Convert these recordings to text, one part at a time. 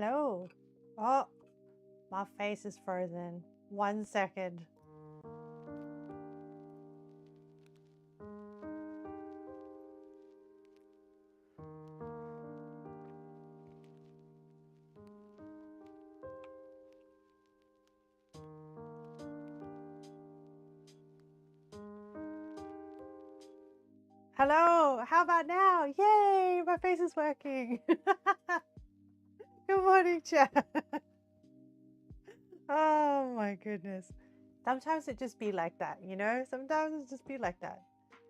Hello. Oh, my face is frozen. 1 second. Hello. How about now? Yay, my face is working. Good morning, chat. Oh my goodness. Sometimes it just be like that, you know? Sometimes it just be like that.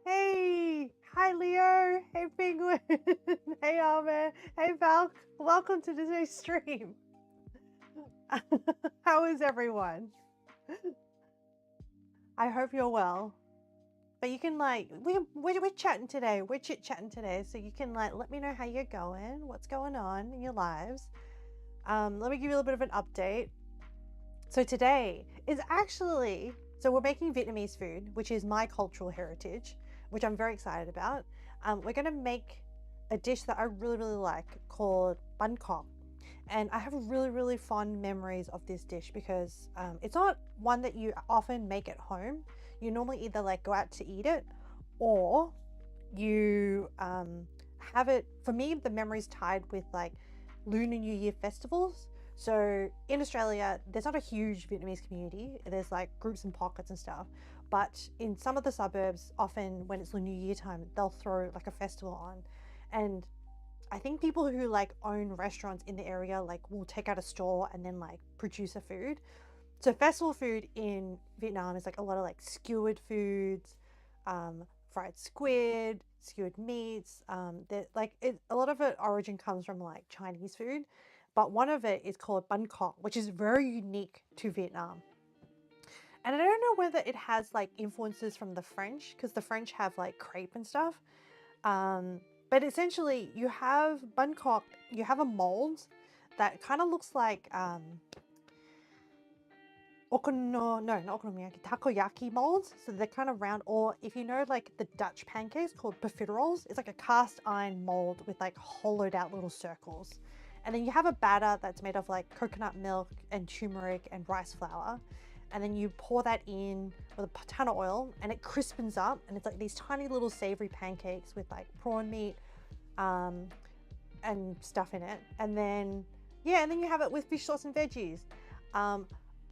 Hey, hi Leo. Hey Penguin. Hey Alma. Hey Val. Welcome to today's stream. How is everyone? I hope you're well. But you can like we're chatting today. We're chit chatting today, so you can like let me know how you're going, what's going on in your lives. Let me give you a little bit of an update. So today is actually we're making Vietnamese food, which is my cultural heritage, which I'm very excited about. We're gonna make a dish that I really like called Banh, and I have really fond memories of this dish because it's not one that you often make at home. You normally either like go out to eat it or you have it. For me, the memory's tied with like Lunar New Year festivals. So in Australia, there's not a huge Vietnamese community. There's like groups and pockets and stuff. But in some of the suburbs, often when it's Lunar New Year time, they'll throw like a festival on. And I think people who like own restaurants in the area like will take out a store and then like produce a food. So festival food in Vietnam is like a lot of like skewered foods, fried squid, skewered meats. A lot of it origin comes from like Chinese food, but one of it is called Banh, which is very unique to Vietnam. And I don't know whether it has like influences from the French because the French have like crepe and stuff. But essentially, you have Banh, you have a mold that kind of looks like not okonomiyaki, takoyaki molds. So they're kind of round, or if you know like the Dutch pancakes called profiteroles, it's like a cast iron mold with like hollowed out little circles. And then you have a batter that's made of like coconut milk and turmeric and rice flour. And then you pour that in with a ton of oil and it crispens up. And it's like these tiny little savory pancakes with like prawn meat and stuff in it. And then, yeah, and then you have it with fish sauce and veggies.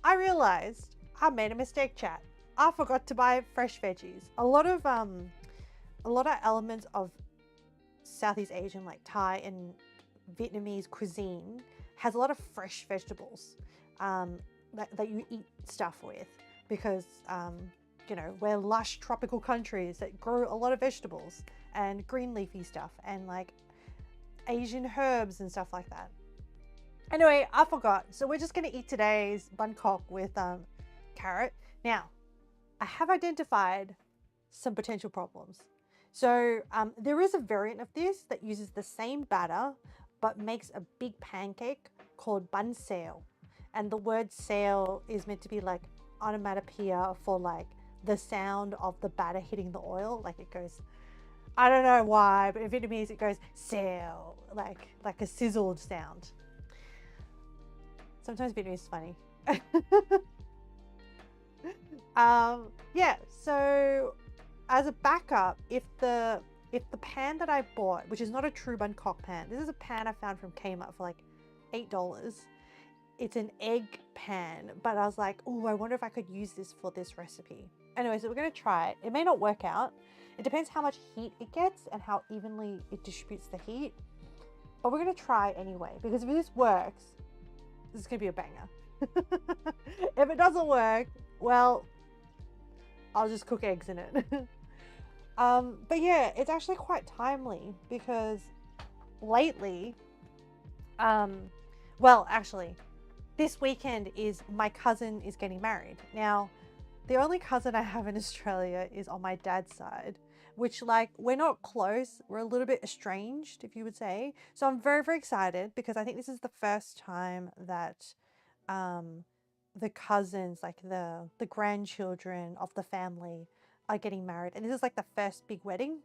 I realized I made a mistake, chat. I forgot to buy fresh veggies. A lot of elements of Southeast Asian, like Thai and Vietnamese cuisine, has a lot of fresh vegetables that you eat stuff with because we're lush tropical countries that grow a lot of vegetables and green leafy stuff and like Asian herbs and stuff like that. Anyway, I forgot. So we're just going to eat today's Banh with carrot. Now, I have identified some potential problems. So there is a variant of this that uses the same batter but makes a big pancake called Banh xèo. And the word xèo is meant to be like onomatopoeia for like the sound of the batter hitting the oil. Like it goes, I don't know why, but in Vietnamese it goes xèo, like a sizzled sound. Sometimes Vietnamese is funny. Yeah, so as a backup, if the pan that I bought, which is not a true Banh pan, this is a pan I found from Kmart for like $8. It's an egg pan, but I was like, oh, I wonder if I could use this for this recipe. Anyway, so we're gonna try it. It may not work out. It depends how much heat it gets and how evenly it distributes the heat. But we're gonna try anyway, because if this works, this is gonna be a banger. If it doesn't work, well, I'll just cook eggs in it. But yeah, it's actually quite timely because lately, well, actually, this weekend is my cousin is getting married. Now, the only cousin I have in Australia is on my dad's side, which like we're not close. We're a little bit estranged, if you would say. So I'm very excited because I think this is the first time that the cousins, like the grandchildren of the family are getting married. And this is like the first big wedding.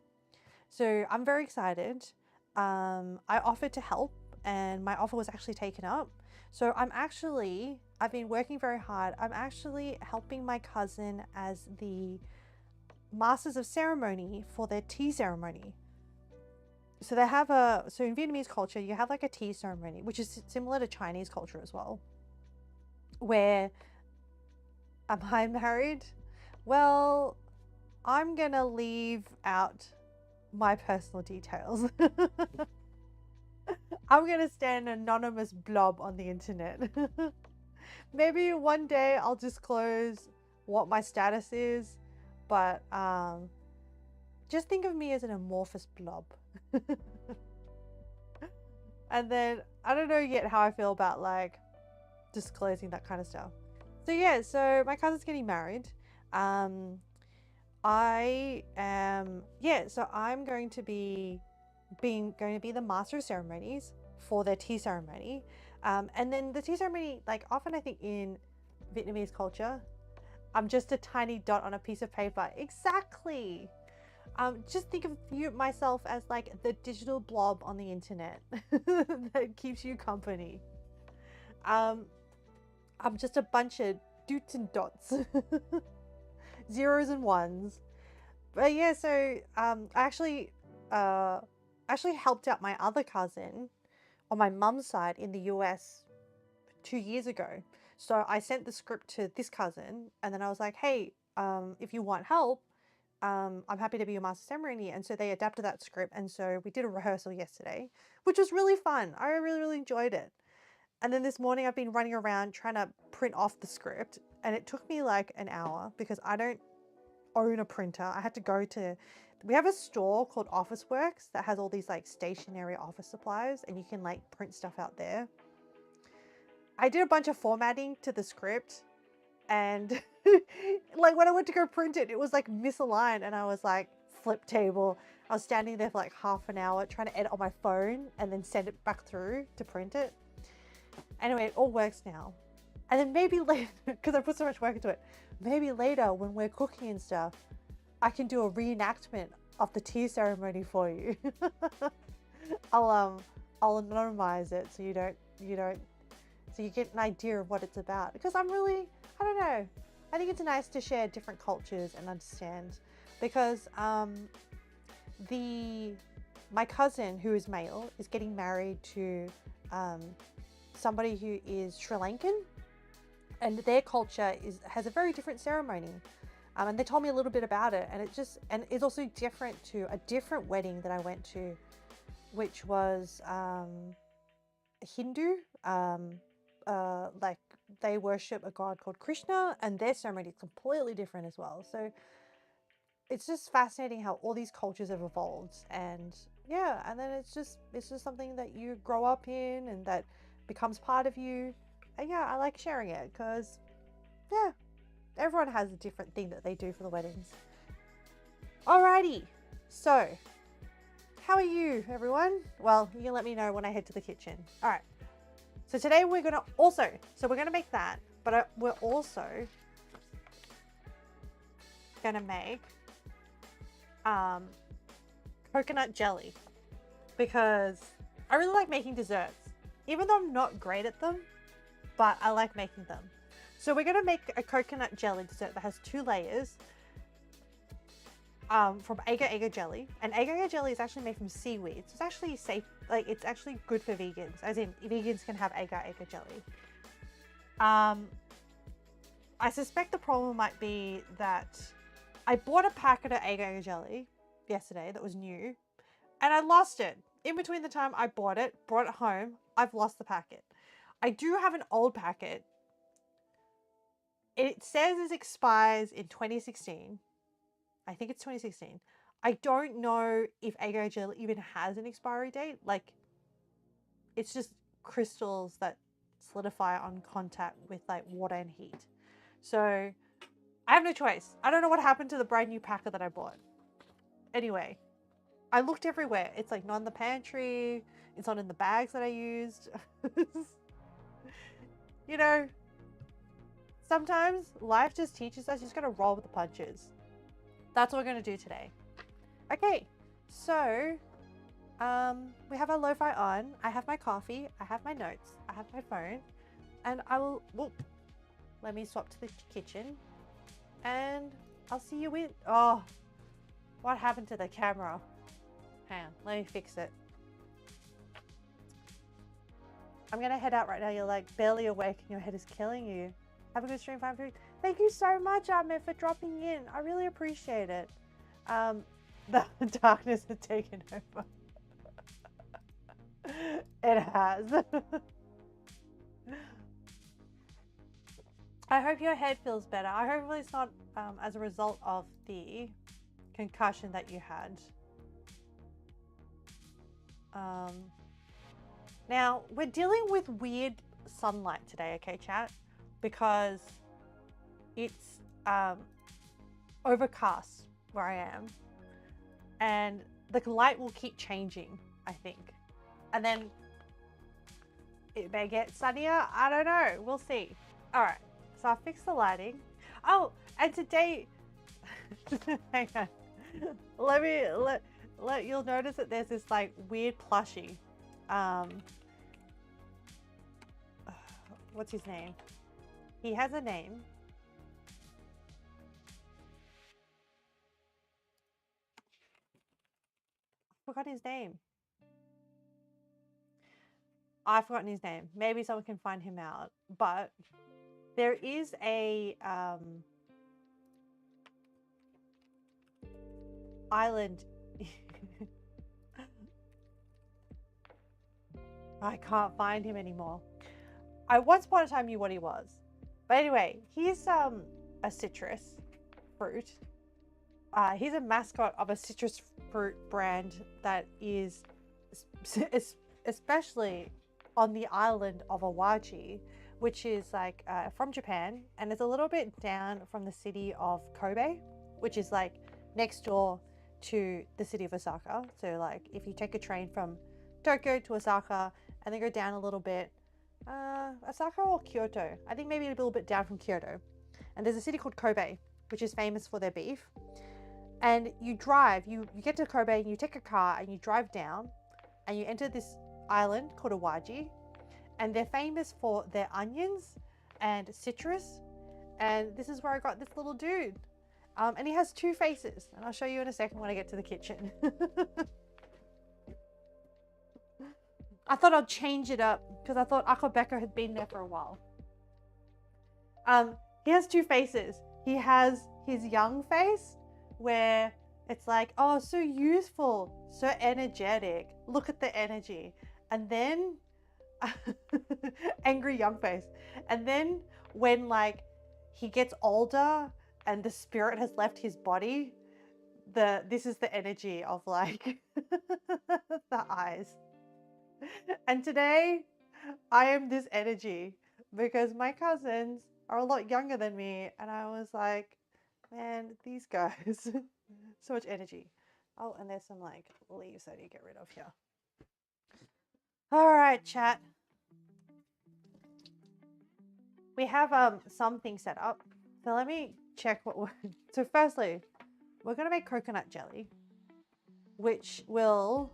So I'm very excited. I offered to help and my offer was actually taken up. So I've been working very hard. I'm actually helping my cousin as the masters of ceremony for their tea ceremony. So so in Vietnamese culture, you have like a tea ceremony, which is similar to Chinese culture as well, where am I married? Well, I'm gonna leave out my personal details. I'm gonna stay an anonymous blob on the internet. Maybe one day I'll disclose what my status is, but just think of me as an amorphous blob. And then I don't know yet how I feel about like disclosing that kind of stuff. So yeah, so my cousin's getting married. So I'm going to be the master of ceremonies for their tea ceremony. And then the tea ceremony, like often I think in Vietnamese culture, I'm just a tiny dot on a piece of paper. Exactly. Just think of myself as like the digital blob on the internet that keeps you company. I'm just a bunch of dots and dots, zeros and ones. But yeah, so I actually helped out my other cousin on my mum's side in the US 2 years ago. So I sent the script to this cousin, and then I was like, hey, if you want help, I'm happy to be your master ceremony. And so they adapted that script, and so we did a rehearsal yesterday, which was really fun. I really enjoyed it. And then this morning I've been running around trying to print off the script, and it took me like an hour because I don't own a printer. I had to go to, we have a store called Office Works that has all these like stationary office supplies, and you can like print stuff out there. I did a bunch of formatting to the script, and like when I went to go print it, it was like misaligned, and I was like, flip table. I was standing there for like half an hour trying to edit on my phone and then send it back through to print it. Anyway, it all works now. And then maybe later, because I put so much work into it, maybe later when we're cooking and stuff, I can do a reenactment of the tea ceremony for you. I'll anonymize it so you get an idea of what it's about. Because I don't know. I think it's nice to share different cultures and understand. Because my cousin, who is male, is getting married to somebody who is Sri Lankan, and their culture has a very different ceremony. And they told me a little bit about it, and it's also different to a different wedding that I went to, which was Hindu. Like they worship a god called Krishna, and their ceremony is completely different as well. So it's just fascinating how all these cultures have evolved, and yeah, and then it's just something that you grow up in and that becomes part of you. And yeah, I like sharing it because yeah, everyone has a different thing that they do for the weddings. Alrighty, so how are you, everyone? Well, you can let me know when I head to the kitchen. All right. So today we're gonna make that, but we're also gonna make coconut jelly, because I really like making desserts, even though I'm not great at them, but I like making them. So we're gonna make a coconut jelly dessert that has 2 layers from agar-agar jelly, and agar-agar jelly is actually made from seaweed. So it's actually safe, like it's actually good for vegans, as in vegans can have agar-agar jelly. I suspect the problem might be that I bought a packet of agar-agar jelly yesterday that was new, and I lost it. In between the time I brought it home, I've lost the packet. I do have an old packet. It says it expires in 2016. I think it's 2016. I don't know if agar jelly even has an expiry date. Like, it's just crystals that solidify on contact with like water and heat. So I have no choice. I don't know what happened to the brand new packet that I bought. Anyway, I looked everywhere. It's like not in the pantry. It's not in the bags that I used. You know, sometimes life just teaches us you just gotta roll with the punches. That's what we're gonna do today. Okay, so We have our lo-fi on. I have my coffee. I have my notes. I have my phone. And I will, whoop, let me swap to the kitchen. And I'll see you in, oh, what happened to the camera? Hang on, let me fix it. I'm gonna head out right now. You're like barely awake and your head is killing you. Have a good stream, 5 food. Thank you so much, Ahmed, for dropping in. I really appreciate it. The darkness has taken over. It has. I hope your head feels better. I hope it's not as a result of the concussion that you had. Now, we're dealing with weird sunlight today, okay, chat? Because it's overcast where I am. And the light will keep changing, I think. And then it may get sunnier. I don't know. We'll see. All right. So I'll fix the lighting. Oh, and today... Hang on. You'll notice that there's this like weird plushie. What's his name? He has a name. I forgot his name. I've forgotten his name. Maybe someone can find him out. But there is a island. I can't find him anymore. I once upon a time knew what he was. But anyway, he's a citrus fruit. He's a mascot of a citrus fruit brand that is especially on the island of Awaji, which is like from Japan, and it's a little bit down from the city of Kobe, which is like next door to the city of Osaka. So like if you take a train from Tokyo to Osaka and then go down a little bit, Osaka or Kyoto, I think maybe a little bit down from Kyoto, and there's a city called Kobe, which is famous for their beef. And you drive, you get to Kobe and you take a car and you drive down and you enter this island called Awaji, and they're famous for their onions and citrus. And this is where I got this little dude. And he has 2 faces, and I'll show you in a second when I get to the kitchen. I thought I'd change it up because I thought Akabeka had been there for a while. He has 2 faces. He has his young face where it's like, oh, so youthful, so energetic. Look at the energy. And then angry young face. And then when like he gets older and the spirit has left his body, this is the energy of like the eyes. And today I am this energy because my cousins are a lot younger than me, and I was like, man, these guys, so much energy. Oh, and there's some like leaves I need to get rid of here. All right, chat. We have something set up. So let me check what we're... So firstly, we're going to make coconut jelly, which will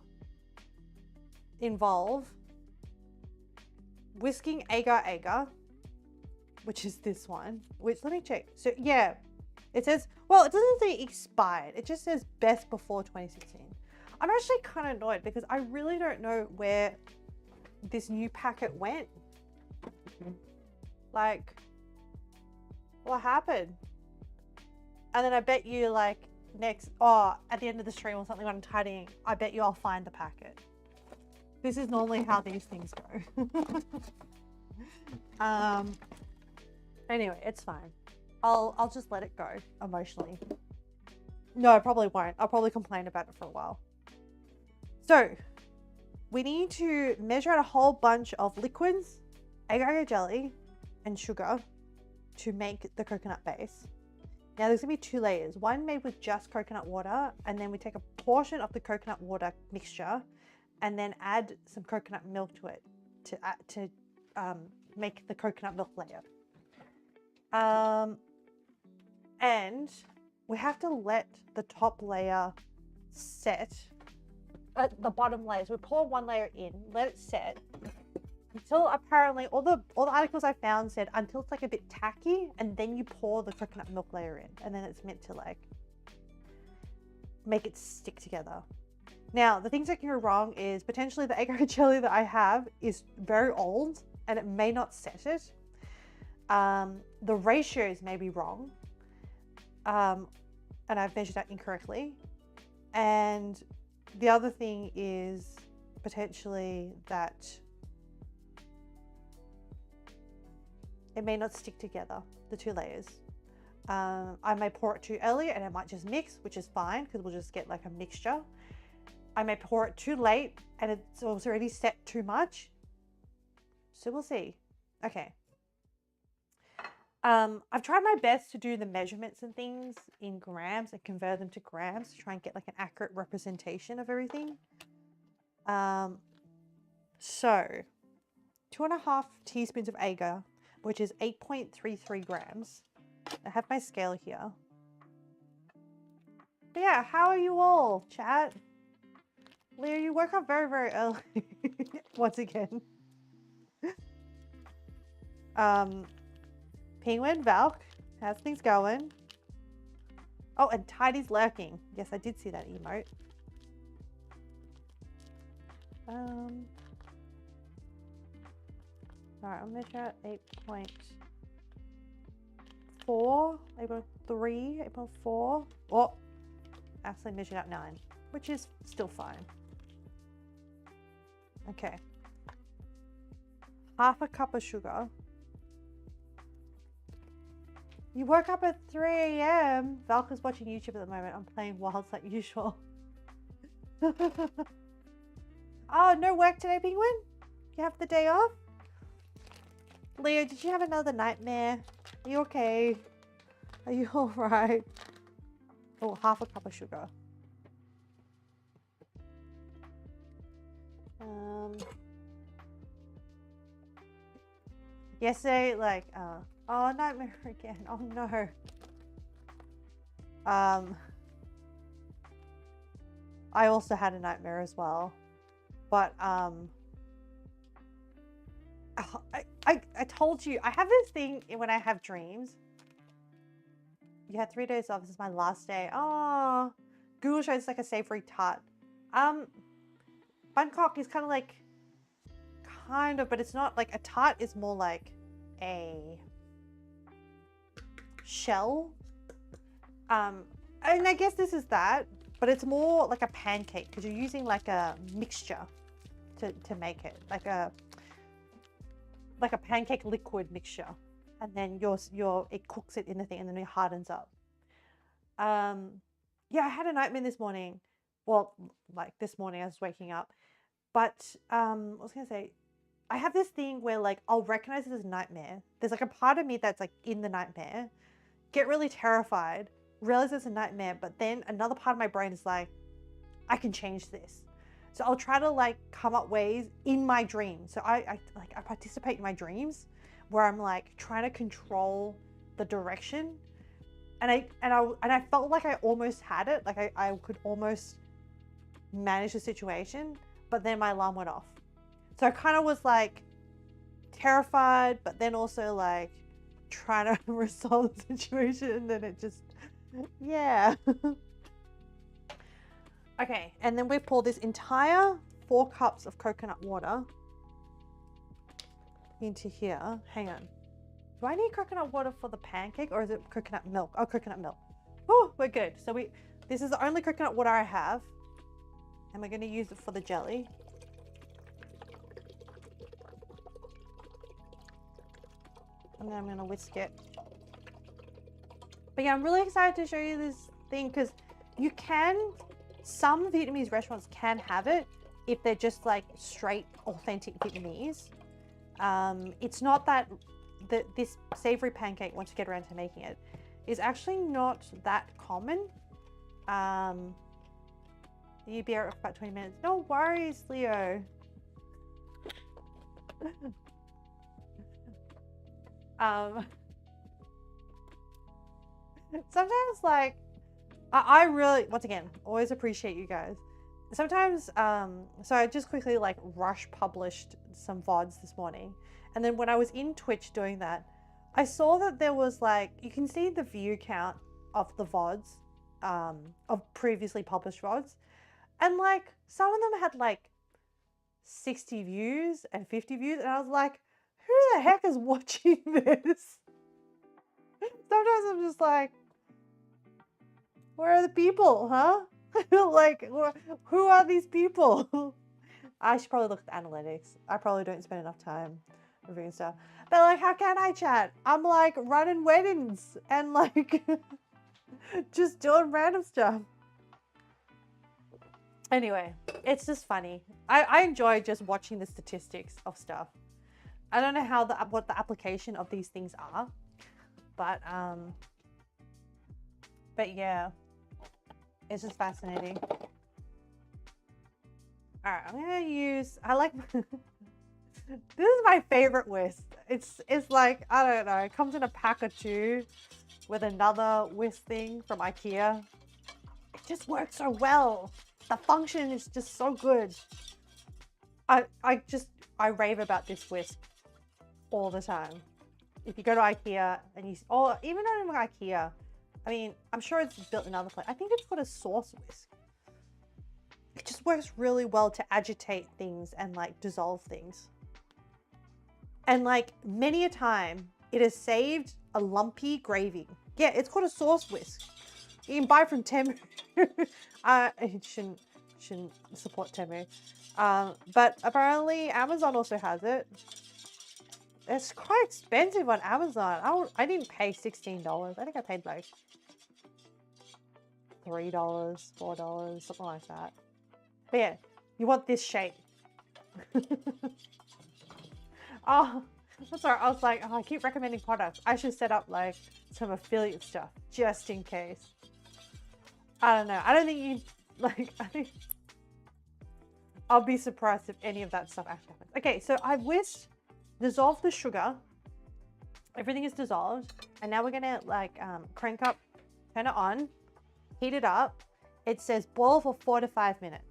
involve whisking agar-agar, which is this one, which let me check. So yeah, it says, well, it doesn't say expired. It just says best before 2016. I'm actually kind of annoyed because I really don't know where this new packet went. Like, what happened? And then I bet you like at the end of the stream or something when I'm tidying, I bet you I'll find the packet. This is normally how these things go. Anyway, it's fine. I'll just let it go emotionally. No, I probably won't. I'll probably complain about it for a while. So we need to measure out a whole bunch of liquids, agar-agar jelly, and sugar to make the coconut base. Now there's gonna be 2 layers. One made with just coconut water, and then we take a portion of the coconut water mixture and then add some coconut milk to it to make the coconut milk layer. And we have to let the top layer set the bottom layer. So we pour one layer in, let it set until apparently all the articles I found said until it's like a bit tacky, and then you pour the coconut milk layer in, and then it's meant to like make it stick together. Now, the things that can go wrong is potentially the egg jelly that I have is very old and it may not set it. The ratios may be wrong, and I've measured that incorrectly. And the other thing is potentially that it may not stick together, the two layers. I may pour it too early and it might just mix, which is fine because we'll just get like a mixture. I may pour it too late and it's already set too much. So we'll see. Okay. I've tried my best to do the measurements and things in grams and convert them to grams to try and get like an accurate representation of everything. So 2.5 teaspoons of agar, which is 8.33 grams. I have my scale here. But yeah, how are you all, chat? Leo, you woke up very, very early once again. Penguin, Valk, how's things going? Oh, and Tidy's lurking. Yes, I did see that emote. Alright, I'll measure 8.4, 8.3, 8.4. Oh, actually measured out 9, which is still fine. Okay. Half a cup of sugar. You woke up at 3 a.m. Valka's watching YouTube at the moment. I'm playing Wilds like usual. Oh, no work today, Penguin? You have the day off? Leo, did you have another nightmare? Are you okay? Are you alright? Oh, half a cup of sugar. Yesterday, like, oh, nightmare again. Oh no. I also had a nightmare as well. But I told you, I have this thing when I have dreams. You had 3 days off. This is my last day. Oh, Google shows like a savory tart. Bangkok is kind of, but it's not like a tart. Is more like a shell. And I guess this is that, but it's more like a pancake because you're using like a mixture to make it, like a pancake liquid mixture, and then it cooks it in the thing and then it hardens up. Yeah, I had a nightmare this morning. Well, like this morning I was waking up, but I was gonna say, I have this thing where like I'll recognize it as a nightmare. There's like a part of me that's like in the nightmare, get really terrified, realize it's a nightmare, but then another part of my brain is like, I can change this. So I'll try to like come up ways in my dreams. So I participate in my dreams where I'm like trying to control the direction, and I felt like I almost had it, like I could almost manage the situation, but then my alarm went off. So I kind of was like terrified, but then also like trying to resolve the situation, and then it just, yeah. Okay, and then we pour this entire 4 cups of coconut water into here. Hang on. Do I need coconut water for the pancake, or is it coconut milk? Oh, coconut milk. Oh, we're good. So this is the only coconut water I have, and we're going to use it for the jelly. And then I'm going to whisk it. But yeah, I'm really excited to show you this thing because you can, some Vietnamese restaurants can have it if they're just like straight authentic Vietnamese. It's not that this savory pancake, once you get around to making it, is actually not that common. You'll be out for about 20 minutes. No worries, Leo. Sometimes like I really, once again, always appreciate you guys. sometimes, so I just quickly like rush published some VODs this morning. And then when I was in Twitch doing that, I saw that there was like, you can see the view count of the VODs, of previously published VODs. And like some of them had like 60 views and 50 views. And I was like, who the heck is watching this? Sometimes I'm just like, where are the people, huh? Like, who are these people? I should probably look at the analytics. I probably don't spend enough time reviewing stuff. But like, how can I chat? I'm like running weddings and like just doing random stuff. Anyway, it's just funny. I enjoy just watching the statistics of stuff. I don't know how what the application of these things are, but yeah, it's just fascinating. All right, I'm gonna use. I like. This is my favorite whisk. It's like, I don't know. It comes in a pack of 2 with another whisk thing from IKEA. It just works so well. The function is just so good. I rave about this whisk all the time. If you go to IKEA and or even not even IKEA, I mean, I'm sure it's built in other places. I think it's got a sauce whisk. It just works really well to agitate things and like dissolve things. And like many a time, it has saved a lumpy gravy. Yeah, it's called a sauce whisk. You can buy from Temu. It shouldn't support Temu. But apparently Amazon also has it. It's quite expensive on Amazon. I didn't pay $16. I think I paid like $3, $4, something like that. But yeah, you want this shape. Oh, that's all right. I was like, oh, I keep recommending products. I should set up like some affiliate stuff just in case. I don't know. I don't think you like, I think I'll be surprised if any of that stuff actually happens. Okay, so I've whisked, dissolved the sugar. Everything is dissolved. And now we're gonna like crank up, turn it on, heat it up. It says boil for 4 to 5 minutes.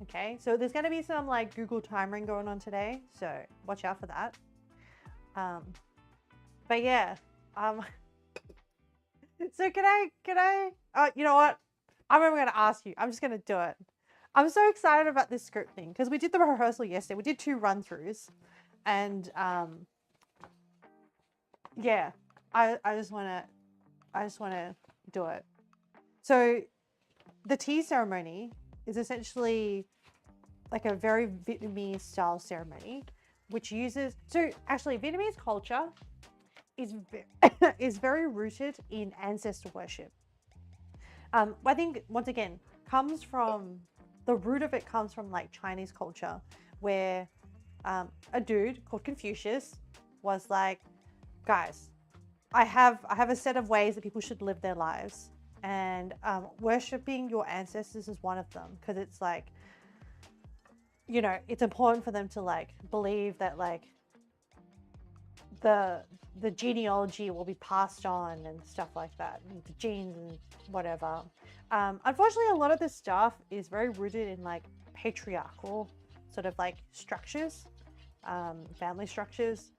Okay, so there's gonna be some like Google timering going on today, so watch out for that. But yeah, so can I, you know what? I'm never gonna ask you. I'm just gonna do it. I'm so excited about this script thing because we did the rehearsal yesterday. We did 2 run-throughs, and yeah, I just wanna do it. So the tea ceremony is essentially like a very Vietnamese style ceremony, which uses, so actually Vietnamese culture is very rooted in ancestor worship. I think once again comes from, the root of it comes from like Chinese culture, where a dude called Confucius was like, guys, I have a set of ways that people should live their lives, and worshipping your ancestors is one of them, because it's like, you know, it's important for them to like believe that like the genealogy will be passed on and stuff like that, and the genes and whatever. Unfortunately, a lot of this stuff is very rooted in like patriarchal sort of like structures, family structures.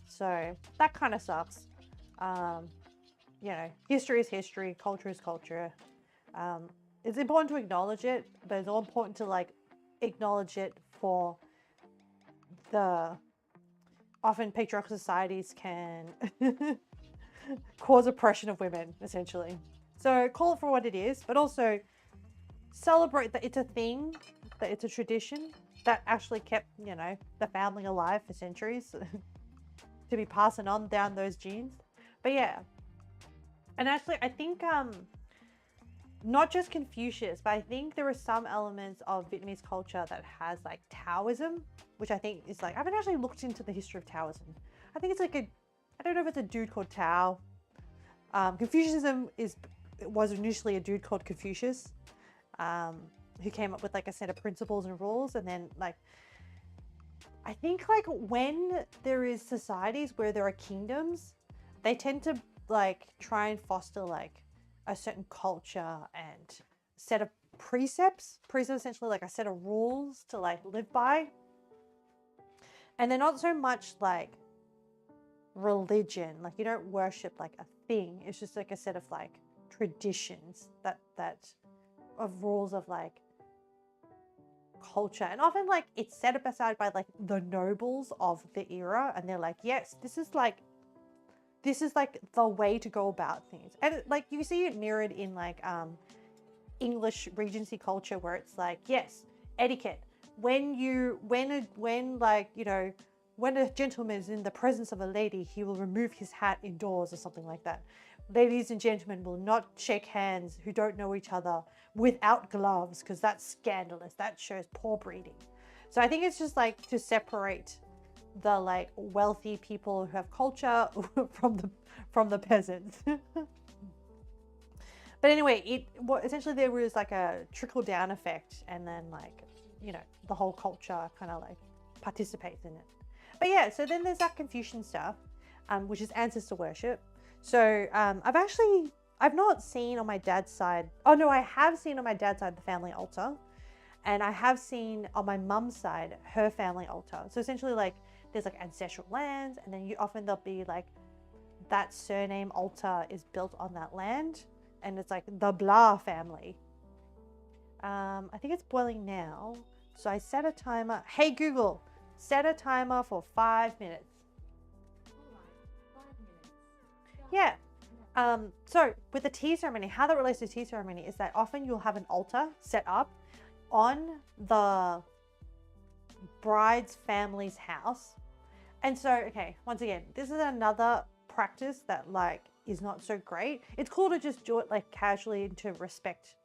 So that kind of sucks. You know, history is history, culture is culture. It's important to acknowledge it, but it's all important to like acknowledge it for the often patriarchal societies can cause oppression of women, essentially. So call it for what it is, but also celebrate that it's a thing, that it's a tradition that actually kept, you know, the family alive for centuries to be passing on down those genes. But yeah, and actually I think not just Confucius, but I think there are some elements of Vietnamese culture that has like Taoism, which I think is like, I haven't actually looked into the history of Taoism. I think it's like I don't know if it's a dude called Tao. Confucianism was initially a dude called Confucius, who came up with like a set of principles and rules. And then like, I think like when there is societies where there are kingdoms, they tend to like try and foster like a certain culture and set of precepts. Precepts essentially like a set of rules to like live by. And they're not so much like religion. Like you don't worship like a thing. It's just like a set of like traditions that of rules of like culture. And often like it's set up aside by like the nobles of the era, and they're like, yes, this is like the way to go about things. And like you see it mirrored in like English Regency culture, where it's like, yes, etiquette. When a gentleman is in the presence of a lady, he will remove his hat indoors or something like that. Ladies and gentlemen will not shake hands who don't know each other without gloves, because that's scandalous. That shows poor breeding. So I think it's just like to separate the like wealthy people who have culture from the peasants. But anyway, essentially there was like a trickle down effect, and then like, you know, the whole culture kind of like participates in it. But yeah, so then there's that Confucian stuff, which is ancestor worship. So I've not seen on my dad's side. Oh no, I have seen on my dad's side the family altar, and I have seen on my mum's side her family altar. So essentially like there's like ancestral lands, and then there'll be like that surname altar is built on that land, and it's like the blah family. I think it's boiling now. So I set a timer. Hey Google, set a timer for 5 minutes. Yeah. So with the tea ceremony, how that relates to tea ceremony is that often you'll have an altar set up on the bride's family's house. And so, okay, once again, this is another practice that like is not so great. It's cool to just do it like casually and to respect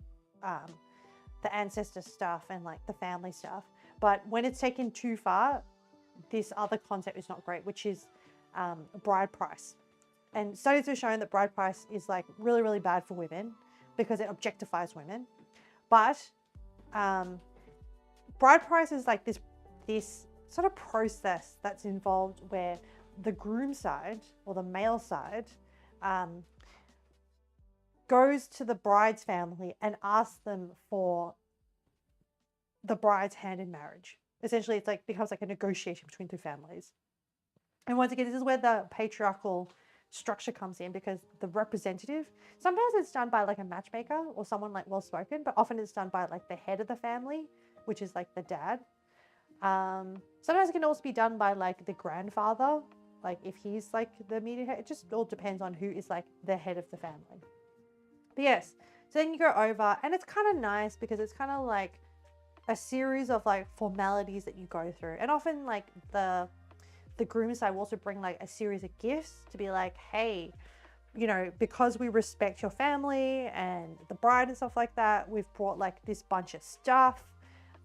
the ancestor stuff and like the family stuff. But when it's taken too far, this other concept is not great, which is bride price. And studies have shown that bride price is like really, really bad for women because it objectifies women. But bride price is like this sort of process that's involved where the groom side or the male side goes to the bride's family and asks them for the bride's hand in marriage. Essentially, it's like becomes like a negotiation between two families. And once again, this is where the patriarchal structure comes in, because the representative, sometimes it's done by like a matchmaker or someone like well spoken, but often it's done by like the head of the family, which is like the dad. Sometimes it can also be done by like the grandfather, like if he's like the immediate head. It just all depends on who is like the head of the family. But yes, so then you go over, and it's kind of nice because it's kind of like a series of like formalities that you go through. And often like the groom side will also bring like a series of gifts to be like, hey, you know, because we respect your family and the bride and stuff like that, we've brought like this bunch of stuff.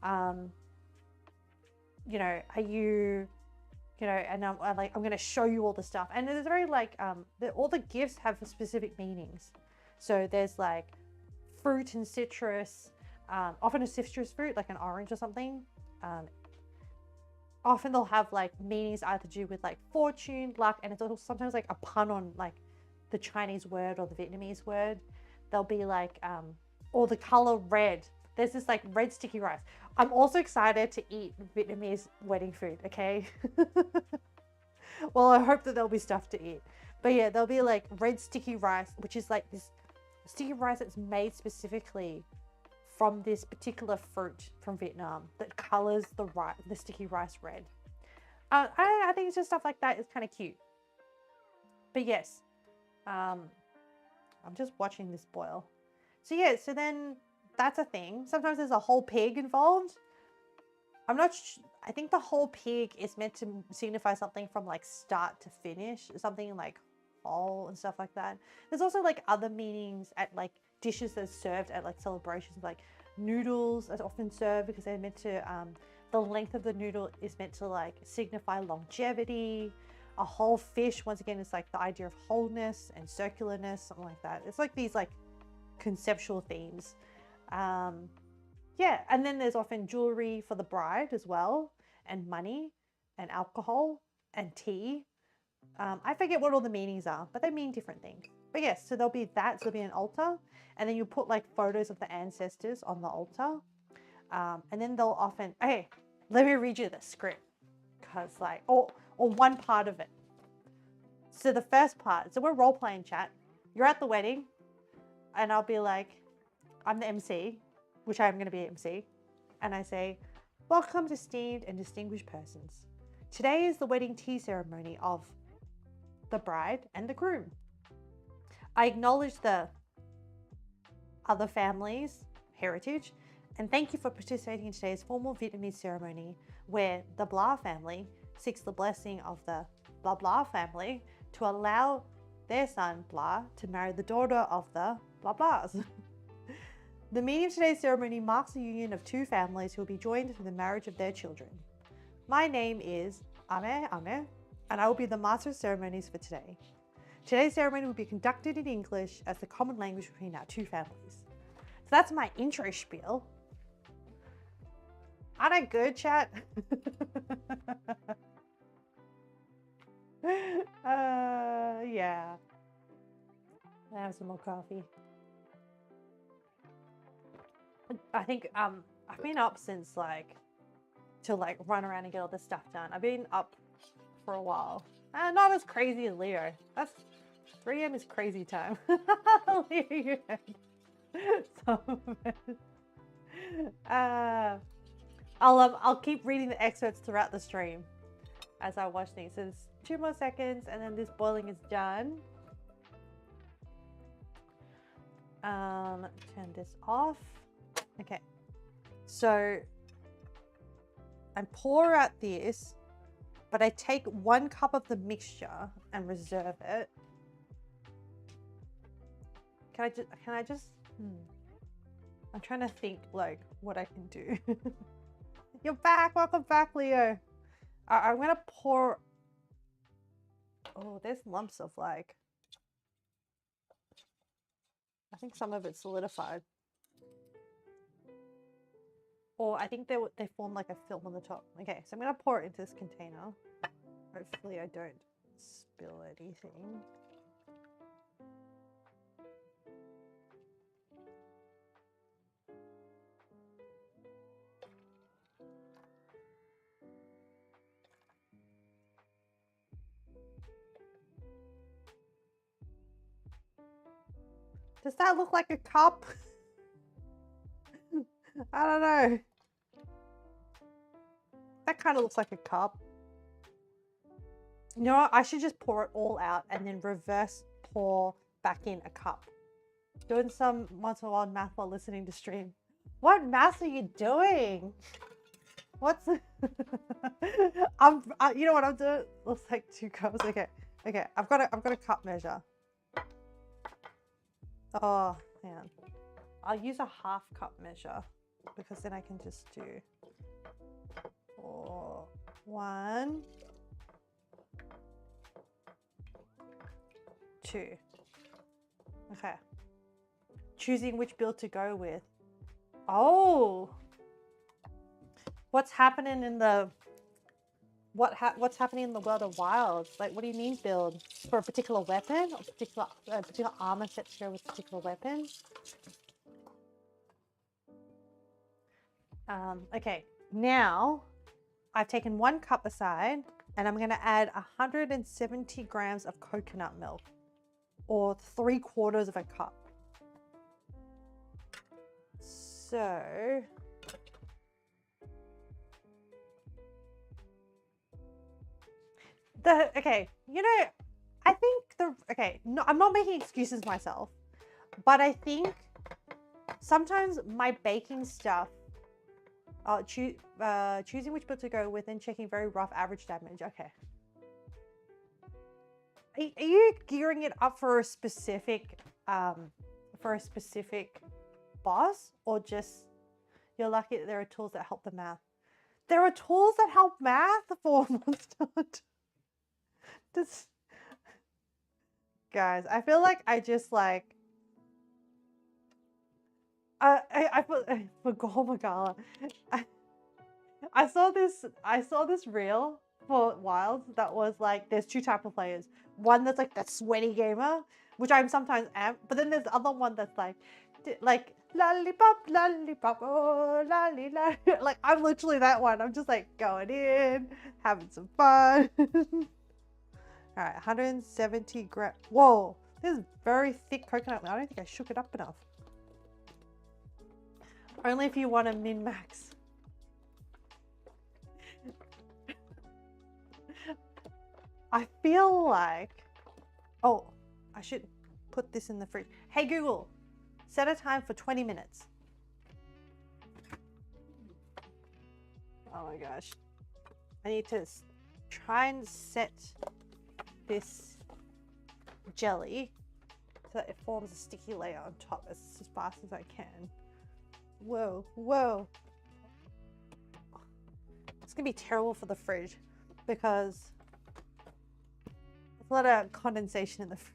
You know, are you, you know, and I'm going to show you all the stuff. And it's very like, all the gifts have specific meanings. So there's like fruit and citrus, often a citrus fruit, like an orange or something. Often they'll have like meanings either to do with like fortune, luck, and it's also sometimes like a pun on like the Chinese word or the Vietnamese word. They'll be like, or the color red. There's this like red sticky rice. I'm also excited to eat Vietnamese wedding food, okay? Well, I hope that there'll be stuff to eat. But yeah, there'll be like red sticky rice, which is like this sticky rice that's made specifically from this particular fruit from Vietnam that colors the sticky rice red. I think it's just stuff like that is kind of cute. But yes, I'm just watching this boil. So yeah, so then that's a thing. Sometimes there's a whole pig involved. I think the whole pig is meant to signify something from like start to finish, something like whole and stuff like that. There's also like other meanings at like dishes that are served at like celebrations, like noodles are often served because they're meant to, the length of the noodle is meant to like signify longevity. A whole fish, once again, is like the idea of wholeness and circularness, something like that. It's like these like conceptual themes. Yeah, and then there's often jewelry for the bride as well, and money and alcohol and tea. I forget what all the meanings are, but they mean different things. But yes, so there'll be that. So there'll be an altar, and then you put like photos of the ancestors on the altar. And then they'll often, hey, let me read you the script, because like, or one part of it. So the first part, so we're role playing chat. You're at the wedding, and I'll be like, I'm the MC, which I'm going to be MC, and I say, welcome to esteemed and distinguished persons. Today is the wedding tea ceremony of the bride and the groom. I acknowledge the other family's heritage and thank you for participating in today's formal Vietnamese ceremony where the blah family seeks the blessing of the blah blah family to allow their son blah to marry the daughter of the blah blahs. The meaning of today's ceremony marks the union of two families who will be joined through the marriage of their children. My name is Ame Ame, and I will be the master of ceremonies for today. Today's ceremony will be conducted in English as the common language between our two families. So that's my intro spiel. Aren't I good, chat? Yeah. I have some more coffee. I think I've been up since like to like run around and get all this stuff done. I've been up for a while. Not as crazy as Leo. That's 3 a.m. is crazy time. Leo, I'll keep reading the excerpts throughout the stream as I watch things. So there's 2 more seconds and then this boiling is done. Turn this off. Okay. So I pour out this, but I take 1 cup of the mixture and reserve it. Can I just I'm trying to think like what I can do. You're back. Welcome back, Leo. I'm gonna pour. Oh, there's lumps of like. I think some of it's solidified. Or I think they form like a film on the top. Okay, so I'm gonna pour it into this container. Hopefully I don't spill anything. Does that look like a cup? I don't know. That kind of looks like a cup. You know what? I should just pour it all out and then reverse pour back in a cup. Doing some one-to-one math while listening to stream. What math are you doing? What's you know what I'm doing? Looks like 2 cups. Okay. I've got a cup measure. Oh man. I'll use a half cup measure because then I can just do 1, 2. Okay. Choosing which build to go with. Oh. What's happening in the what's happening in the world of wilds? Like, what do you mean build? For a particular weapon or particular armor set to go with a particular weapon? Okay, now I've taken 1 cup aside and I'm going to add 170 grams of coconut milk, or 3/4 of a cup. So okay, you know, I think no, I'm not making excuses myself, but I think sometimes my baking stuff, choosing which build to go with and checking very rough average damage. Okay. Are you gearing it up for a specific boss, or just you're lucky that there are tools that help the math? There are tools that help math for Monster. Just guys, I feel like I just like I for Gormagala. I saw this reel for Wilds that was like there's 2 types of players. One that's like that sweaty gamer which I'm sometimes am. But then there's the other one that's like lollipop, oh lolly lolly. Like I'm literally that one. I'm just like going in, having some fun. All right, 170 grams. Whoa, this is very thick coconut milk. I don't think I shook it up enough. Only if you want a min-max. I feel like, oh, I should put this in the fridge. Hey Google, set a time for 20 minutes. Oh my gosh. I need to try and set this jelly so that it forms a sticky layer on top as fast as I can. Whoa, whoa. It's gonna be terrible for the fridge because there's a lot of condensation in the fridge.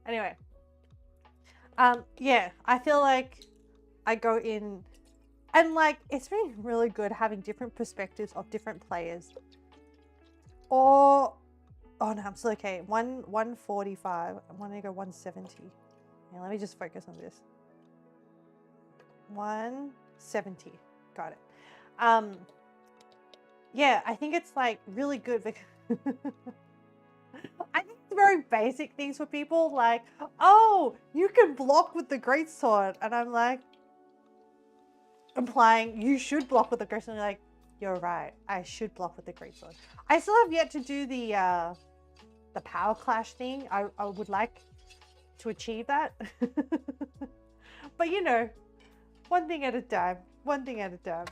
Anyway, yeah, I feel like I go in and like it's been really good having different perspectives of different players. Or oh no, I'm still okay. 145. I want to go 170. Yeah, let me just focus on this. 170. Got it. Yeah, I think it's like really good because I think it's very basic things for people like, oh, you can block with the greatsword, and I'm like implying you should block with the greatsword. Like, you're right, I should block with the greatsword. I still have yet to do the power clash thing. I would like to achieve that. But you know, one thing at a time. One thing at a time.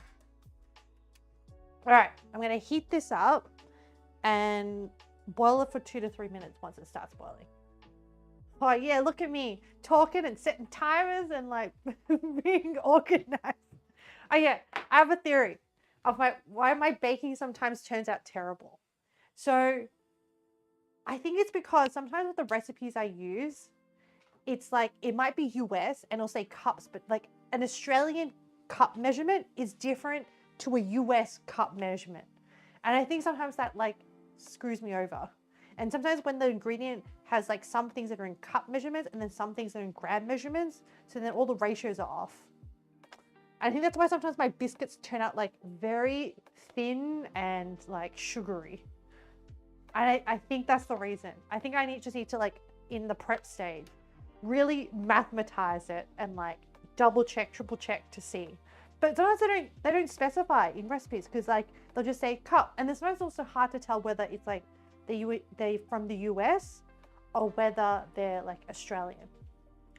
All right, I'm gonna heat this up and boil it for 2 to 3 minutes once it starts boiling. Oh yeah, look at me talking and setting timers and like being organized. Oh yeah, I have a theory of why my baking sometimes turns out terrible. So I think it's because sometimes with the recipes I use, it's like it might be US and it'll say cups, but like an Australian cup measurement is different to a US cup measurement. And I think sometimes that like screws me over. And sometimes when the ingredient has like some things that are in cup measurements and then some things that are in gram measurements, so then all the ratios are off. I think that's why sometimes my biscuits turn out like very thin and like sugary. And I think that's the reason. I think I just need to like in the prep stage, really mathematize it and like double check, triple check to see. But sometimes they don't specify in recipes because like they'll just say cup, and it's sometimes also hard to tell whether it's like they from the US or whether they're like Australian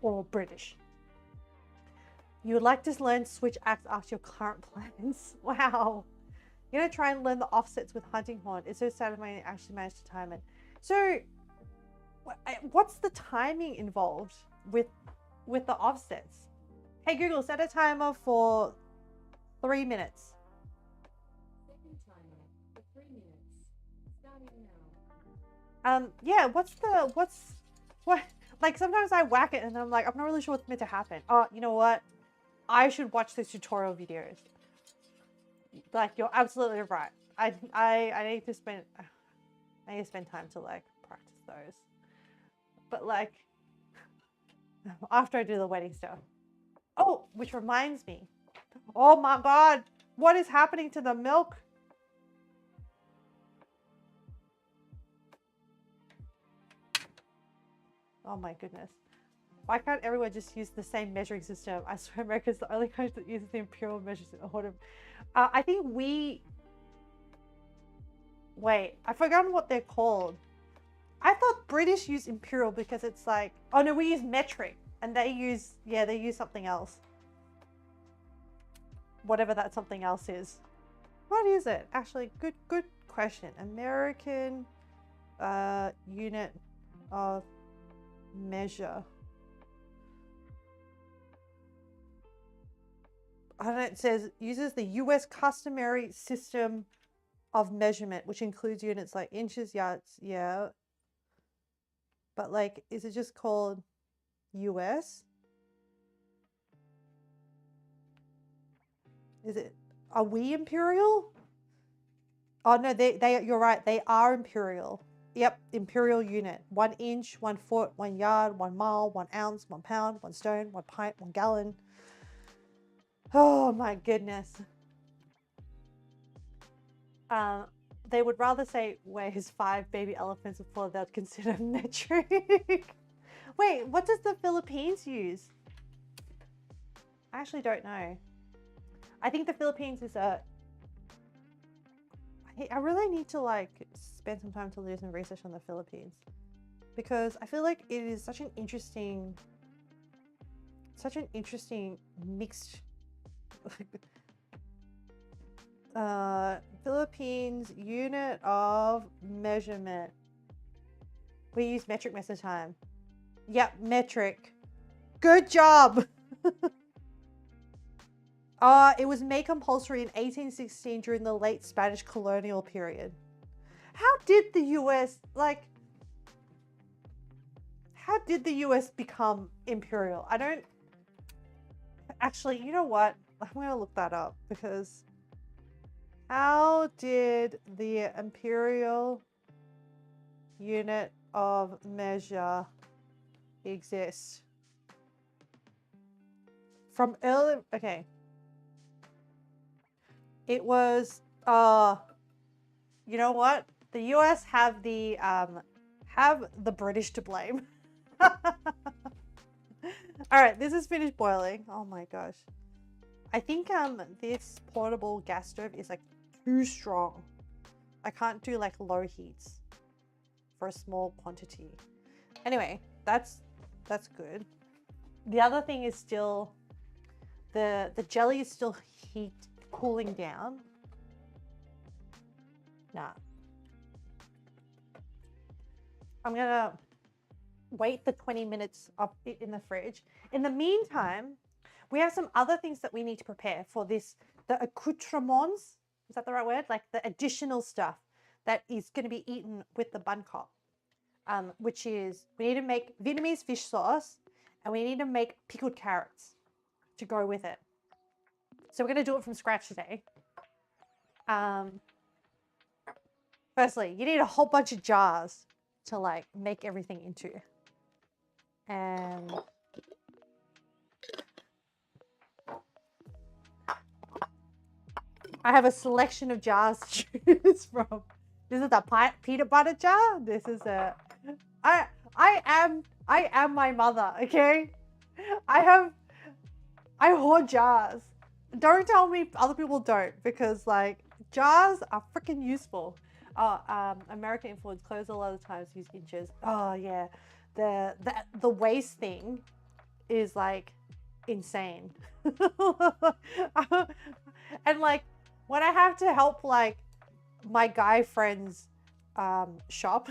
or British. You would like to learn switch acts after your current plans. Wow. You're gonna try and learn the offsets with hunting horn. It's so satisfying I actually managed to time it. So what's the timing involved with the offsets? Hey Google, set a timer for 3 minutes. Second timer for 3 minutes. Starting now. Yeah, what? Like sometimes I whack it and I'm like, I'm not really sure what's meant to happen. Oh, you know what? I should watch those tutorial videos. Like you're absolutely right. I need to spend time to like practice those. But like after I do the wedding stuff. Oh, which reminds me. Oh my God, what is happening to the milk? Oh my goodness. Why can't everyone just use the same measuring system? I swear America's the only country that uses the imperial measures in order. I think wait, I've forgotten what they're called. I thought British use imperial because it's like, oh no, we use metric and they use something else. Whatever that something else is. What is it? Actually, good question. American unit of measure. And it says uses the US customary system of measurement, which includes units like inches, yards, yeah. But like, is it just called US? Are we imperial? Oh no, you're right, they are imperial. Yep, imperial unit. 1 inch, 1 foot, 1 yard, 1 mile, 1 ounce, 1 pound, 1 stone, 1 pint, 1 gallon. Oh my goodness. They would rather say weighs 5 baby elephants before they'd consider metric. Wait, what does the Philippines use? I actually don't know. I think the Philippines is a... I really need to like spend some time to do some research on the Philippines, because I feel like it is such an interesting mixed Philippines unit of measurement. We use metric most of the time. Yep, metric. Good job. It was made compulsory in 1816 during the late Spanish colonial period. How did the US, like, how did the US become imperial? I don't, actually, you know what? I'm gonna look that up, because how did the imperial unit of measure exist? From early, okay. It was, you know what? The US have the British to blame. All right, this is finished boiling. Oh my gosh. I think this portable gas stove is like too strong. I can't do like low heats for a small quantity. Anyway, that's good. The other thing is still the jelly is still cooling down. Nah. I'm gonna wait the 20 minutes of it in the fridge. In the meantime, we have some other things that we need to prepare for this, the accoutrements. Is that the right word? Like the additional stuff that is going to be eaten with the banh khot, which is we need to make Vietnamese fish sauce, and we need to make pickled carrots to go with it. So we're going to do it from scratch today. Firstly, you need a whole bunch of jars to like make everything into. And I have a selection of jars to choose from. This is a peanut butter jar. This is a... I am my mother, okay? I hoard jars. Don't tell me other people don't, because like jars are freaking useful. American influence clothes a lot of times use inches. Oh yeah, the waist thing is like insane. And like when I have to help like my guy friends shop,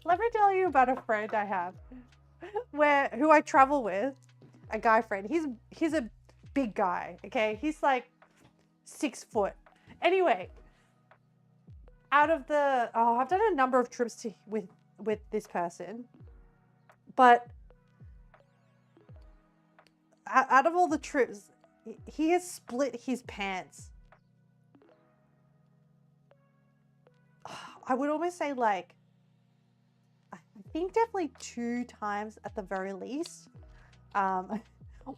let me tell you about a friend I have who I travel with, a guy friend. He's a big guy, okay? He's like 6 foot. Anyway, out of the I've done a number of trips with this person, but out of all the trips, he has split his pants. I would almost say like, I think definitely 2 times at the very least.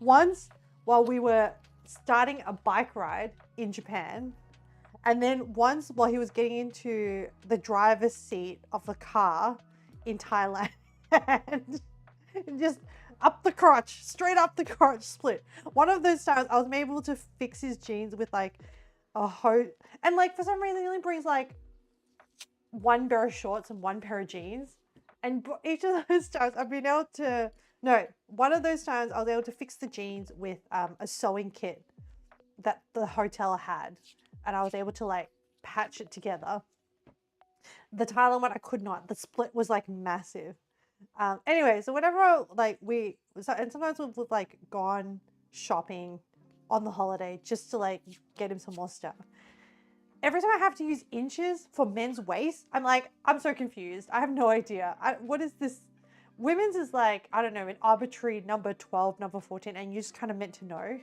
Once while we were starting a bike ride in Japan, and then once while he was getting into the driver's seat of a car in Thailand, and just up the crotch, straight up the crotch split. One of those times I was able to fix his jeans with like a hose, and like for some reason he only brings like 1 pair of shorts and 1 pair of jeans, and each of those times I've been able to, no, one of those times I was able to fix the jeans with a sewing kit that the hotel had, and I was able to like patch it together. The Thailand one I could not. The split was like massive. Anyway, so whenever like and sometimes we've like gone shopping on the holiday just to like get him some more stuff. Every time I have to use inches for men's waist, I'm so confused. I have no idea. What is this? Women's is like, I don't know, an arbitrary number 12, number 14, and you're just kind of meant to know.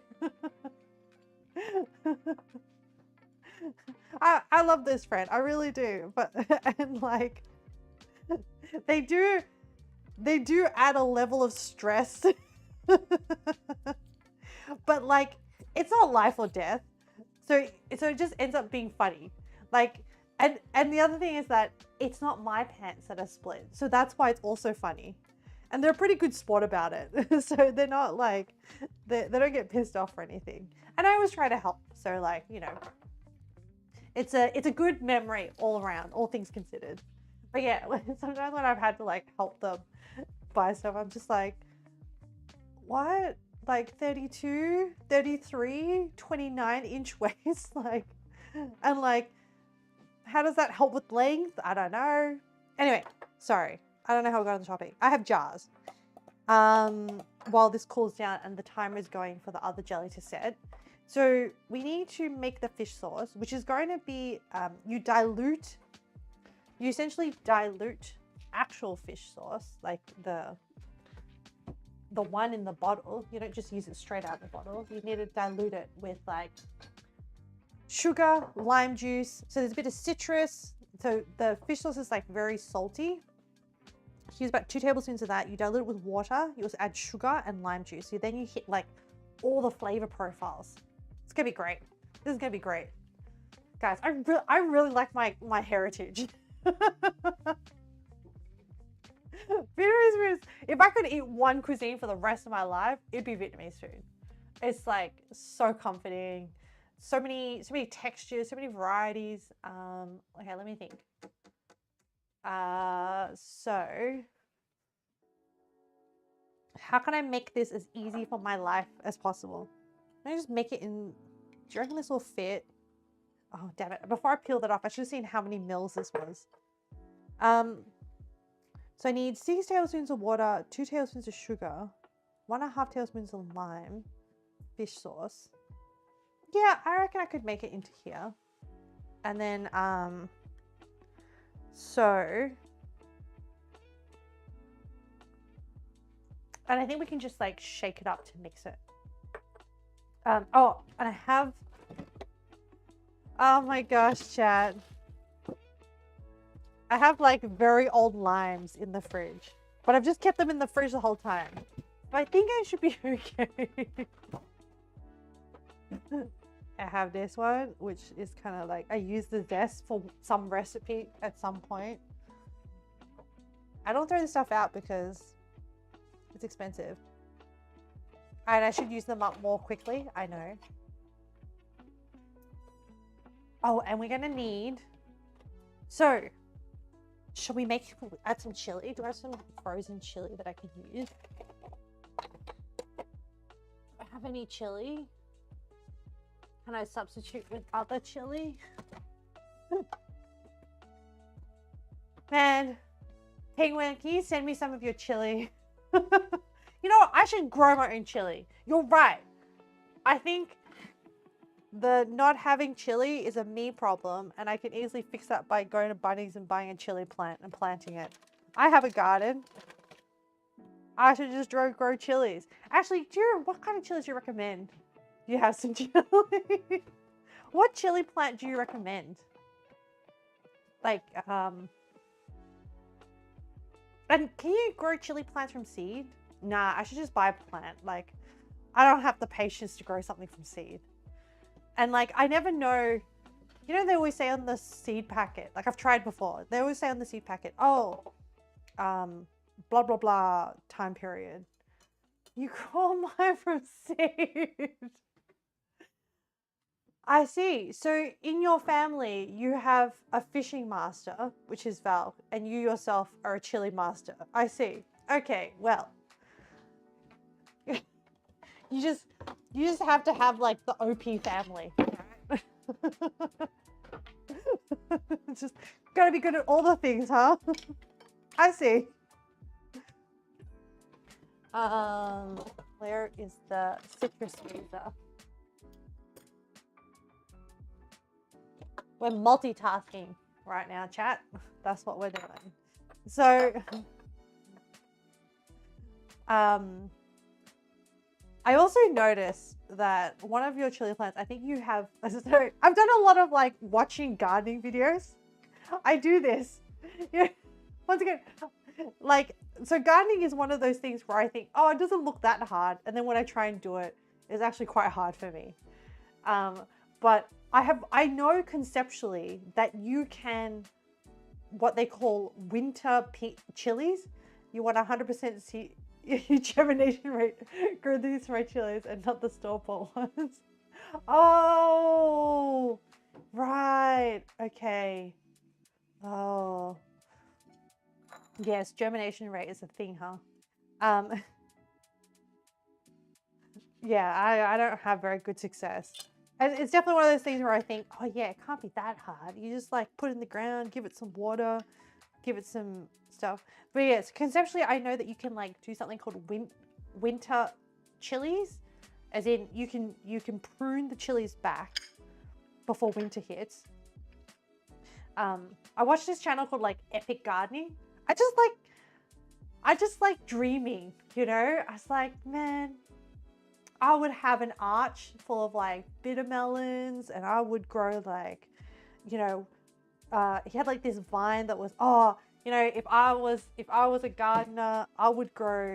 I love this friend. I really do. But and like they do add a level of stress. But like it's not life or death. So it just ends up being funny. Like and the other thing is that it's not my pants that are split. So that's why it's also funny. And they're a pretty good sport about it. So they're not like they don't get pissed off or anything. And I always try to help. So like, you know, it's a good memory all around, all things considered. But yeah, sometimes when I've had to like help them buy stuff, I'm just like, what? Like 32, 33, 29-inch waist? Like, and like, how does that help with length? I don't know. Anyway, sorry. I don't know how we got on the topic. I have jars. While this cools down and the timer is going for the other jelly to set. So we need to make the fish sauce, which is going to be, you essentially dilute actual fish sauce, like the one in the bottle. You don't just use it straight out of the bottle. You need to dilute it with like sugar, lime juice. So there's a bit of citrus. So the fish sauce is like very salty. Use about 2 tablespoons of that. You dilute it with water. You also add sugar and lime juice. So then you hit like all the flavor profiles. It's gonna be great. This is gonna be great, guys. I really like my heritage. Vietnamese food. If I could eat one cuisine for the rest of my life, it'd be Vietnamese food. It's like so comforting. So many textures, so many varieties. Okay, let me think. So how can I make this as easy for my life as possible? Can I just make it in, do you reckon this will fit? Oh, damn it. Before I peel that off, I should have seen how many mils this was. So I need 6 tablespoons of water, 2 tablespoons of sugar, 1.5 tablespoons of lime, fish sauce. Yeah, I reckon I could make it into here. And then, so, and I think we can just like shake it up to mix it. Oh, and I have, oh my gosh, chat. I have like very old limes in the fridge, but I've just kept them in the fridge the whole time. But I think I should be okay. I have this one, which is kind of like, I use the zest for some recipe at some point. I don't throw this stuff out because it's expensive. And I should use them up more quickly, I know. Oh, and we're gonna need, so, should we add some chili? Do I have some frozen chili that I can use? Do I have any chili? Can I substitute with other chili? Man, Penguin, can you send me some of your chili? You know what? I should grow my own chili. You're right. I think the not having chili is a me problem, and I can easily fix that by going to Bunnings and buying a chili plant and planting it. I have a garden. I should just grow chilies. Actually, what kind of chilies do you recommend? You have some chili. What chili plant do you recommend? Like, and can you grow chili plants from seed? Nah, I should just buy a plant. Like, I don't have the patience to grow something from seed. And like, I never know, you know, they always say on the seed packet, like I've tried before, they always say on the seed packet, oh, blah, blah, blah time period. You grow mine from seed. I see. So in your family, you have a fishing master, which is Val, and you yourself are a chili master. I see. Okay, well, you just have to have like the OP family. Just gotta be good at all the things, huh? I see. Where is the citrus squeezer? We're multitasking right now, chat. That's what we're doing. So, I also noticed that one of your chili plants, I think you have, so I've done a lot of like watching gardening videos. I do this. Yeah. Once again, like, so gardening is one of those things where I think, oh, it doesn't look that hard. And then when I try and do it, it's actually quite hard for me. But I know conceptually that you can, what they call winter chilies. You want 100% germination rate, grow these red chilies and not the store-bought ones. Oh, right. Okay. Oh, yes. Germination rate is a thing, huh? Yeah, I don't have very good success. And it's definitely one of those things where I think, oh yeah, it can't be that hard. You just like put it in the ground, give it some water, give it some stuff. But yes, conceptually, I know that you can like do something called winter chilies, as in you can prune the chilies back before winter hits. I watched this channel called like Epic Gardening. I just like dreaming, you know? I was like, man, I would have an arch full of like bitter melons, and I would grow like, you know, he had like this vine that was, oh, you know, if I was a gardener, I would grow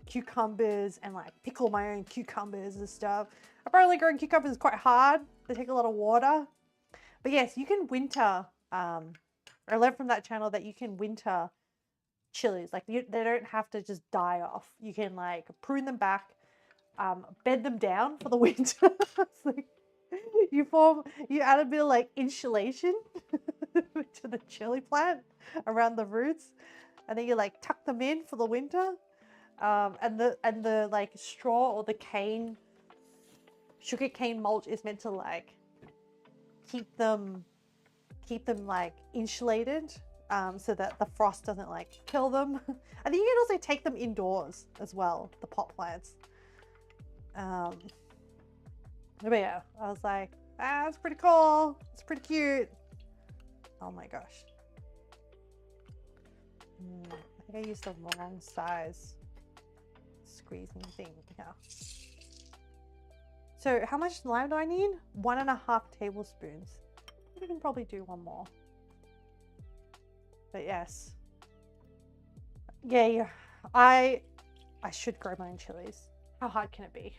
cucumbers and like pickle my own cucumbers and stuff. Apparently growing cucumbers is quite hard. They take a lot of water. But yes, you can winter, I learned from that channel that you can winter chilies. Like they don't have to just die off. You can like prune them back, bed them down for the winter. It's like you add a bit of like insulation to the chili plant around the roots, and then you like tuck them in for the winter. And the like straw or the sugar cane mulch is meant to like keep them like insulated, so that the frost doesn't like kill them. I think you can also take them indoors as well, the pot plants. But yeah, I was like, that's pretty cool. It's pretty cute. Oh my gosh. I think I used the wrong size squeezing thing. Yeah. So how much lime do I need? 1.5 tablespoons. We can probably do one more. But yes. Yeah. I should grow my own chilies. How hard can it be?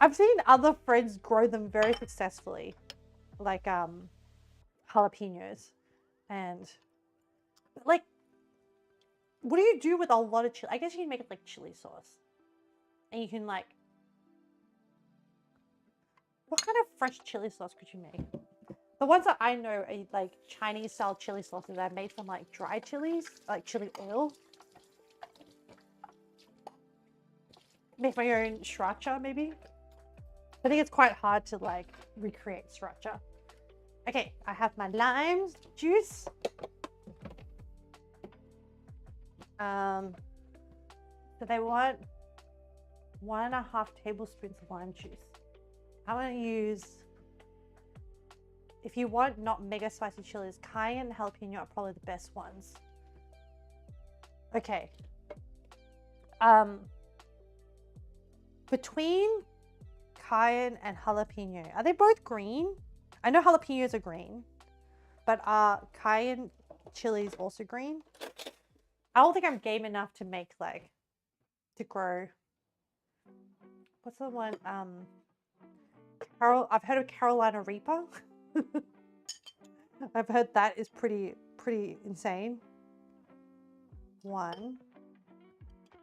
I've seen other friends grow them very successfully, like jalapenos, and like, what do you do with a lot of chili? I guess you can make it like chili sauce, and you can like, what kind of fresh chili sauce could you make? The ones that I know are like Chinese style chili sauces that are made from like dry chilies, like chili oil. Make my own sriracha, maybe. I think it's quite hard to like recreate sriracha. Okay, I have my lime juice. So they want 1.5 tablespoons of lime juice. I'm gonna use, if you want not mega spicy chilies, cayenne and jalapeno are probably the best ones. Okay. Between cayenne and jalapeno, are they both green? I know jalapenos are green, but are cayenne chilies also green? I don't think I'm game enough to make like, to grow. What's the one? I've heard of Carolina Reaper. I've heard that is pretty insane. 1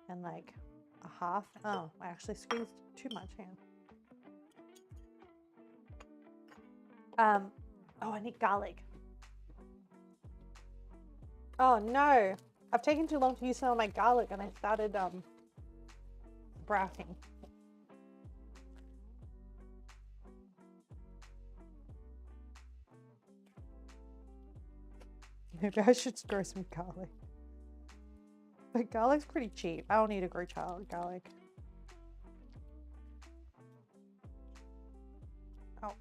and like 1/2. Oh, I actually squeezed too much. Hang on. Oh, I need garlic. Oh no, I've taken too long to use some of my garlic and I started sprouting. Maybe I should grow some garlic. But garlic's pretty cheap. I don't need to grow garlic. Oh.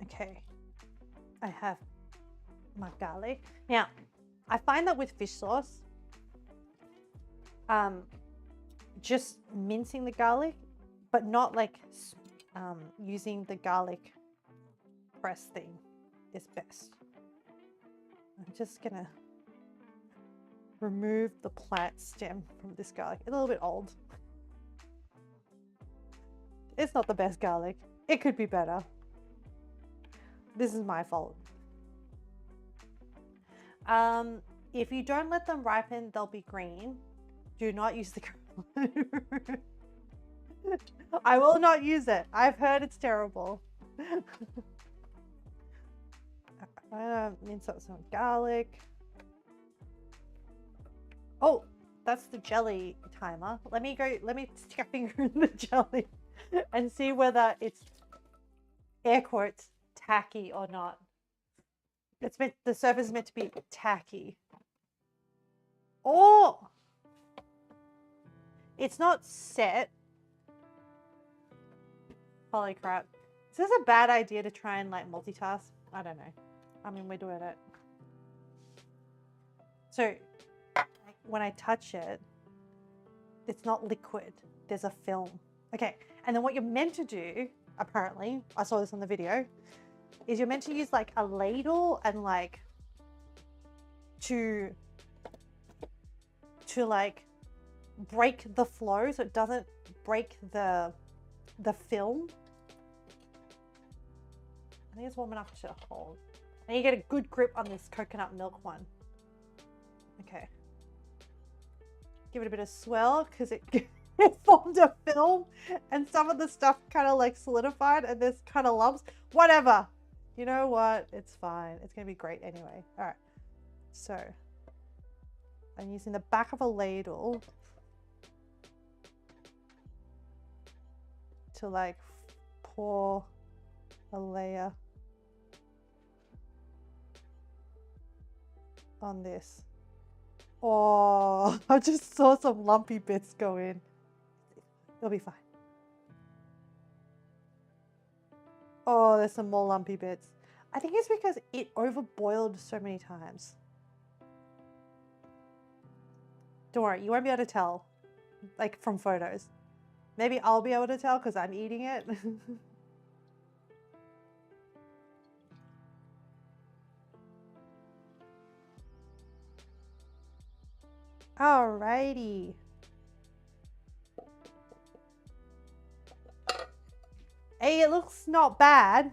Okay. I have my garlic. Now, I find that with fish sauce, just mincing the garlic, but not like using the garlic press thing is best. I'm just gonna remove the plant stem from this garlic. It's a little bit old. It's not the best garlic. It could be better. This is my fault. If you don't let them ripen, they'll be green. Do not use the garlic. I will not use it. I've heard it's terrible. I'm gonna mince up some garlic. Oh, that's the jelly timer. Let me stick a finger in the jelly and see whether it's, air quotes, tacky or not. The surface is meant to be tacky. Oh! It's not set. Holy crap. Is this a bad idea to try and like multitask? I don't know. I mean, we're doing it. So when I touch it, it's not liquid. There's a film. Okay. And then what you're meant to do, apparently, I saw this on the video, is you're meant to use like a ladle and like to like break the flow so it doesn't break the film. I think it's warm enough to hold. And you get a good grip on this coconut milk one. Okay. Give it a bit of swirl because it formed a film and some of the stuff kind of like solidified and there's kind of lumps. Whatever. You know what? It's fine. It's going to be great anyway. All right. So I'm using the back of a ladle to like pour a layer on this. Oh, I just saw some lumpy bits go in. It'll be fine. Oh, there's some more lumpy bits. I think it's because it overboiled so many times. Don't worry, you won't be able to tell, like from photos. Maybe I'll be able to tell because I'm eating it. Alrighty. Hey, it looks not bad.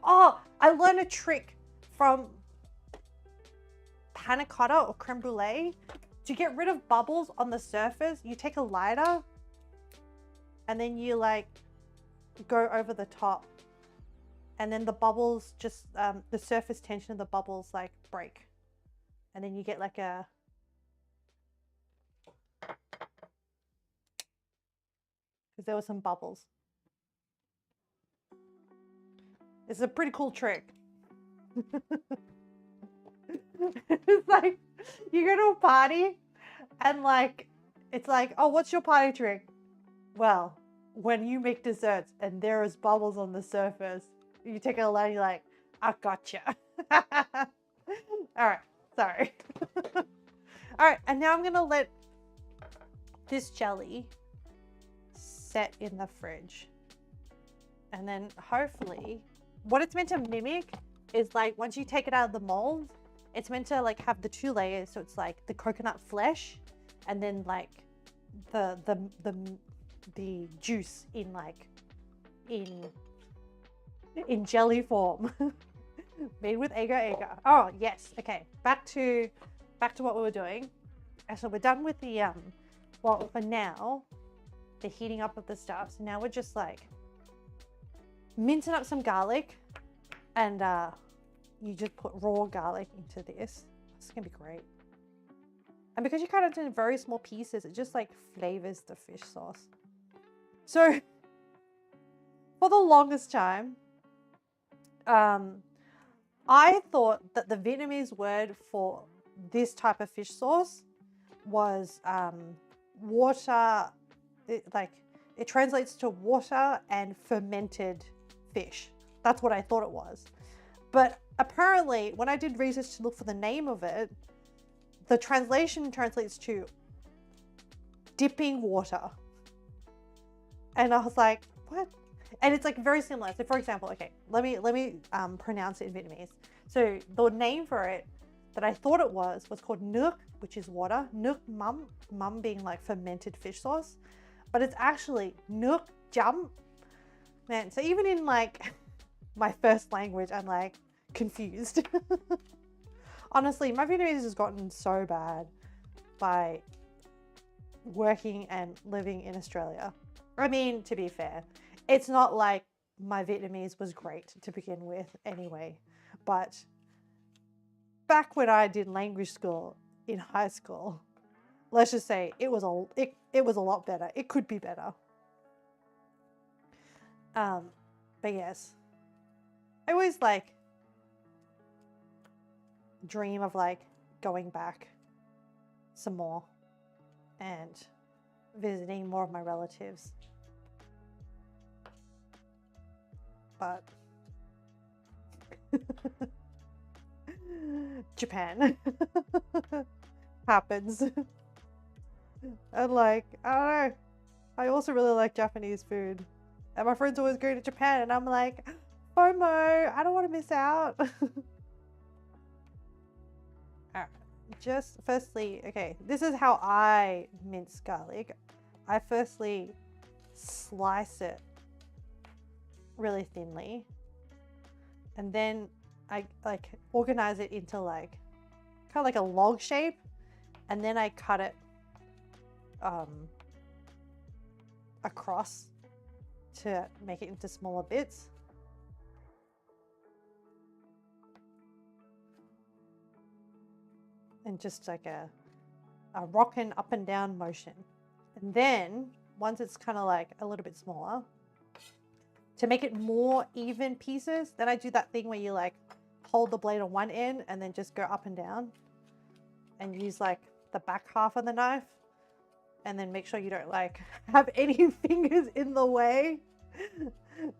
Oh, I learned a trick from panna cotta or creme brulee. To get rid of bubbles on the surface, you take a lighter and then you like go over the top. And then the bubbles just, the surface tension of the bubbles like break. And then you get like a, because there were some bubbles. It's a pretty cool trick. It's like you go to a party and like it's like, oh, what's your party trick? Well, when you make desserts and there is bubbles on the surface, you take a light, you're like, I gotcha. All right, sorry. All right, and now I'm gonna let this jelly set in the fridge. And then hopefully, what it's meant to mimic is like once you take it out of the mold, it's meant to like have the two layers. So it's like the coconut flesh and then like the juice in like in jelly form. Made with agar. Oh yes. Okay. Back to what we were doing. And so we're done with the well, for now, the heating up of the stuff. So now we're just like mincing up some garlic and you just put raw garlic into this. It's gonna be great. And because you cut it into very small pieces, it just like flavors the fish sauce. So for the longest time, I thought that the Vietnamese word for this type of fish sauce was water, it translates to water and fermented fish. That's what I thought it was. But apparently, when I did research to look for the name of it, the translation translates to dipping water. And I was like, what? And it's like very similar. So for example, okay, let me pronounce it in Vietnamese. So the name for it that I thought it was called nước, which is water. Nước mắm, mắm being like fermented fish sauce. But it's actually nước chấm. Man, so even in like my first language, I'm like confused. Honestly, my Vietnamese has gotten so bad by working and living in Australia. I mean, to be fair, it's not like my Vietnamese was great to begin with anyway, but back when I did language school in high school, let's just say it was a lot better. It could be better. But yes, I always like dream of like going back some more and visiting more of my relatives. But Japan happens. And like, I don't know. I also really like Japanese food. And my friends always go to Japan and I'm like, FOMO, I don't want to miss out. Alright, just firstly, okay, this is how I mince garlic. I firstly slice it really thinly. And then I like organize it into like kind of like a log shape. And then I cut it across to make it into smaller bits. And just like a rocking up and down motion. And then once it's kind of like a little bit smaller, to make it more even pieces, then I do that thing where you like hold the blade on one end and then just go up and down and use like the back half of the knife, and then make sure you don't like have any fingers in the way.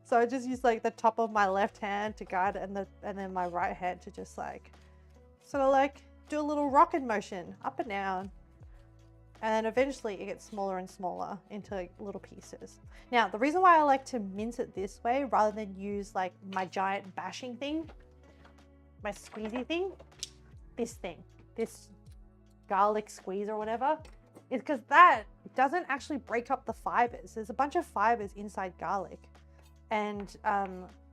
So I just use like the top of my left hand to guide it, and then my right hand to just like sort of like do a little rocking motion up and down. And then eventually it gets smaller and smaller into like little pieces. Now, the reason why I like to mince it this way rather than use like my giant bashing thing, my squeezy thing, this garlic squeeze or whatever, is because that doesn't actually break up the fibers. There's a bunch of fibers inside garlic, and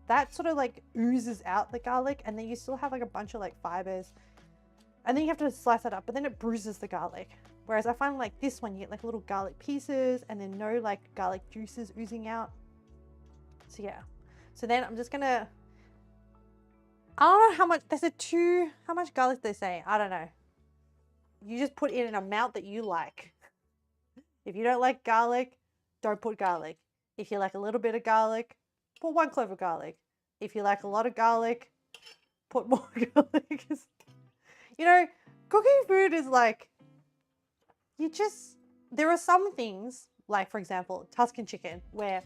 that sort of like oozes out the garlic, and then you still have like a bunch of like fibers, and then you have to slice it up, but then it bruises the garlic. Whereas I find like this one, you get like little garlic pieces and then no like garlic juices oozing out. So yeah. So then I'm just gonna, I don't know how much, they said how much garlic they say? I don't know. You just put in an amount that you like. If you don't like garlic, don't put garlic. If you like a little bit of garlic, put 1 clove of garlic. If you like a lot of garlic, put more garlic. You know, cooking food is like, there are some things, like for example, Tuscan chicken, where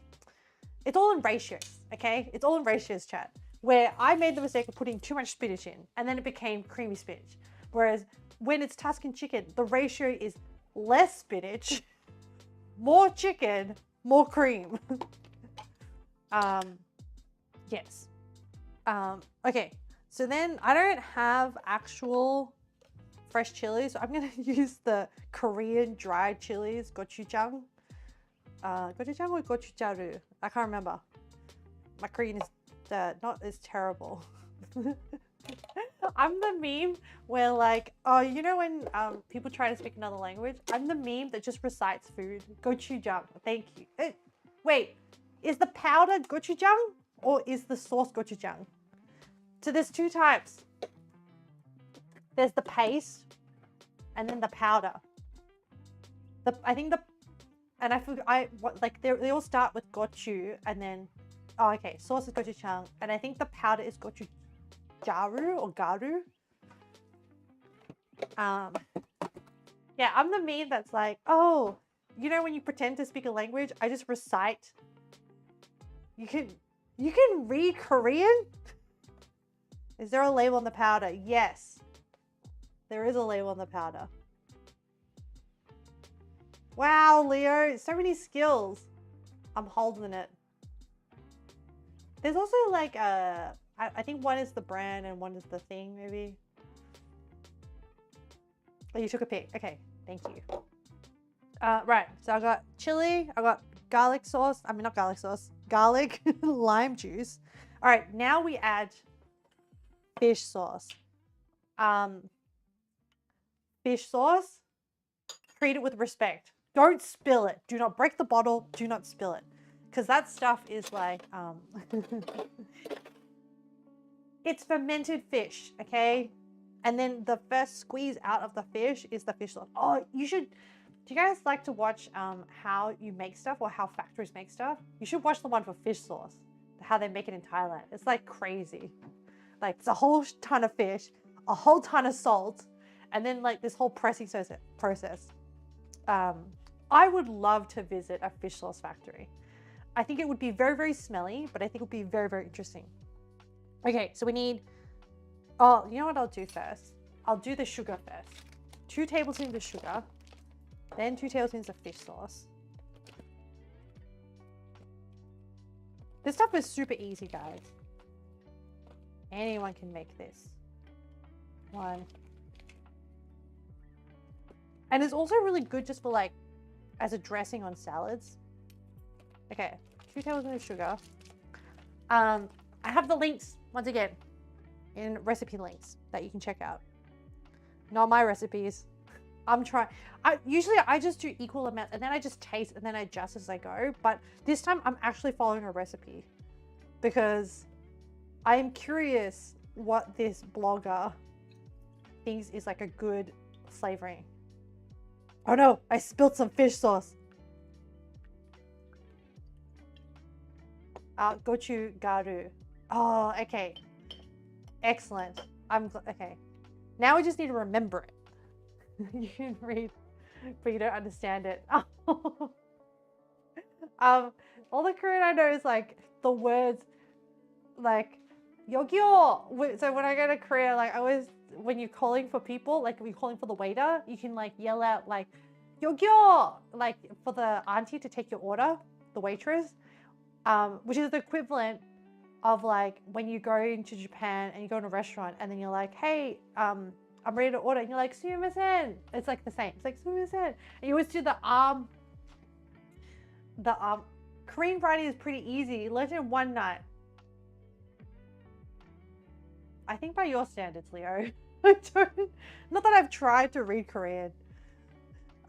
it's all in ratios, okay? It's all in ratios, chat. Where I made the mistake of putting too much spinach in, and then it became creamy spinach. Whereas when it's Tuscan chicken, the ratio is less spinach, more chicken, more cream. Yes. Okay, so then I don't have actual fresh chilies, so I'm gonna use the Korean dried chilies, gochujang. Gochujang or gochujaru? I can't remember. My Korean is terrible. I'm the meme where like, oh, you know when people try to speak another language? I'm the meme that just recites food. Gochujang. Thank you. Wait, is the powder gochujang or is the sauce gochujang? So there's two types. There's the paste and then the powder. They all start with gochu and then, oh, okay, sauce is gochujang, and I think the powder is gochujaru or garu. Yeah, I'm the meme that's like, oh, you know when you pretend to speak a language, I just recite. You can read Korean? Is there a label on the powder? Yes. There is a label on the powder. Wow, Leo, so many skills. I'm holding it. There's also like I think one is the brand and one is the thing, maybe. Oh, you took a pic. Okay, thank you. Right, so I got chili, I got garlic sauce. I mean, not garlic sauce, garlic, lime juice. All right, now we add fish sauce. Fish sauce, treat it with respect. Don't spill it. Do not break the bottle. Do not spill it. Because that stuff is like, it's fermented fish, okay? And then the first squeeze out of the fish is the fish sauce. Oh, you should, do you guys like to watch how you make stuff or how factories make stuff? You should watch the one for fish sauce, how they make it in Thailand. It's like crazy. Like it's a whole ton of fish, a whole ton of salt, and then like this whole pressing process. I would love to visit a fish sauce factory. I think it would be very, very smelly, but I think it would be very, very interesting. Okay, so we need, oh, you know what I'll do first? I'll do the sugar first. 2 tablespoons of sugar, then 2 tablespoons of fish sauce. This stuff is super easy, guys. Anyone can make this. 1. And it's also really good just for like, as a dressing on salads. Okay, 2 tablespoons of sugar. I have the links, once again, in recipe links that you can check out. Not my recipes. I'm trying. Usually I just do equal amounts and then I just taste and then I adjust as I go. But this time I'm actually following a recipe because I am curious what this blogger thinks is like a good flavoring. Oh no, I spilled some fish sauce. Gochu garu. Oh, okay. Excellent. Okay. Now we just need to remember it. You can read, but you don't understand it. All the Korean I know is like the words like yogyo. So when I go to Korea, like I always, when you're calling for people, like when you're calling for the waiter, you can like yell out like yogyo, like for the auntie to take your order, the waitress, which is the equivalent of like when you go into Japan and you go in a restaurant and then you're like, hey, I'm ready to order, and you're like, sumimasen. It's like the same. It's like sumimasen. And you always do the arm. Korean writing is pretty easy. Learned it in one night. I think by your standards, Leo. Not that I've tried to read Korean.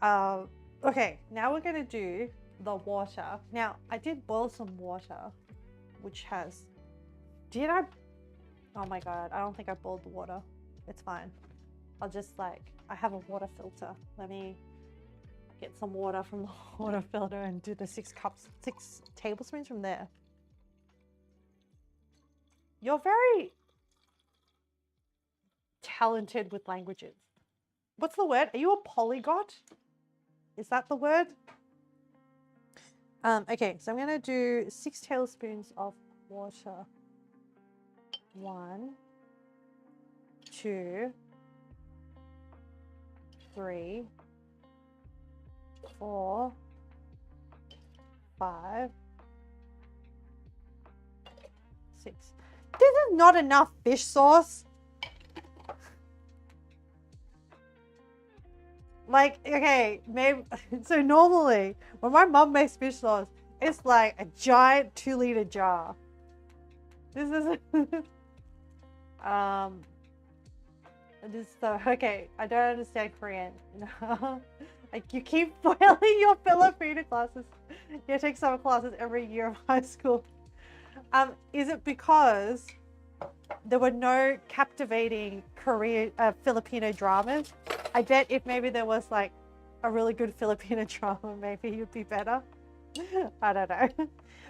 Okay, now we're gonna do the water. Now, I did boil some water, which has, oh my God, I don't think I boiled the water. It's fine. I'll just like, I have a water filter. Let me get some water from the water filter and do the 6 tablespoons from there. You're very talented with languages. What's the word? Are you a polyglot? Is that the word? Okay, so I'm gonna do 6 tablespoons of water. 1, 2, 3, 4, 5, 6. This is not enough fish sauce. Like, okay, maybe, so normally when my mom makes fish sauce, it's like a giant 2-liter jar. This is, okay, I don't understand Korean. Like, you keep failing your Filipino classes. You take summer classes every year of high school. Is it because there were no captivating Filipino dramas? I bet if maybe there was like a really good Filipino drama, maybe you'd be better. I don't know.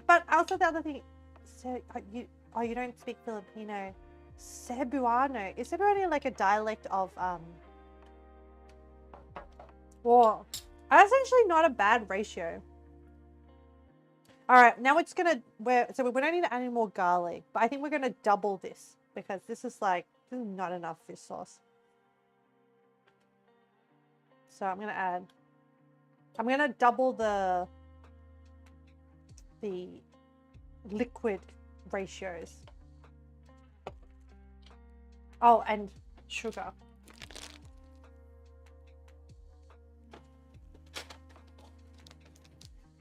But also the other thing, so you don't speak Filipino. Cebuano. Is Cebuano like a dialect of well, that's actually not a bad ratio. All right, now we're just gonna, so we don't need to add any more garlic, but I think we're gonna double this. because this is like, this is not enough fish sauce. So I'm gonna double the liquid ratios. Oh, and sugar.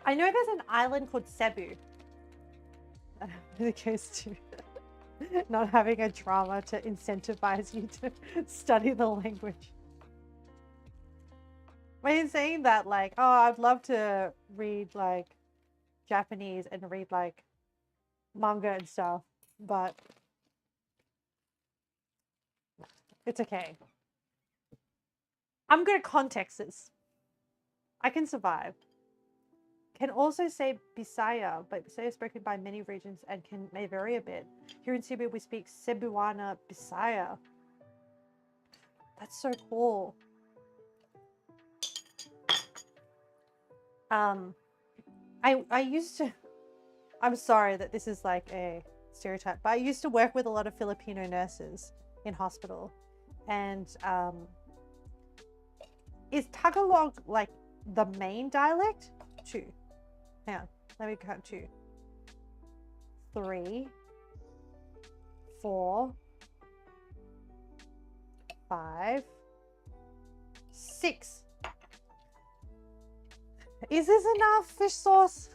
I know there's an island called Cebu. It goes to not having a drama to incentivize you to study the language. When you're saying that, like, oh, I'd love to read like Japanese and read like manga and stuff, but it's okay. I'm good at contexts. I can survive. Can also say Bisaya, but Bisaya is spoken by many regions and may vary a bit. Here in Cebu, we speak Cebuana Bisaya. That's so cool. I used to, I'm sorry that this is like a stereotype, but I used to work with a lot of Filipino nurses in hospital. And is Tagalog like the main dialect? 2. Hang on, let me count 2, 3, 4, 5, 6. Is this enough fish sauce?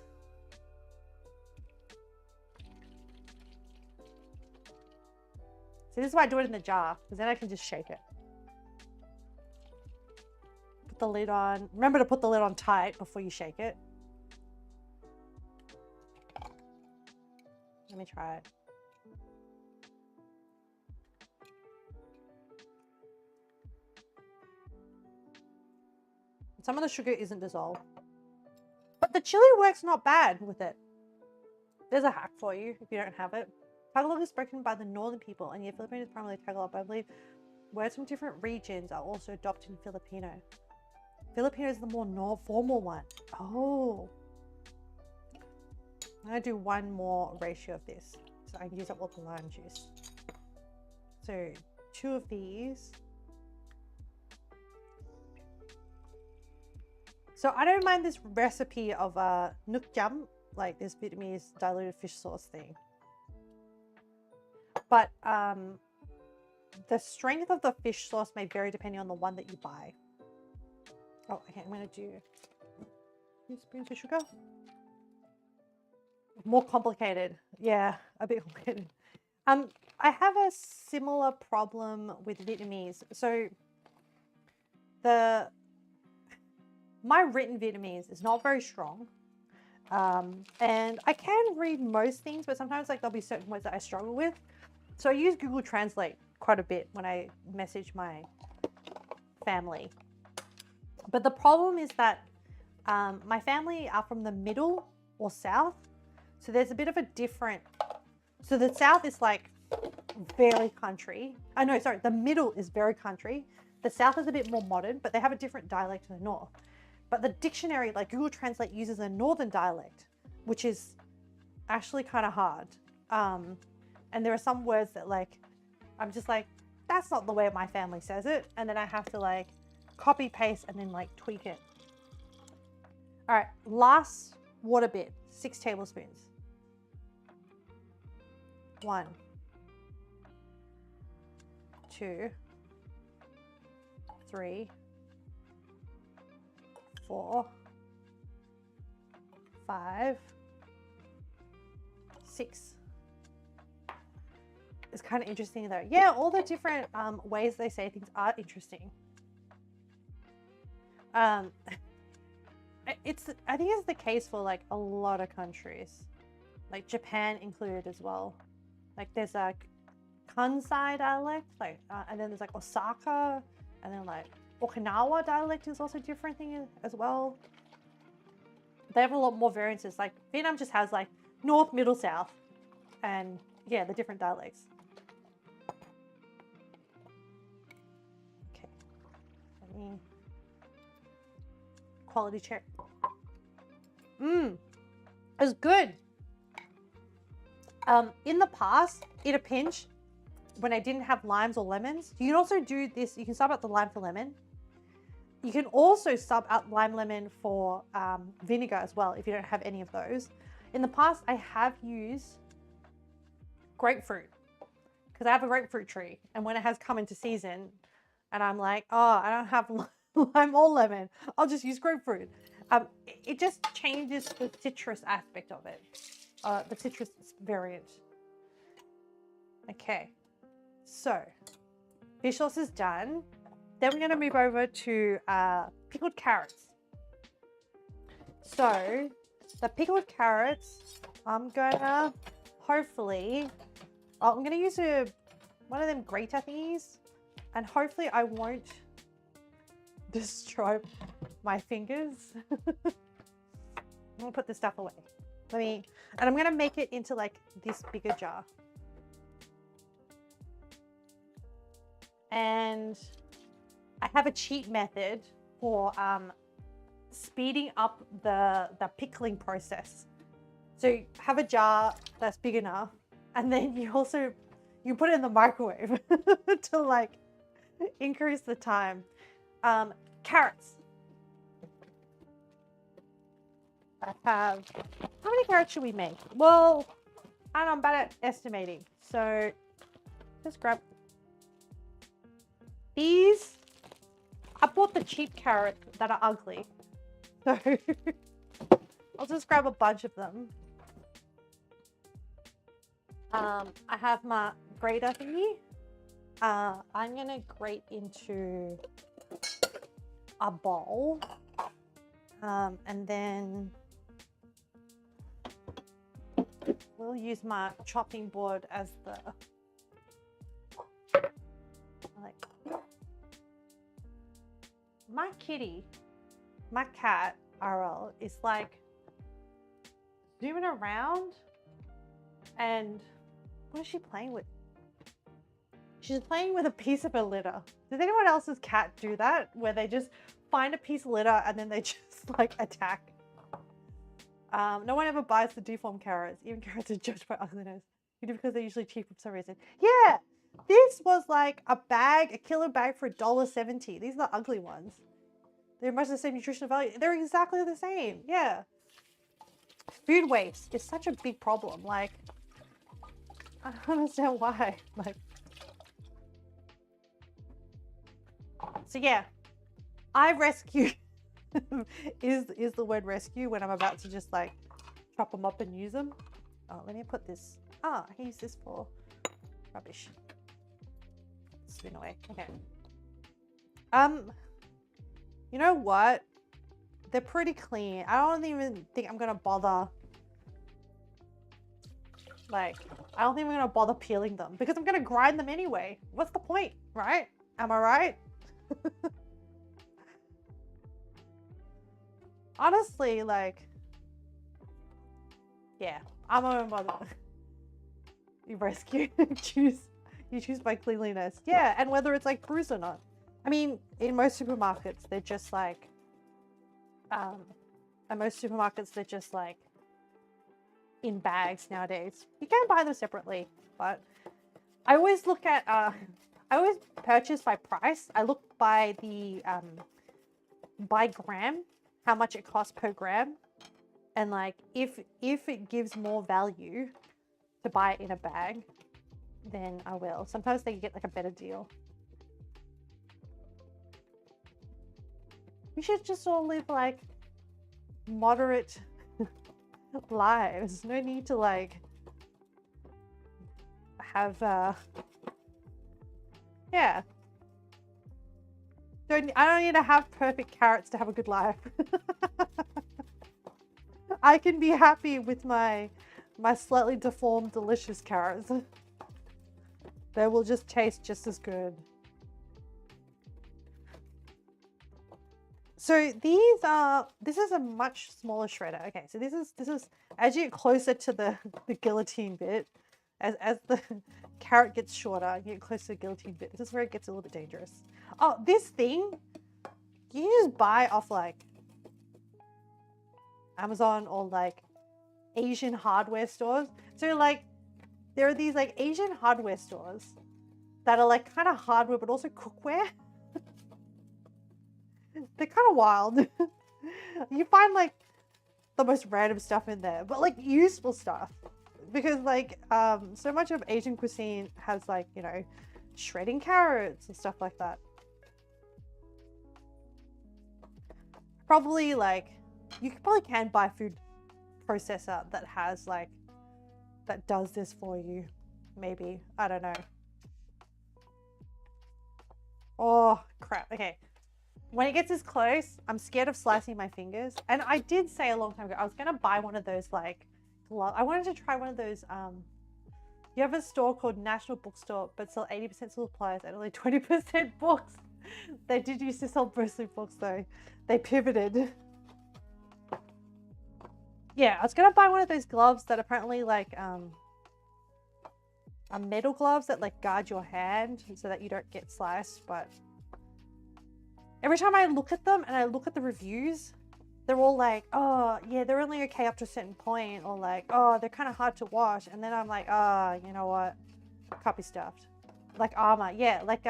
See, this is why I do it in the jar, because then I can just shake it. Put the lid on. Remember to put the lid on tight before you shake it. Let me try it. Some of the sugar isn't dissolved. But the chili works not bad with it. There's a hack for you if you don't have it. Tagalog is spoken by the northern people, and yet Filipino is primarily Tagalog, but I believe words from different regions are also adopted in Filipino. Filipino is the more formal one. Oh. I'm going to do one more ratio of this, so I can use up all the lime juice. So 2 of these. So I don't mind this recipe of nuc jam, like this Vietnamese diluted fish sauce thing. But the strength of the fish sauce may vary depending on the one that you buy. Oh, okay, I'm going to do 2 spoons of sugar. More complicated. Yeah, a bit complicated. I have a similar problem with Vietnamese. So my written Vietnamese is not very strong. And I can read most things, but sometimes like there'll be certain words that I struggle with. So I use Google Translate quite a bit when I message my family. But the problem is that my family are from the middle or south. So there's a bit of a different, so the south is like very country. Oh no, sorry, the middle is very country. The south is a bit more modern, but they have a different dialect to the north. But the dictionary, like Google Translate, uses a northern dialect, which is actually kind of hard. And there are some words that like, I'm just like, that's not the way my family says it. And then I have to like copy paste and then like tweak it. All right, last water bit, 6 tablespoons. 1, 2, 3, 4, 5, 6. It's kind of interesting though. Yeah, all the different ways they say things are interesting. I think it's the case for like a lot of countries, like Japan included as well. Like there's like Kansai dialect, like and then there's like Osaka, and then like Okinawa dialect is also a different thing as well. They have a lot more variances. Like Vietnam just has like north, middle, south, and yeah, the different dialects. Okay, let me quality check. It's good. In the past, eat a pinch, when I didn't have limes or lemons. You can also do this. You can sub out the lime for lemon. You can also sub out lime lemon for vinegar as well if you don't have any of those. In the past, I have used grapefruit because I have a grapefruit tree, and when it has come into season and I'm like, oh, I don't have lime or lemon, I'll just use grapefruit. It just changes the citrus aspect of it, the citrus variant. Okay, so fish sauce is done. Then we're going to move over to pickled carrots. So the pickled carrots, I'm going to hopefully, I'm going to use one of them grater thingies, and hopefully I won't destroy my fingers. I'm going to put this stuff away. And I'm going to make it into like this bigger jar. And I have a cheat method for speeding up the pickling process. So you have a jar that's big enough, and then you put it in the microwave to like increase the time. Carrots. How many carrots should we make? Well, I don't know, I'm bad at estimating. So just grab these. I bought the cheap carrots that are ugly. So I'll just grab a bunch of them. I have my grater thingy. I'm gonna grate into a bowl. And then we'll use my chopping board as the my kitty, my cat, RL, is like zooming around, and what is she playing with? She's playing with a piece of a litter. Does anyone else's cat do that? Where they just find a piece of litter and then they just like attack? No one ever buys the deformed carrots. Even carrots are judged by ugliness. Because they're usually cheap for some reason. Yeah! This was like a kilo bag for $1.70. These are the ugly ones. They're much the same nutritional value. They're exactly the same. Yeah. Food waste is such a big problem. Like, I don't understand why. Like, so yeah, I rescue is the word rescue when I'm about to just like chop them up and use them. Oh, let me put this. I can use this for rubbish. Spin away. Okay. You know what? They're pretty clean. I don't even think I'm gonna bother. Like, I don't think I'm gonna bother peeling them because I'm gonna grind them anyway. What's the point, right? Am I right? Honestly, like, yeah, I'm a mother. You rescue, you choose by cleanliness. Yeah, and whether it's like bruised or not. I mean, in most supermarkets, they're just like, in bags nowadays. You can buy them separately, but I always look at, I always purchase by price. I look by the, by gram, how much it costs per gram. And like, if it gives more value to buy it in a bag, then I will. Sometimes they get like a better deal. We should just all live like moderate lives. No need to like have yeah. I don't need to have perfect carrots to have a good life. I can be happy with my slightly deformed delicious carrots. They will just taste just as good. So this is a much smaller shredder. Okay, so this is as you get closer to the guillotine bit, as the carrot gets shorter, you get closer to the guillotine bit. This is where it gets a little bit dangerous. Oh, this thing, you just buy off like Amazon or like Asian hardware stores. So like there are these like Asian hardware stores that are like kind of hardware, but also cookware. They're kind of wild. You find like the most random stuff in there, but like useful stuff. Because like so much of Asian cuisine has like, you know, shredding carrots and stuff like that. Probably like you probably can buy food processor that has like that does this for you. Maybe. I don't know. Oh crap. Okay. When it gets this close, I'm scared of slicing my fingers. And I did say a long time ago I was gonna buy one of those like gloves. I wanted to try one of those you have a store called National Bookstore, but sell 80% supplies and only 20% books. They did used to sell mostly books though. They pivoted. Yeah, I was gonna buy one of those gloves that apparently like are metal gloves that like guard your hand so that you don't get sliced, but every time I look at them and I look at the reviews, they're all like, oh yeah, they're only okay up to a certain point, or like, oh, they're kind of hard to wash. And then I'm like, ah, oh, you know what? Can't be stuffed. Like armor, yeah, like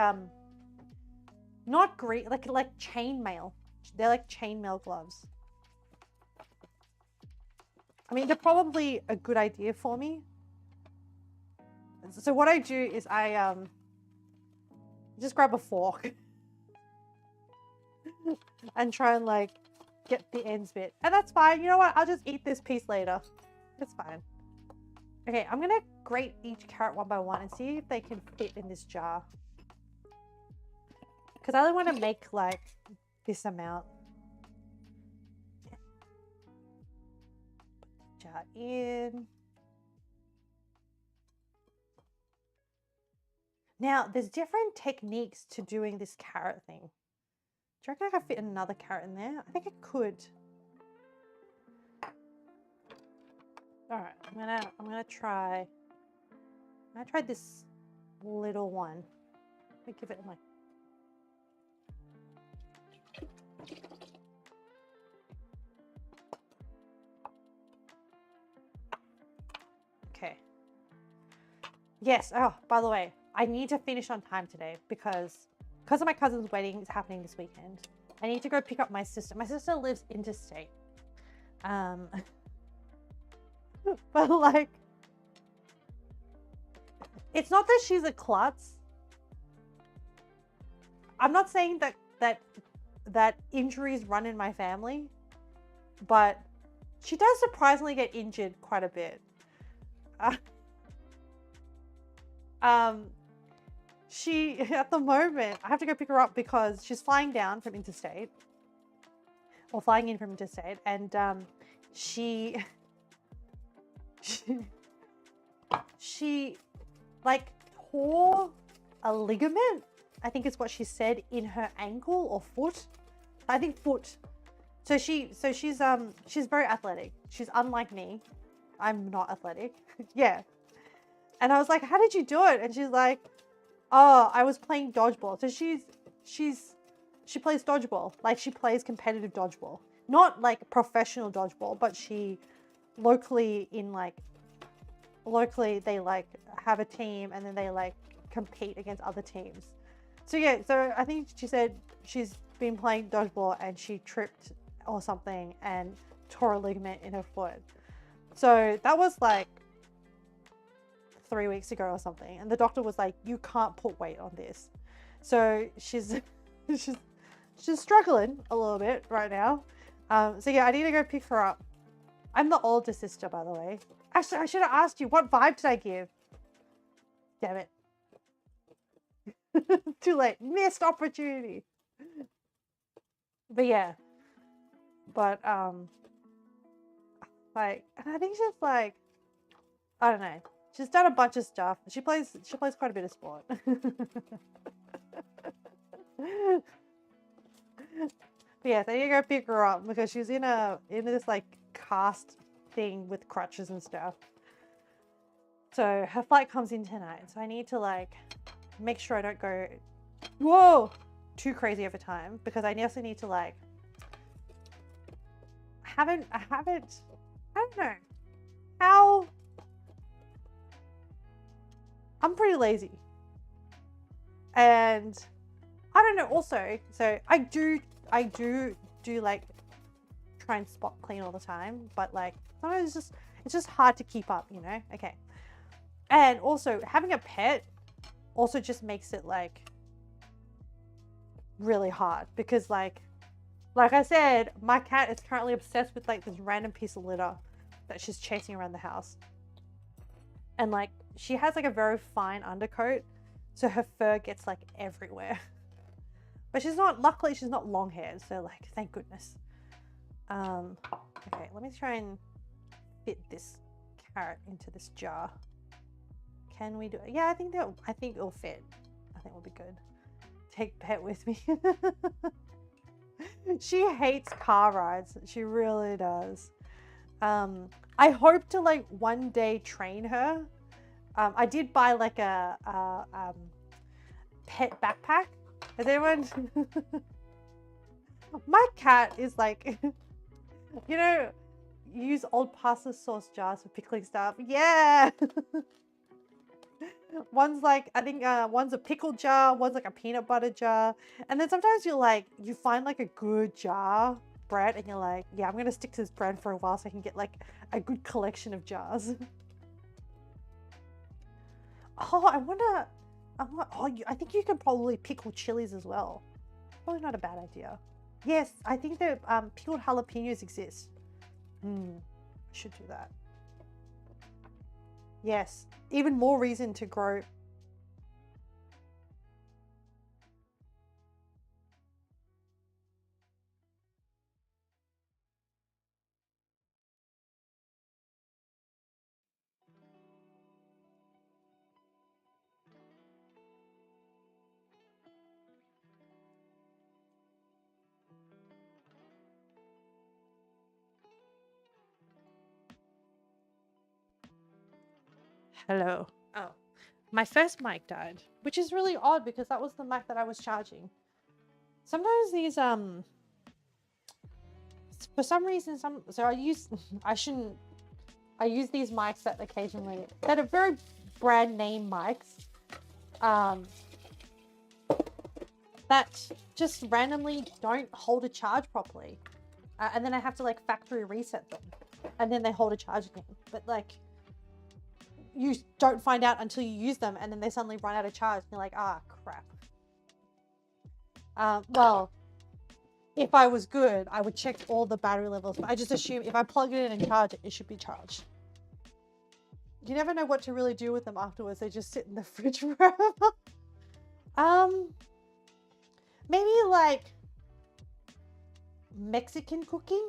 not great, like chainmail. They're like chainmail gloves. I mean, they're probably a good idea for me. So what I do is I just grab a fork and try and like get the ends bit. And that's fine. You know what? I'll just eat this piece later. It's fine. Okay, I'm gonna grate each carrot one by one and see if they can fit in this jar. Because I only want to make like this amount. Put the jar in. Now, there's different techniques to doing this carrot thing. Do you reckon I could fit another carrot in there? I think I could. All right, I'm gonna try. I tried this little one. Let me give it my. Okay. Yes. Oh, by the way, I need to finish on time today because of my cousin's wedding is happening this weekend. I need to go pick up my sister. My sister lives interstate. But like, it's not that she's a klutz. I'm not saying that injuries run in my family, but she does surprisingly get injured quite a bit. She, at the moment, I have to go pick her up because she's flying down from interstate, or flying in from interstate, and she like tore a ligament, I think is what she said, in her ankle or foot. I think foot. So she's very athletic. She's unlike me. I'm not athletic. Yeah. And I was like, how did you do it? And she's like, oh, I was playing dodgeball. So she plays dodgeball. Like she plays competitive dodgeball. Not like professional dodgeball, but she locally they like have a team and then they like compete against other teams. So yeah, so I think she said she's been playing dodgeball and she tripped or something and tore a ligament in her foot. So that was like 3 weeks ago or something, and the doctor was like, you can't put weight on this. So she's struggling a little bit right now. So yeah, I need to go pick her up. I'm the older sister, by the way. Actually, I should have asked you, what vibe did I give? Damn it. Too late. Missed opportunity. But yeah. But like, and I think she's like, I don't know. She's done a bunch of stuff. She plays quite a bit of sport. But yeah, I need to go pick her up because she's in this like cast thing with crutches and stuff. So her flight comes in tonight. So I need to like make sure I don't go too crazy over time, because I also need to like I don't know how. I'm pretty lazy. And I don't know. Also, so I do like try and spot clean all the time, but like sometimes it's just hard to keep up, you know? Okay. And also having a pet also just makes it like really hard because like I said, my cat is currently obsessed with like this random piece of litter that she's chasing around the house. And like she has like a very fine undercoat, so her fur gets like everywhere. But luckily she's not long haired, so like thank goodness. Okay, let me try and fit this carrot into this jar. Can we do it? Yeah, I think it'll fit. I think we'll be good. Take pet with me. She hates car rides. She really does. I hope to like one day train her. I did buy like a pet backpack. Has anyone? My cat is like, you know, use old pasta sauce jars for pickling stuff. Yeah. One's like, I think one's a pickle jar, one's like a peanut butter jar. And then sometimes you find like a good jar brand and you're like, yeah, I'm going to stick to this brand for a while so I can get like a good collection of jars. Oh, I think you can probably pickle chilies as well. Probably not a bad idea. Yes, I think that pickled jalapenos exist. I should do that. Yes, even more reason to grow. Hello. Oh, my first mic died, which is really odd because that was the mic that I was charging. Sometimes these for some reason I use these mics that occasionally that are very brand name mics that just randomly don't hold a charge properly, and then I have to like factory reset them and then they hold a charge again, but like you don't find out until you use them and then they suddenly run out of charge and you're like, ah, crap. Well, if I was good, I would check all the battery levels, but I just assume if I plug it in and charge it, it should be charged. You never know what to really do with them afterwards. They just sit in the fridge forever. Maybe like Mexican cooking?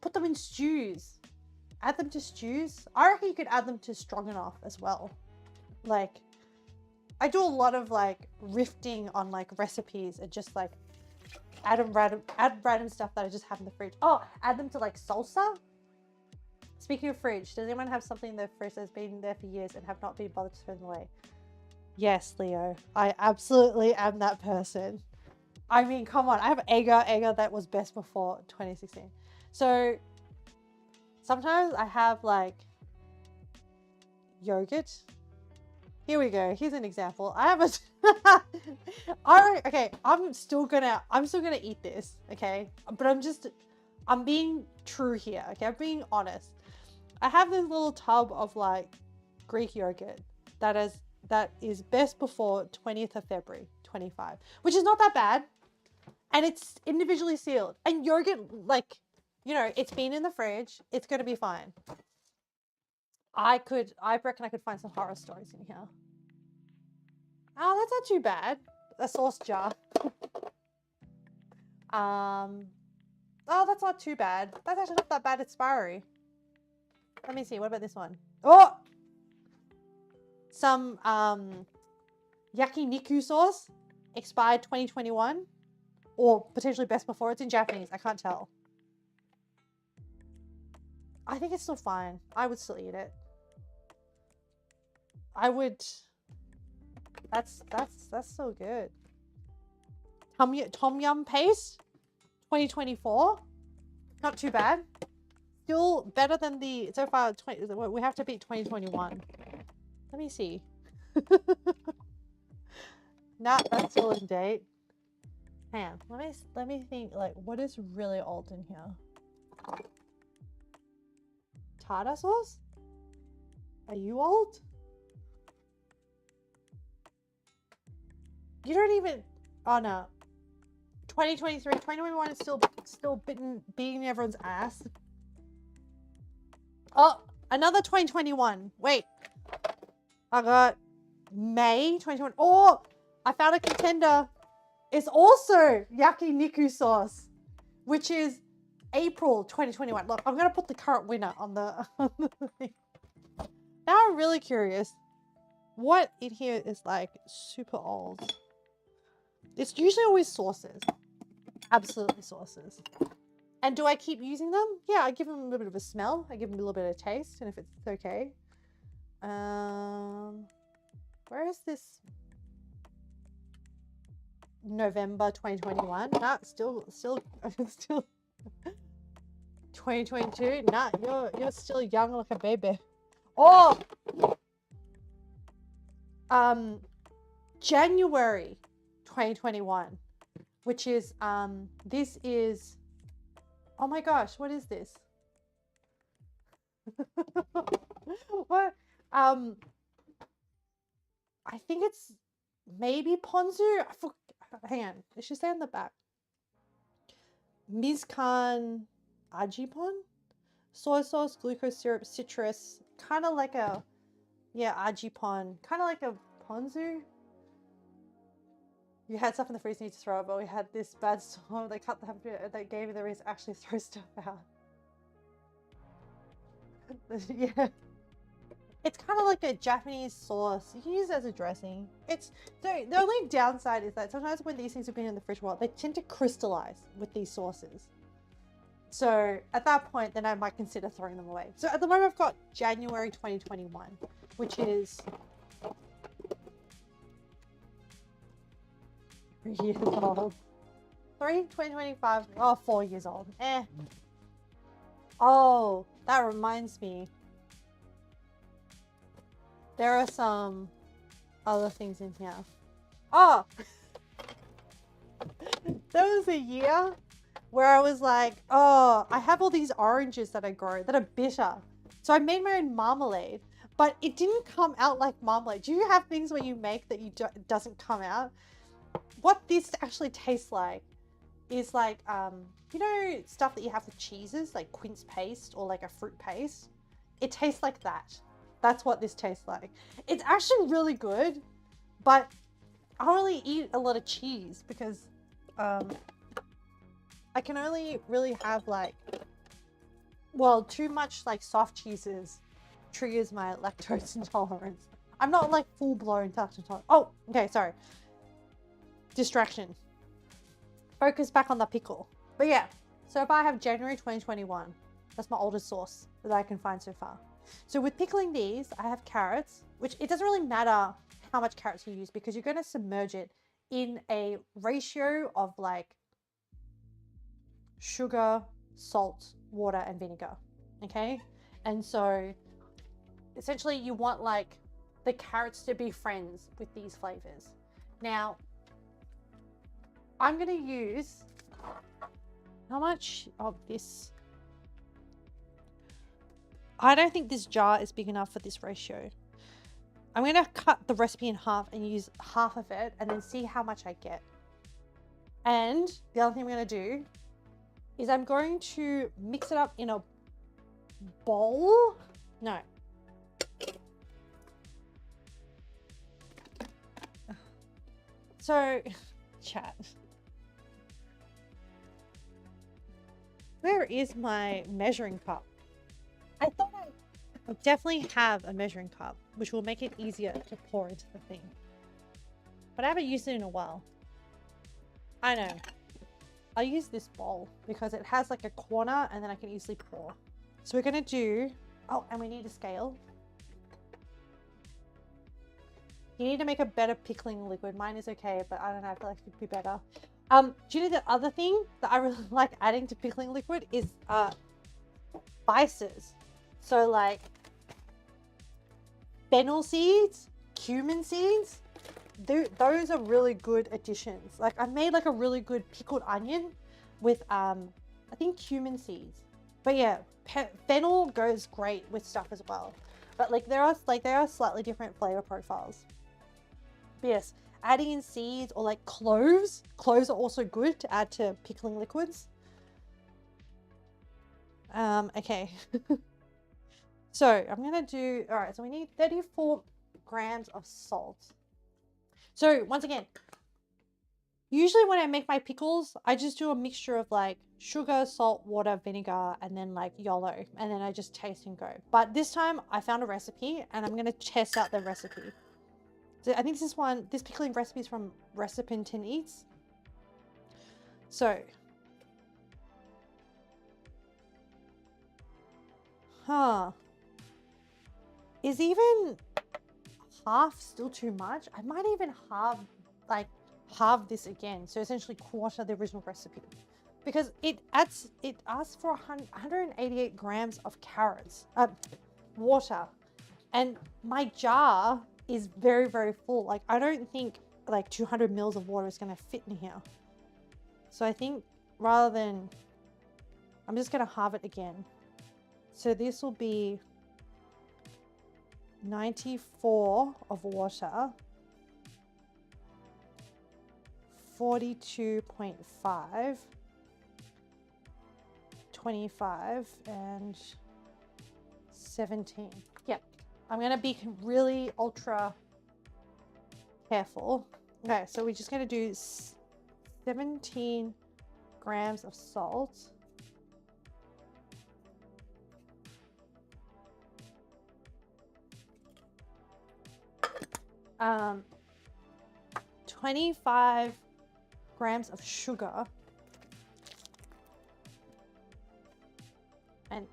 Put them in stews. Add them to stews. I reckon you could add them to stroganoff as well. Like, I do a lot of like riffing on like recipes and just like add random stuff that I just have in the fridge. Oh, add them to like salsa. Speaking of fridge, does anyone have something in their fridge that's been there for years and have not been bothered to throw them away? Yes, Leo. I absolutely am that person. I mean, come on. I have agar that was best before 2016. So sometimes I have like yogurt. Here we go. Here's an example. I have a okay, I'm still gonna eat this, okay? But I'm being true here, okay? I'm being honest. I have this little tub of like Greek yogurt that is best before 20th of February 25, which is not that bad. And it's individually sealed. And yogurt, like, you know, it's been in the fridge. It's going to be fine. I reckon I could find some horror stories in here. Oh, that's not too bad. A sauce jar. Oh, that's not too bad. That's actually not that bad. It's Savoury. Let me see. What about this one? Oh! Some yakiniku sauce. Expired 2021. Or potentially best before. It's in Japanese. I can't tell. I think it's still fine. I would still eat it. I would. That's so good. Tom Yum paste, 2024. Not too bad. Still better than the so far. We have to beat 2021. Let me see. Nah, that's still in date. Hang on, let me think. Like, what is really old in here? Tartar sauce? Are you old? You don't even. Oh no. 2023, 2021 is still beating everyone's ass. Oh, another 2021. Wait. I got May 2021. Oh, I found a contender. It's also yakiniku sauce, which is April 2021. Look, I'm gonna put the current winner on the thing. Now I'm really curious. What in here is like super old? It's usually always sauces. Absolutely sauces. And do I keep using them? Yeah, I give them a little bit of a smell. I give them a little bit of taste, and if it's okay. Where is this? November 2021. Nah, still 2022. Nah, you're still young like a baby. Oh, January 2021, which is this is. Oh my gosh, what is this? What? I think it's maybe ponzu. Hang on, it should say on the back. Mizkan ajipon, soy sauce, glucose syrup, citrus, kind of like a ajipon, kind of like a ponzu. You had stuff in the freezer, you need to throw it, but we had this bad storm. They cut the temperature. They gave me the reason to actually throw stuff out. Yeah. It's kind of like a Japanese sauce. You can use it as a dressing. So the only downside is that sometimes when these things have been in the fridge for a while, they tend to crystallize with these sauces. So at that point, then I might consider throwing them away. So at the moment, I've got January 2021, which is 3 years old. 2025. Oh, 4 years old. Oh, that reminds me. There are some other things in here. Oh! There was a year where I was like, oh, I have all these oranges that I grow that are bitter. So I made my own marmalade, but it didn't come out like marmalade. Do you have things where you make that it doesn't come out? What this actually tastes like is like, you know, stuff that you have with cheeses, like quince paste or like a fruit paste? It tastes like that. That's what this tastes like. It's actually really good, but I don't really eat a lot of cheese because I can only really have like, well, too much like soft cheeses triggers my lactose intolerance. I'm not like full-blown lactose intolerant. Oh, okay, sorry. Distraction. Focus back on the pickle. But yeah, so if I have January 2021, that's my oldest source that I can find so far. So with pickling these, I have carrots, which it doesn't really matter how much carrots you use because you're going to submerge it in a ratio of like sugar, salt, water, and vinegar. Okay. And so essentially you want like the carrots to be friends with these flavors. Now, I'm going to use how much of this? I don't think this jar is big enough for this ratio. I'm going to cut the recipe in half and use half of it and then see how much I get. And the other thing I'm going to do is I'm going to mix it up in a bowl. No. So, chat. Where is my measuring cup? I thought I definitely have a measuring cup, which will make it easier to pour into the thing. But I haven't used it in a while. I know. I'll use this bowl because it has like a corner and then I can easily pour. So we're going to do... Oh, and we need a scale. You need to make a better pickling liquid. Mine is okay, but I don't know. I feel like it could be better. Do you know the other thing that I really like adding to pickling liquid is spices. So like fennel seeds, cumin seeds, those are really good additions. Like I made like a really good pickled onion with I think cumin seeds. But yeah, fennel goes great with stuff as well. But like there are slightly different flavor profiles. But yes, adding in seeds or like cloves. Cloves are also good to add to pickling liquids. Okay. So I'm gonna do, all right, so we need 34 grams of salt. So once again, usually when I make my pickles, I just do a mixture of like sugar, salt, water, vinegar, and then like YOLO, and then I just taste and go. But this time I found a recipe and I'm gonna test out the recipe. So I think this pickling recipe is from Recipentin Eats. So, is even half still too much? I might even halve this again. So essentially quarter the original recipe, because it asks for 188 grams of water, and my jar is very, very full. Like I don't think like 200 mils of water is going to fit in here. So I think rather than, I'm just going to halve it again. So this will be 94 of water, 42.5, 25, and 17. Yep. I'm going to be really ultra careful. Okay, so we're just going to do 17 grams of salt. 25 grams of sugar, and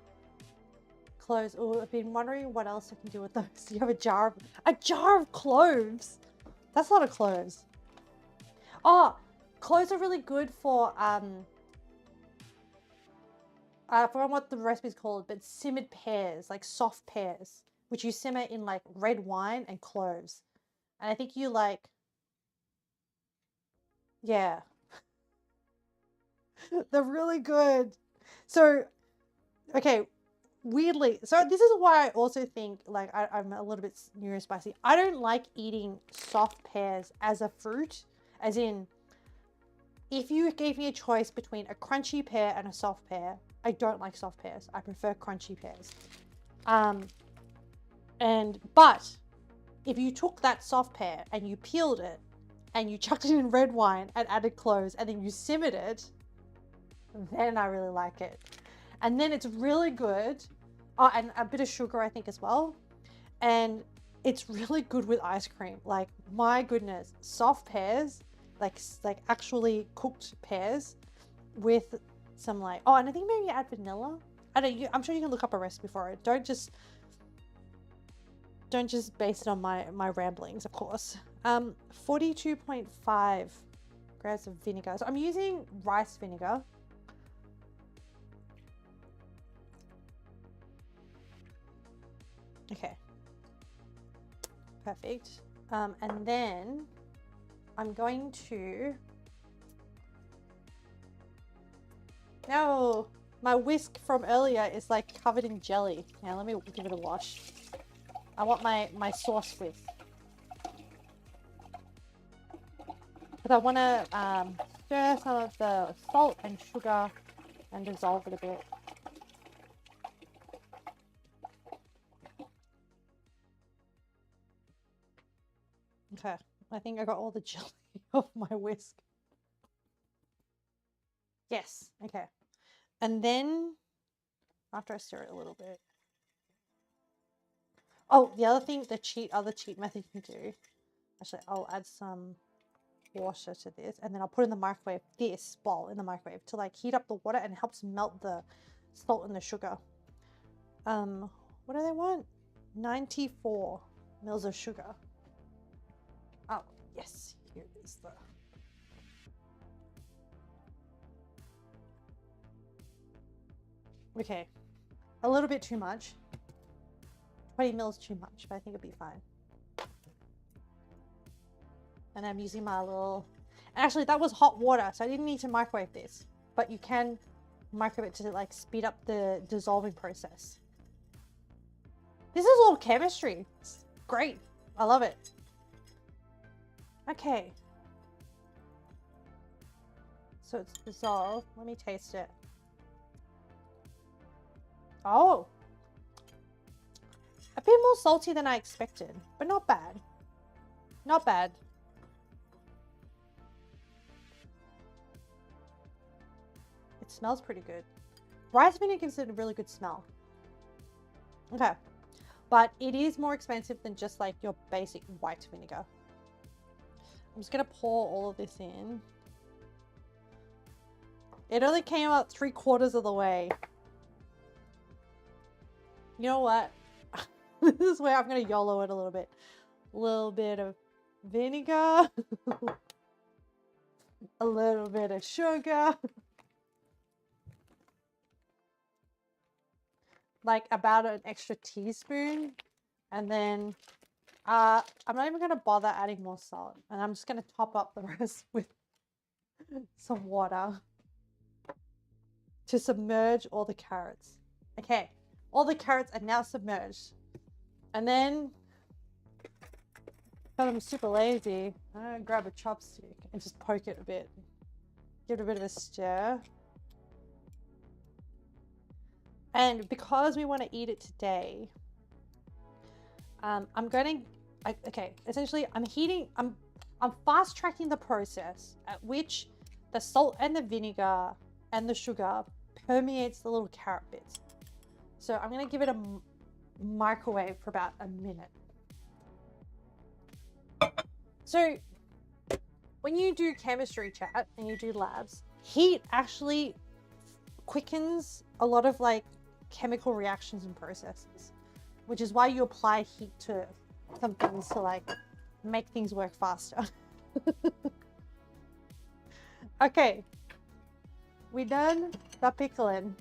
cloves. Oh, I've been wondering what else I can do with those. You have a jar of cloves. That's a lot of cloves. Oh, cloves are really good for I forgot what the recipe is called, but simmered pears, like soft pears, which you simmer in like red wine and cloves. And I think you like, yeah, they're really good. So, okay, weirdly, so this is why I also think like I'm a little bit neurospicy. I don't like eating soft pears as a fruit, as in, if you gave me a choice between a crunchy pear and a soft pear, I don't like soft pears. I prefer crunchy pears. But if you took that soft pear and you peeled it and you chucked it in red wine and added cloves and then you simmered it, then I really like it. And then it's really good. Oh, and a bit of sugar, I think, as well. And it's really good with ice cream. Like, my goodness, soft pears, like actually cooked pears with some like, oh, and I think maybe add vanilla. I don't know, I'm sure you can look up a recipe for it. Don't just base it on my ramblings, of course. 42.5 grams of vinegar. So I'm using rice vinegar. Okay. Perfect. And then I'm going to, no, my whisk from earlier is like covered in jelly. Now let me give it a wash. I want my sauce whisk. Because I want to stir some of the salt and sugar and dissolve it a bit. Okay, I think I got all the jelly off my whisk. Yes, okay. And then, after I stir it a little bit. Oh, the other thing, other cheat method you can do. Actually, I'll add some water to this, and then I'll put it in the microwave, this bowl in the microwave, to like heat up the water, and it helps melt the salt and the sugar. What do they want? 94 mils of sugar. Oh, yes, here is the... Okay, a little bit too much. 20 mils too much, but I think it'll be fine. And I'm using my little... Actually, that was hot water, so I didn't need to microwave this. But you can microwave it to like speed up the dissolving process. This is all chemistry. It's great. I love it. Okay. So it's dissolved. Let me taste it. Oh. A bit more salty than I expected, but not bad. Not bad. It smells pretty good. Rice vinegar gives it a really good smell. Okay. But it is more expensive than just like your basic white vinegar. I'm just going to pour all of this in. It only came out 3/4 of the way. You know what? This is where I'm going to YOLO it a little bit. A little bit of vinegar. A little bit of sugar. Like about an extra teaspoon. And then I'm not even going to bother adding more salt. And I'm just going to top up the rest with some water to submerge all the carrots. Okay, all the carrots are now submerged. And then, because I'm super lazy, I'm going to grab a chopstick and just poke it a bit. Give it a bit of a stir. And because we want to eat it today, I'm going to, okay, essentially I'm fast tracking the process at which the salt and the vinegar and the sugar permeates the little carrot bits. So I'm going to give it a microwave for about a minute. So when you do chemistry chat and you do labs, heat actually quickens a lot of like chemical reactions and processes, which is why you apply heat to some things to like make things work faster. Okay, we done the pickling.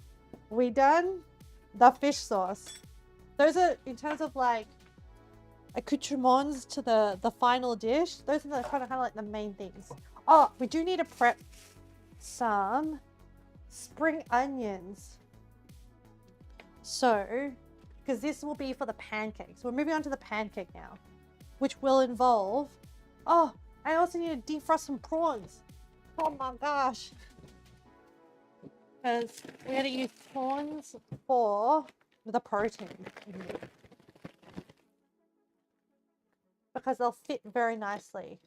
We done the fish sauce. Those are, in terms of like accoutrements to the final dish, those are the kind of like the main things. Oh, we do need to prep some spring onions. So, because this will be for the pancakes. We're moving on to the pancake now, which will involve, oh, I also need to defrost some prawns. Oh my gosh. Because we're going to use prawns for the protein. Because they'll fit very nicely.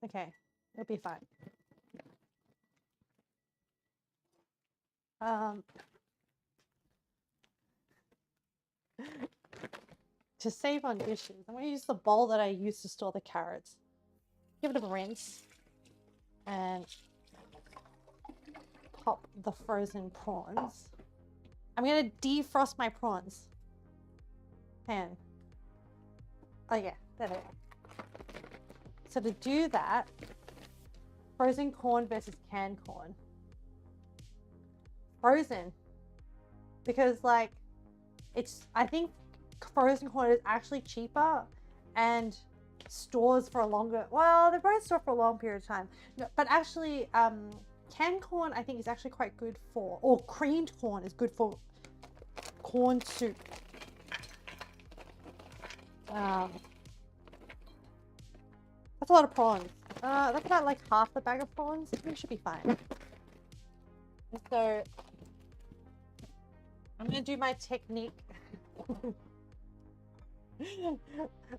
Okay, it'll be fine. To save on dishes, I'm going to use the bowl that I used to store the carrots. Give it a rinse and pop the frozen prawns. I'm going to defrost my prawns. Pan. Oh yeah, there they are. So to do that, frozen corn versus canned corn. Frozen. Because like, I think frozen corn is actually cheaper and stores for a longer, well, they both store for a long period of time. No, but actually, canned corn I think is actually quite good for, or creamed corn is good for corn soup. That's a lot of prawns. That's about like half the bag of prawns. I think it should be fine. And so I'm gonna do my technique.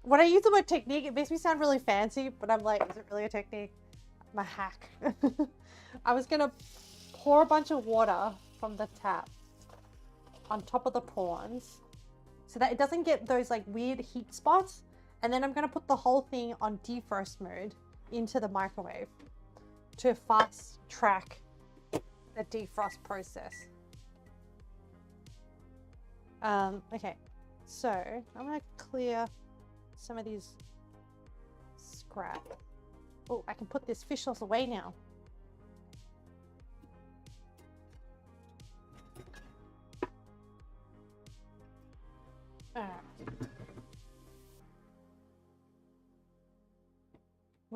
When I use the word technique, it makes me sound really fancy, but I'm like, is it really a technique? My hack. I was gonna pour a bunch of water from the tap on top of the prawns so that it doesn't get those like weird heat spots. And then I'm gonna put the whole thing on defrost mode into the microwave to fast track the defrost process. Okay, so I'm gonna clear some of these scrap. Oh, I can put this fish sauce away now. Alright.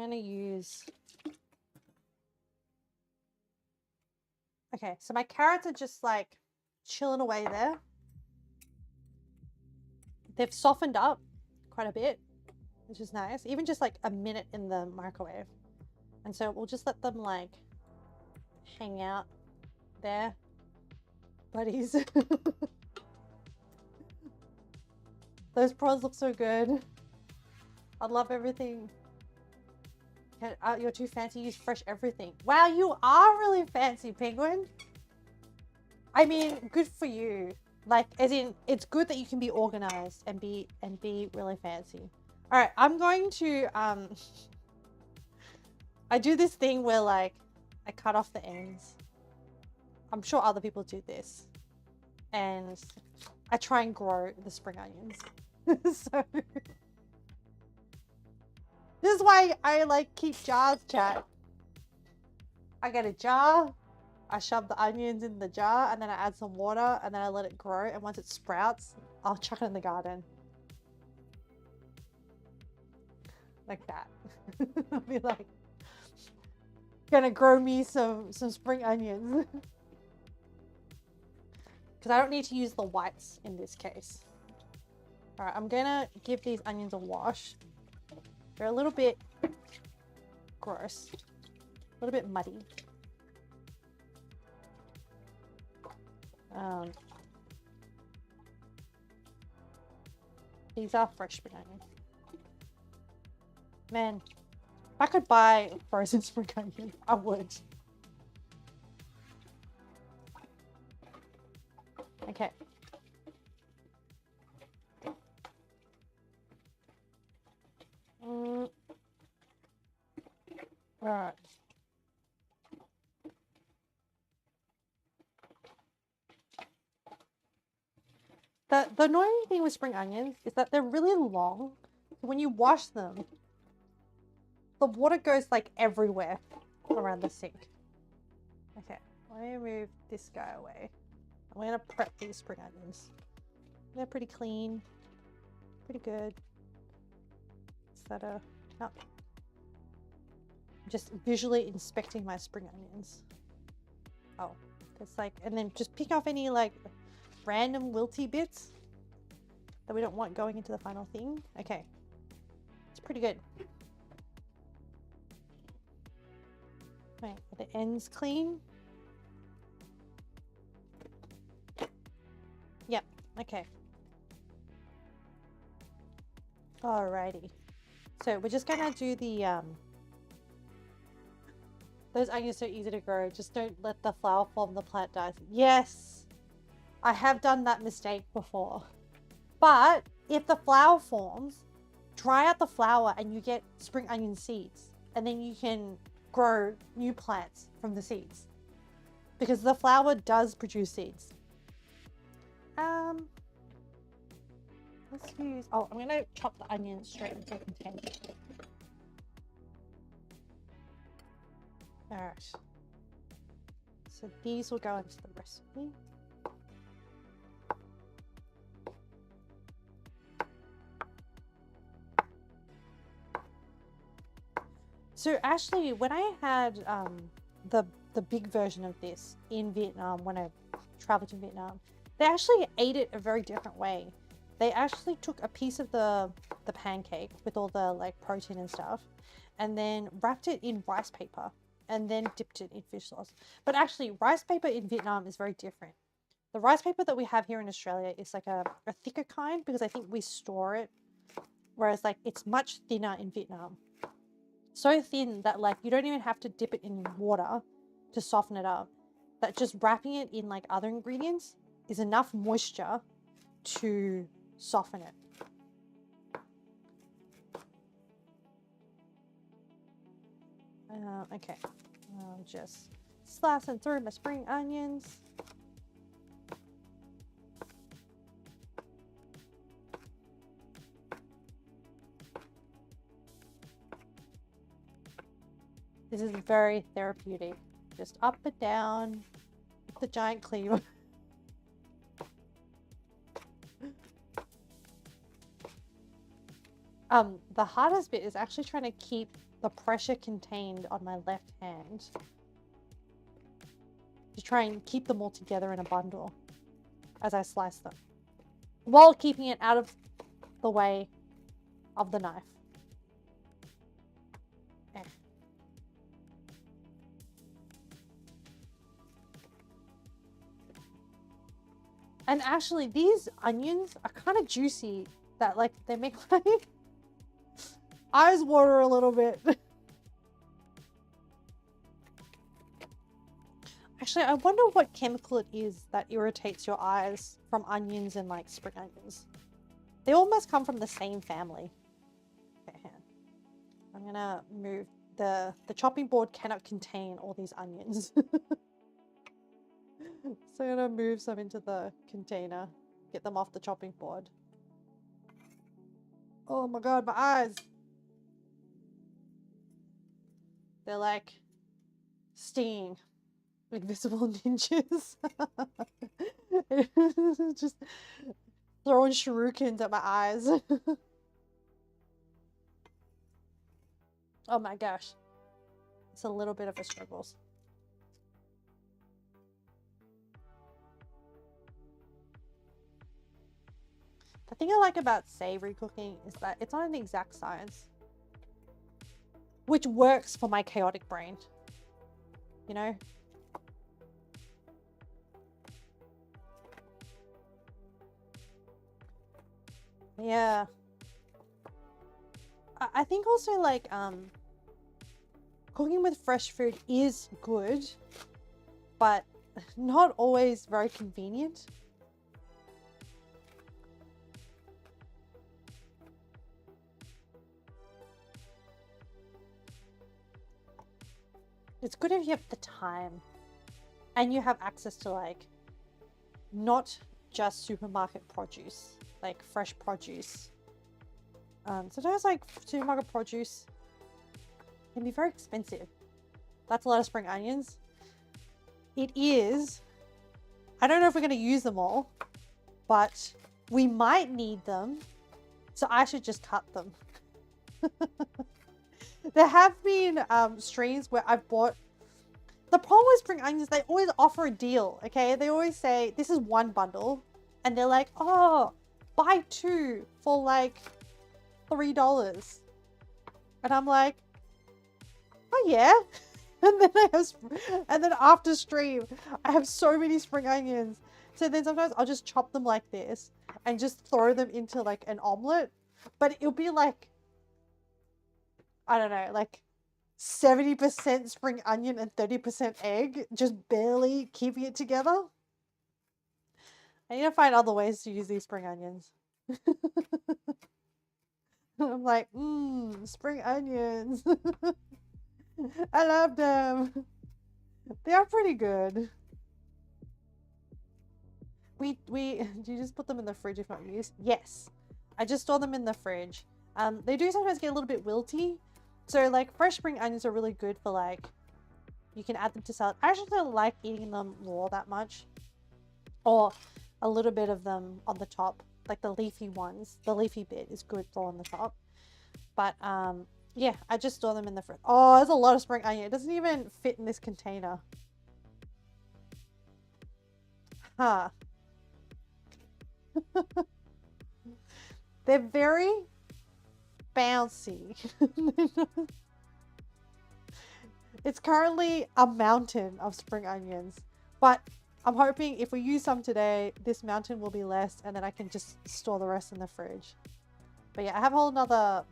going to use... Okay, so my carrots are just like chilling away there. They've softened up quite a bit, which is nice. Even just like a minute in the microwave. And so we'll just let them like hang out there, buddies. Those prawns look so good. I love everything. You're too fancy, use fresh everything. Wow, you are really fancy, Penguin. I mean, good for you. Like, as in, it's good that you can be organized and be really fancy. All right, I'm going to I do this thing where like I cut off the ends. I'm sure other people do this, and I try and grow the spring onions. So this is why I like keep jars, chat. I get a jar, I shove the onions in the jar, and then I add some water, and then I let it grow, and once it sprouts, I'll chuck it in the garden. Like that. I'll be like, gonna grow me some spring onions. Because I don't need to use the whites in this case. Alright, I'm gonna give these onions a wash. They're a little bit gross, a little bit muddy. These are fresh spring onions. Man, if I could buy frozen spring onions, I would. Okay. Alright. The annoying thing with spring onions is that they're really long. When you wash them, the water goes like everywhere around the sink. Okay, let me move this guy away. I'm gonna prep these spring onions. They're pretty clean, pretty good. Is that a... No. Just visually inspecting my spring onions. Oh, there's like... And then just pick off any like random wilty bits that we don't want going into the final thing. Okay. It's pretty good. Right, are the ends clean? Yep, okay. Alrighty. So we're just gonna do the those onions are so easy to grow. Just don't let the flower form, the plant dies. Yes, I have done that mistake before. But if the flower forms, dry out the flower and you get spring onion seeds, and then you can grow new plants from the seeds, because the flower does produce seeds. Let's use... Oh, I'm gonna chop the onions straight into a container. Alright. So these will go into the recipe. So actually, when I had the big version of this in Vietnam, when I traveled to Vietnam, they actually ate it a very different way. They actually took a piece of the pancake with all the like protein and stuff, and then wrapped it in rice paper, and then dipped it in fish sauce. But actually, rice paper in Vietnam is very different. The rice paper that we have here in Australia is like a thicker kind, because I think we store it, whereas like it's much thinner in Vietnam. So thin that like you don't even have to dip it in water to soften it up. That just wrapping it in like other ingredients is enough moisture to soften it. Okay, I'll just slicing through my spring onions. This is very therapeutic. Just up and down with the giant cleaver. The hardest bit is actually trying to keep the pressure contained on my left hand to try and keep them all together in a bundle as I slice them, while keeping it out of the way of the knife. Eh. And actually, these onions are kind of juicy that like they make my eyes water a little bit. Actually, I wonder what chemical it is that irritates your eyes from onions and like spring onions. They almost come from the same family. Okay, hang on. I'm gonna move the chopping board cannot contain all these onions. So I'm gonna move some into the container, get them off the chopping board. Oh my god, my eyes! They're like stinging. Invisible ninjas. Just throwing shurikens at my eyes. Oh my gosh. It's a little bit of a struggle. The thing I like about savory cooking is that it's not an exact science, which works for my chaotic brain, you know? Yeah. I think also like cooking with fresh food is good, but not always very convenient. It's good if you have the time and you have access to like not just supermarket produce, like fresh produce. Sometimes like supermarket produce can be very expensive. That's a lot of spring onions. It is. I don't know if we're going to use them all, but we might need them. So I should just cut them. There have been streams where I've bought. The problem with spring onions, they always offer a deal, okay? They always say, this is one bundle. And they're like, oh, buy two for like $3. And I'm like, oh yeah. And then after stream, I have so many spring onions. So then sometimes I'll just chop them like this and just throw them into like an omelet. But it'll be like, I don't know, like 70% spring onion and 30% egg, just barely keeping it together. I need to find other ways to use these spring onions. I'm like, spring onions. I love them. They are pretty good. Do you just put them in the fridge if not used? Yes. I just store them in the fridge. They do sometimes get a little bit wilty. So like fresh spring onions are really good for like, you can add them to salad. I actually don't like eating them raw that much. Or a little bit of them on the top. Like the leafy ones. The leafy bit is good raw on the top. But yeah, I just store them in the fridge. Oh, there's a lot of spring onion. It doesn't even fit in this container. Huh. They're very bouncy. It's currently a mountain of spring onions, but I'm hoping if we use some today, this mountain will be less and then I can just store the rest in the fridge. But yeah, I have a whole nother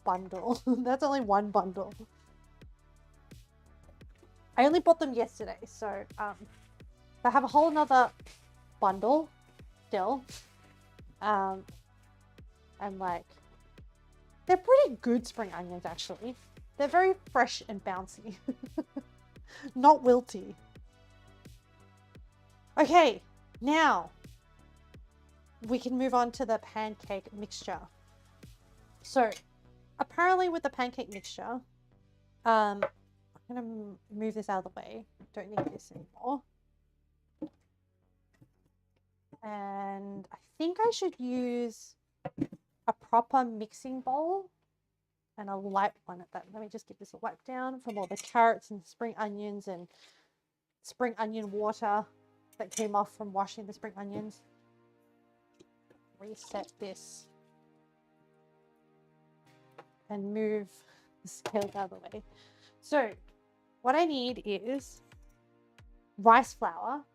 bundle. That's only one bundle. I only bought them yesterday, so I have a whole nother bundle still. And like, they're pretty good spring onions actually. They're very fresh and bouncy. Not wilty. Okay, now we can move on to the pancake mixture. So apparently with the pancake mixture, I'm gonna move this out of the way. Don't need this anymore. And I think I should use a proper mixing bowl. and a light one at that. Let me just get this wiped down from all the carrots and spring onions and spring onion water that came off from washing the spring onions. Reset this and move the scale out of the way. So what I need is rice flour.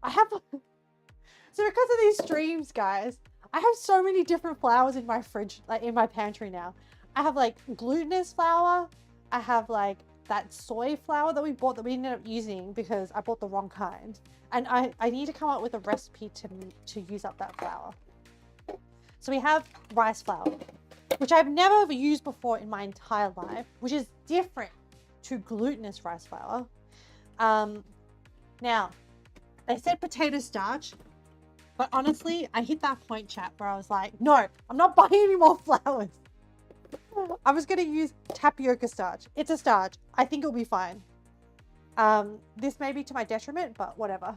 I have so because of these streams, guys, I have so many different flours in my fridge, like in my pantry now. I have like glutinous flour. I have like that soy flour that we bought that we ended up using because I bought the wrong kind. And I need to come up with a recipe to use up that flour. So we have rice flour, which I've never used before in my entire life, which is different to glutinous rice flour. Now, they said potato starch, but honestly, I hit that point, chat, where I was like, no, I'm not buying any more flours. I was going to use tapioca starch. It's a starch. I think it'll be fine. This may be to my detriment, but whatever.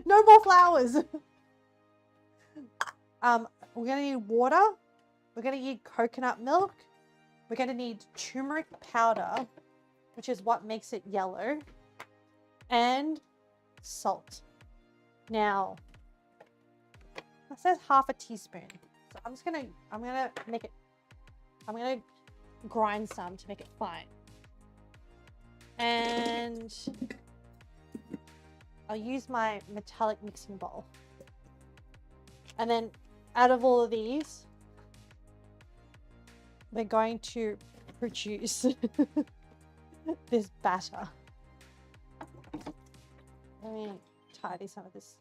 No more flours. We're going to need water. We're going to need coconut milk. We're going to need turmeric powder, which is what makes it yellow, and salt. Now, it says half a teaspoon. So I'm gonna grind some to make it fine. And I'll use my metallic mixing bowl. And then out of all of these, we're going to produce this batter. Let me tidy some of this.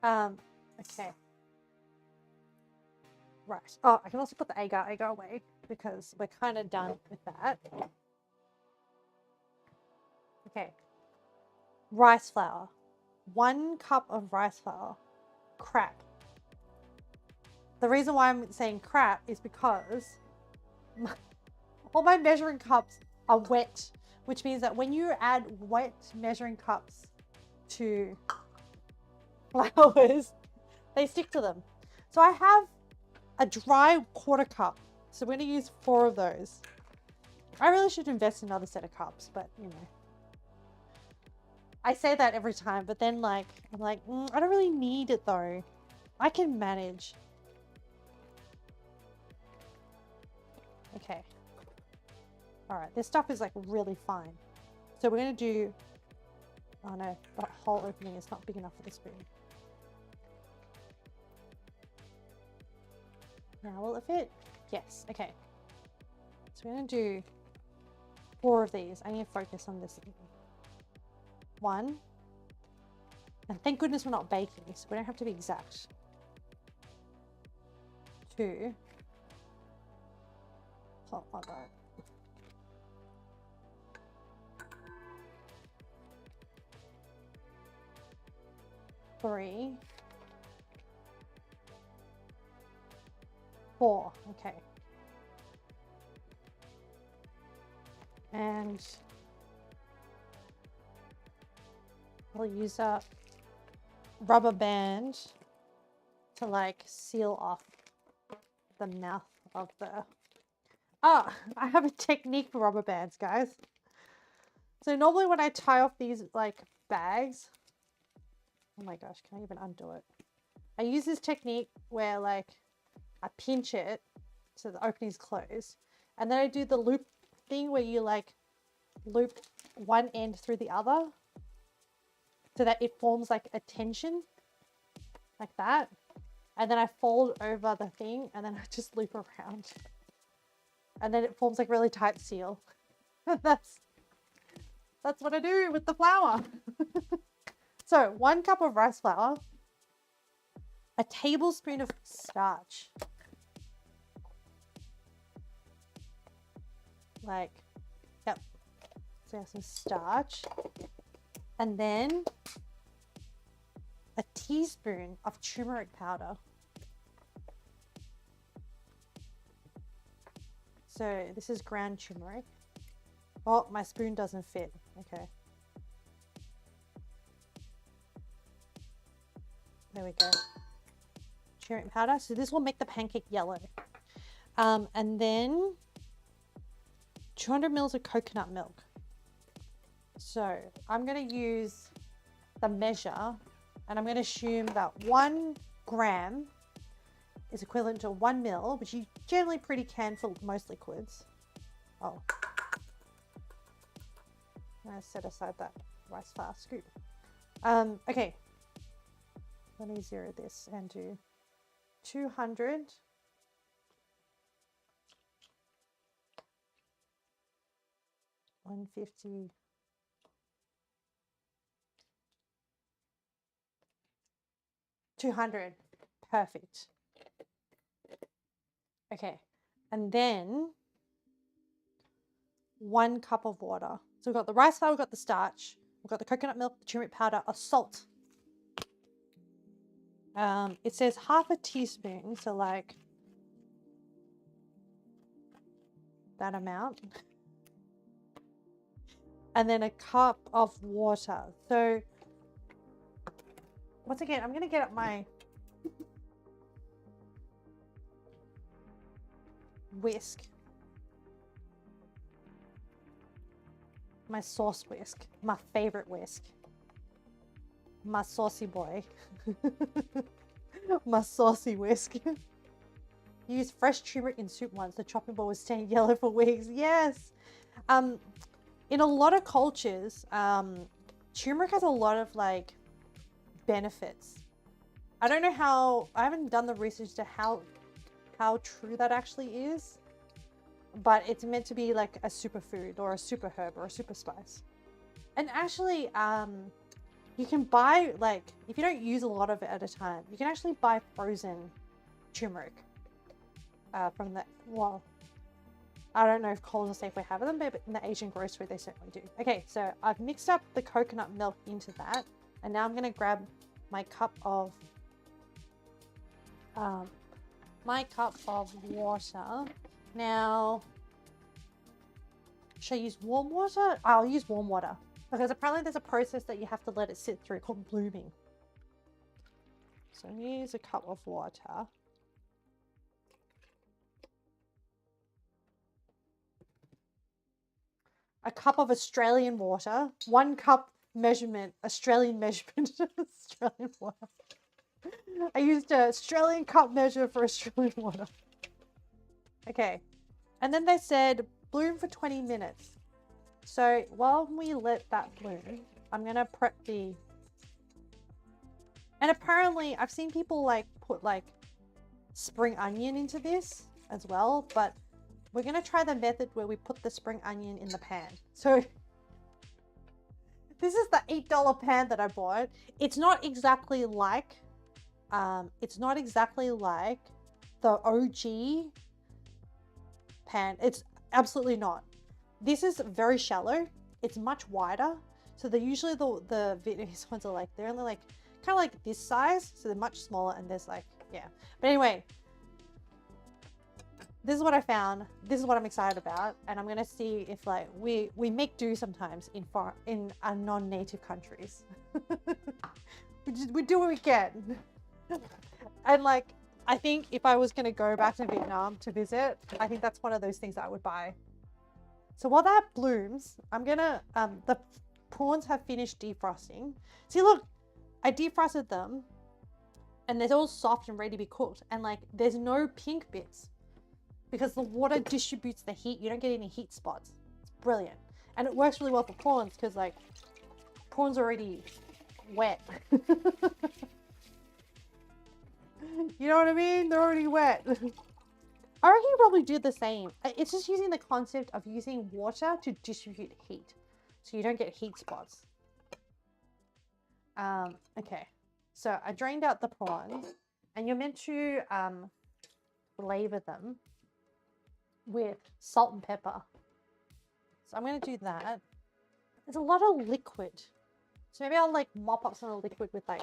Okay. Right. Oh, I can also put the agar away because we're kind of done with that. Okay. Rice flour. 1 cup of rice flour. Crap. The reason why I'm saying crap is because all my measuring cups are wet, which means that when you add wet measuring cups to flours, they stick to them. So I have a dry 1/4 cup. So we're going to use 4 of those. I really should invest in another set of cups, but you know. I say that every time, but then like, I'm like, I don't really need it though. I can manage. Okay. All right, this stuff is like really fine. So we're going to do, oh no, that whole opening is not big enough for the spoon. Now will it fit? Yes, okay. So we're going to do 4 of these. I need to focus on this. 1. And thank goodness we're not baking, so we don't have to be exact. 2. Oh my God. 3. 4. Okay. And I'll use a rubber band to like seal off the mouth of the... Oh, I have a technique for rubber bands, guys. So normally when I tie off these like bags, oh my gosh, can I even undo it? I use this technique where like I pinch it so the opening's closed, and then I do the loop thing where you like loop one end through the other so that it forms like a tension like that, and then I fold over the thing and then I just loop around and then it forms like really tight seal. That's what I do with the flour. So 1 cup of rice flour, a tablespoon of starch, like, yep, so we have some starch, and then a teaspoon of turmeric powder. So this is ground turmeric. Oh, my spoon doesn't fit. Okay. There we go. turmeric powder. So this will make the pancake yellow. And then 200 mils of coconut milk. So I'm going to use the measure, and I'm going to assume that 1 gram is equivalent to 1 mil, which you generally pretty can for most liquids. Oh, I'm going to set aside that rice flour scoop. Okay, let me zero this and do 200 150 200. Perfect. Okay, and then 1 cup of water. So we've got the rice flour, we've got the starch, we've got the coconut milk, the turmeric powder, a salt. It says half a teaspoon, so like that amount. And then a cup of water. So once again, I'm going to get up my whisk. My sauce whisk. My favorite whisk. My saucy boy. My saucy whisk. Use fresh turmeric in soup once. The chopping board was staying yellow for weeks. Yes. In a lot of cultures, turmeric has a lot of like benefits. I don't know how, I haven't done the research to how true that actually is, but it's meant to be like a superfood or a super herb or a super spice. And actually, you can buy, like, if you don't use a lot of it at a time, you can actually buy frozen turmeric from the, well, I don't know if Coles or Safeway have them, but in the Asian grocery, they certainly do. Okay, so I've mixed up the coconut milk into that, and now I'm going to grab my cup of water. Now, should I use warm water? I'll use warm water because apparently there's a process that you have to let it sit through called blooming. So I'm going to use a cup of water. A cup of Australian water. 1 cup measurement, Australian measurement, Australian water. I used an Australian cup measure for Australian water. Okay. And then they said bloom for 20 minutes. So while we let that bloom, I'm going to prep the... And apparently I've seen people like put like spring onion into this as well, but we're going to try the method where we put the spring onion in the pan. So this is the $8 pan that I bought. It's not exactly like the OG pan. It's absolutely not. This is very shallow. It's much wider. So they're usually the Vietnamese ones are like, they're only like kind of like this size. So they're much smaller and there's like, yeah. But anyway, this is what I found. This is what I'm excited about. And I'm going to see if like we make do sometimes in non-native countries. we do what we can. And like, I think if I was going to go back to Vietnam to visit, I think that's one of those things I would buy. So while that blooms, I'm going to, the prawns have finished defrosting. See, look, I defrosted them and they're all soft and ready to be cooked. And like, there's no pink bits because the water distributes the heat. You don't get any heat spots. It's brilliant. And it works really well for prawns because like, prawns are already wet. You know what I mean? They're already wet. I reckon you probably do the same. It's just using the concept of using water to distribute heat. So you don't get heat spots. Okay. So I drained out the prawns. And you're meant to flavor them with salt and pepper. So I'm going to do that. There's a lot of liquid. So maybe I'll like mop up some of the liquid with like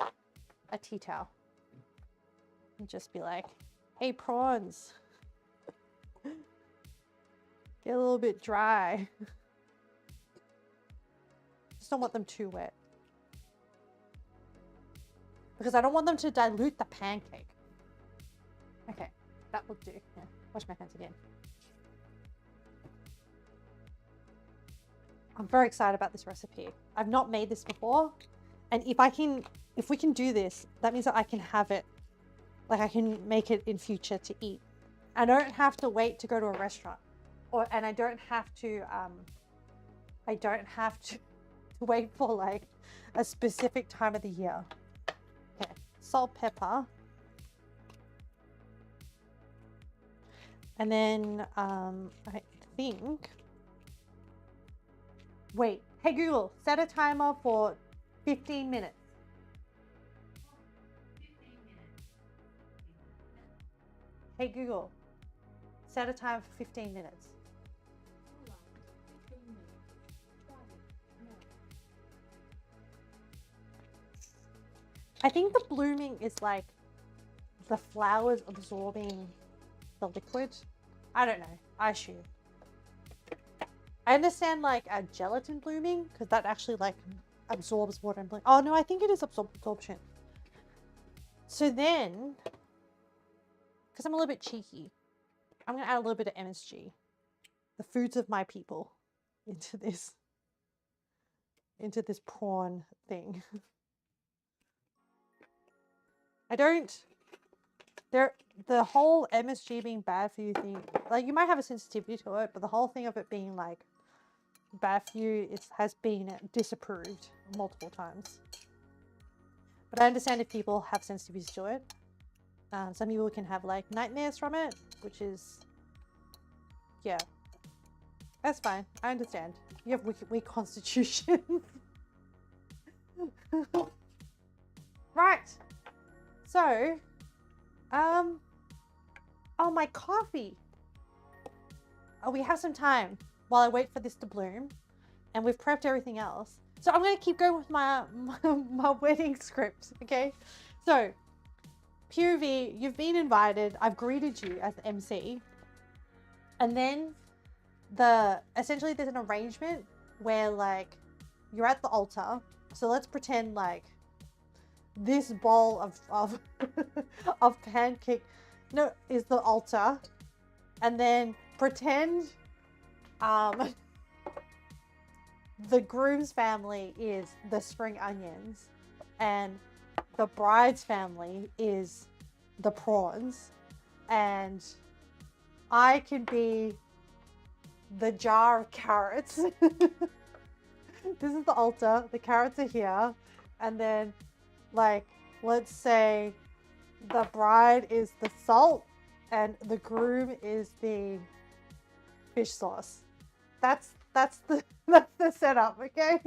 a tea towel. And just be like, hey, prawns. Get a little bit dry. Just don't want them too wet. Because I don't want them to dilute the pancake. Okay, that will do. Yeah, wash my hands again. I'm very excited about this recipe. I've not made this before, and if we can do this, that means that I can have it, like I can make it in future to eat. I don't have to wait to go to a restaurant, and I don't have to wait for like a specific time of the year. Okay, salt, pepper, and then I think. Wait, hey Google, set a timer for 15 minutes. 15 minutes. Hey Google, set a time for 15 minutes. Hold on. 15 minutes. Starting now. I think the blooming is like the flowers absorbing the liquid. I don't know, I assume. I understand like a gelatin blooming because that actually like absorbs water and bloom. Oh no, I think it is absorption. So then, because I'm a little bit cheeky, I'm gonna add a little bit of MSG, the foods of my people, into this prawn thing. The whole MSG being bad for you thing, like you might have a sensitivity to it, but the whole thing of it being like bad for you has been disapproved multiple times. But I understand if people have sensitivities to it. Some people can have like nightmares from it, which is, yeah, that's fine. I understand. You have weak constitution. Right. So, oh, my coffee. Oh, we have some time while I wait for this to bloom, and we've prepped everything else. So I'm gonna keep going with my wedding script, okay? So, POV, you've been invited. I've greeted you as the MC, and then essentially there's an arrangement where like you're at the altar. So let's pretend like this bowl of of pancake is the altar, and then pretend the groom's family is the spring onions, and the bride's family is the prawns, and I can be the jar of carrots. This is the altar, the carrots are here, and then like let's say the bride is the salt and the groom is the fish sauce. That's the setup, okay?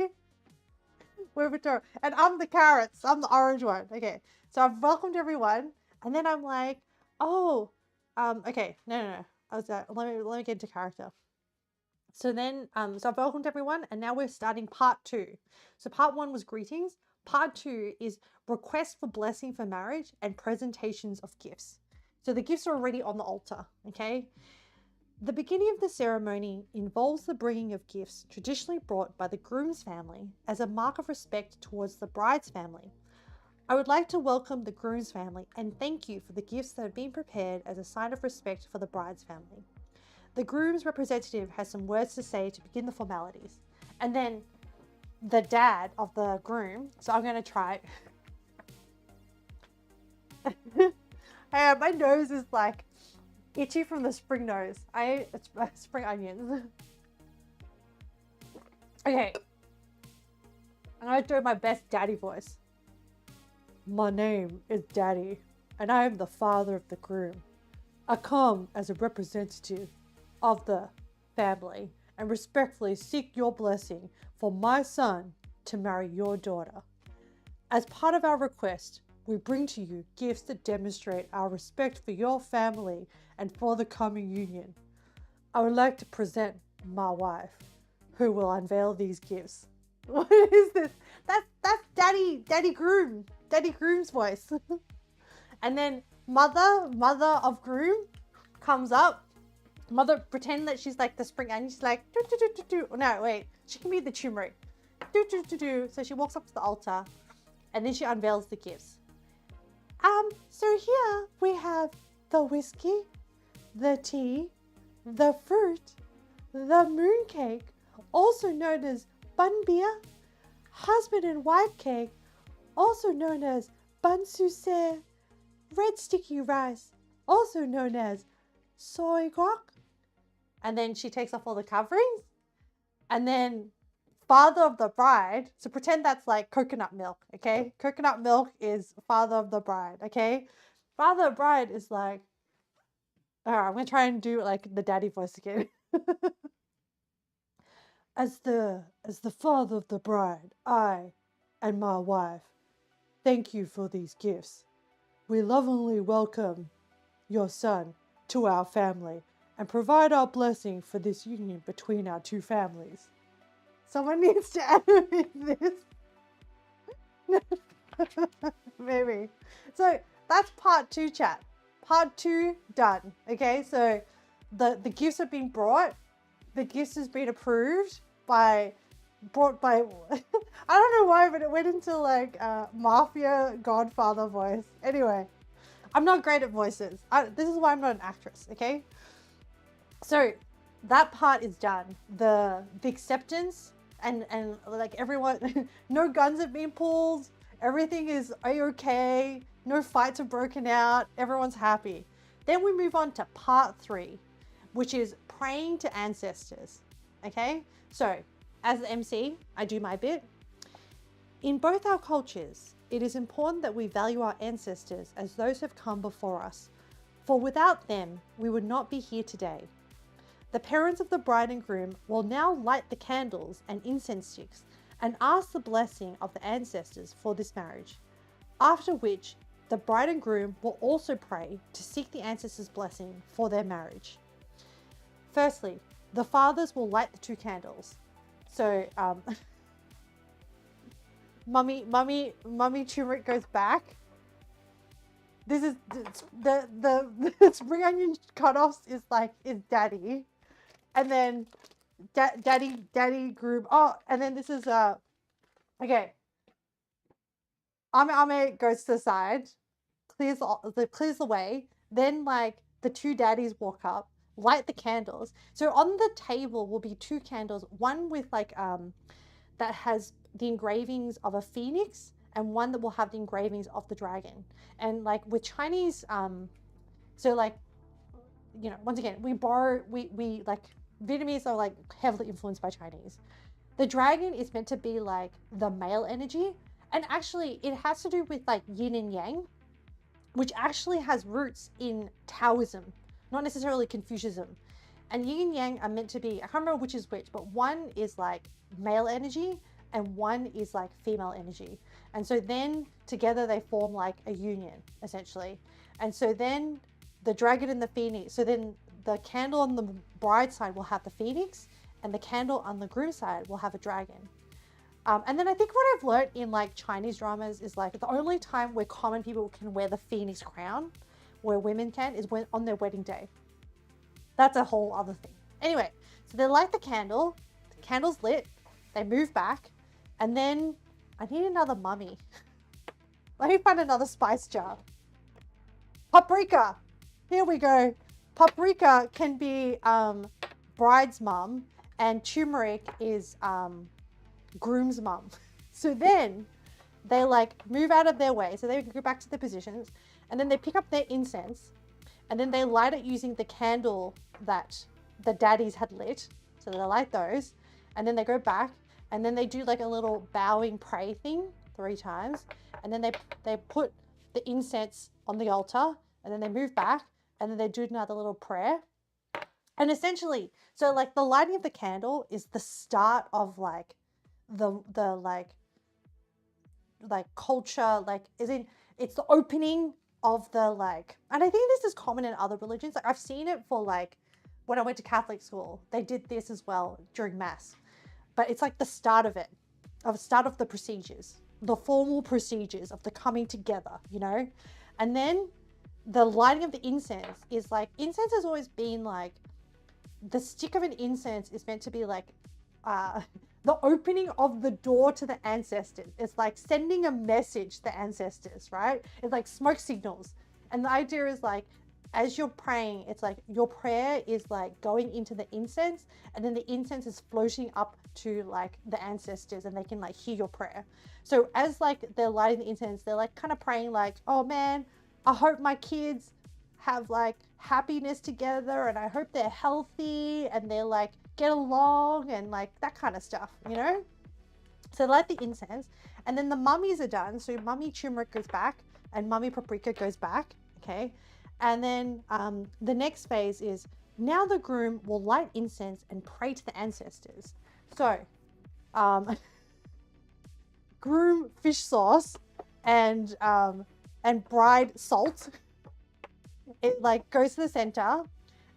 We're Victoria, and I'm the carrots. I'm the orange one. Okay, so I've welcomed everyone, and then I'm like, oh, okay, no. I was let me get into character. So then, so I've welcomed everyone, and now we're starting part 2. So part 1 was greetings. Part 2 is requests for blessing for marriage and presentations of gifts. So the gifts are already on the altar, okay? The beginning of the ceremony involves the bringing of gifts traditionally brought by the groom's family as a mark of respect towards the bride's family. I would like to welcome the groom's family and thank you for the gifts that have been prepared as a sign of respect for the bride's family. The groom's representative has some words to say to begin the formalities. And then the dad of the groom, so I'm going to try it. My nose is like itchy from the spring nose. It's spring onions. Okay. I'm going to do my best daddy voice. My name is Daddy, and I am the father of the groom. I come as a representative of the family and respectfully seek your blessing for my son to marry your daughter. As part of our request, we bring to you gifts that demonstrate our respect for your family and for the coming union. I would like to present my wife, who will unveil these gifts. What is this? That's Daddy Groom's voice. And then mother of groom comes up. Mother, pretend that she's like the spring onion. She's like, do, do, do, do, do. No, wait. She can be the turmeric. Do, do, do, do. So she walks up to the altar, and then she unveils the gifts. So here we have the whiskey, the tea, the fruit, the mooncake, also known as bun beer, husband and wife cake, also known as bun sucere, red sticky rice, also known as soy guac. And then she takes off all the coverings. And then father of the bride, so pretend that's like coconut milk, okay? Coconut milk is father of the bride, okay? Father of the bride is like, all right, I'm going to try and do like the daddy voice again. As the father of the bride, I and my wife, thank you for these gifts. We lovingly welcome your son to our family and provide our blessing for this union between our two families. Someone needs to animate this. Maybe. So that's part 2, chat. Part 2 done. Okay, so the gifts have been brought. The gifts has been approved by I don't know why, but it went into like mafia godfather voice. Anyway, I'm not great at voices. This is why I'm not an actress, okay? So that part is done. The acceptance and like everyone, no guns have been pulled. Everything is okay. No fights have broken out. Everyone's happy. Then we move on to part 3, which is praying to ancestors. Okay? So as the MC, I do my bit. In both our cultures, it is important that we value our ancestors as those who have come before us, for without them, we would not be here today. The parents of the bride and groom will now light the candles and incense sticks and ask the blessing of the ancestors for this marriage, after which the bride and groom will also pray to seek the ancestors' blessing for their marriage. Firstly, the fathers will light the 2 candles. So, mummy turmeric goes back. This is the spring onion cutoffs is daddy, and then daddy groom. Oh, and then this is okay. Ame goes to the side, clears the way. Then like the 2 daddies walk up, light the candles. So on the table will be 2 candles, one with like that has the engravings of a phoenix, and one that will have the engravings of the dragon. And like with Chinese, so like, you know, once again, we like Vietnamese are like heavily influenced by Chinese. The dragon is meant to be like the male energy, and actually it has to do with like yin and yang, which actually has roots in Taoism, not necessarily Confucianism. And yin and yang are meant to be, I can't remember which is which, but one is like male energy and one is like female energy. And so then together they form like a union, essentially. And so then the dragon and the phoenix, so then the candle on the bride side will have the phoenix, and the candle on the groom side will have a dragon. And then I think what I've learned in like Chinese dramas is like the only time where common people can wear the phoenix crown, where women can, is when on their wedding day. That's a whole other thing. Anyway, so they light the candle's lit, they move back, and then I need another mummy. Let me find another spice jar. Paprika. Here we go. Paprika can be bride's mum, and turmeric is groom's mum. So then they like move out of their way. So they go back to their positions, and then they pick up their incense, and then they light it using the candle that the daddies had lit. So they light those, and then they go back, and then they do like a little bowing pray thing 3 times, and then they put the incense on the altar, and then they move back, and then they do another little prayer. And essentially, so like the lighting of the candle is the start of like the like culture, like as in it's the opening of the like, and I think this is common in other religions. Like I've seen it for like when I went to Catholic school, they did this as well during mass. But it's like the start of it, of the start of the procedures, the formal procedures of the coming together, you know? And then the lighting of the incense is like, incense has always been like, the stick of an incense is meant to be like the opening of the door to the ancestors. It's like sending a message to the ancestors, right? It's like smoke signals. And the idea is like, as you're praying, it's like your prayer is like going into the incense, and then the incense is floating up to like the ancestors, and they can like hear your prayer. So as like they're lighting the incense, they're like kind of praying like, oh man, I hope my kids have like happiness together, and I hope they're healthy and they're like get along and like that kind of stuff, you know? So light the incense, and then the mummies are done. So mummy turmeric goes back and mummy paprika goes back, okay? And then the next phase is now the groom will light incense and pray to the ancestors. So groom fish sauce and bride salt, it like goes to the center,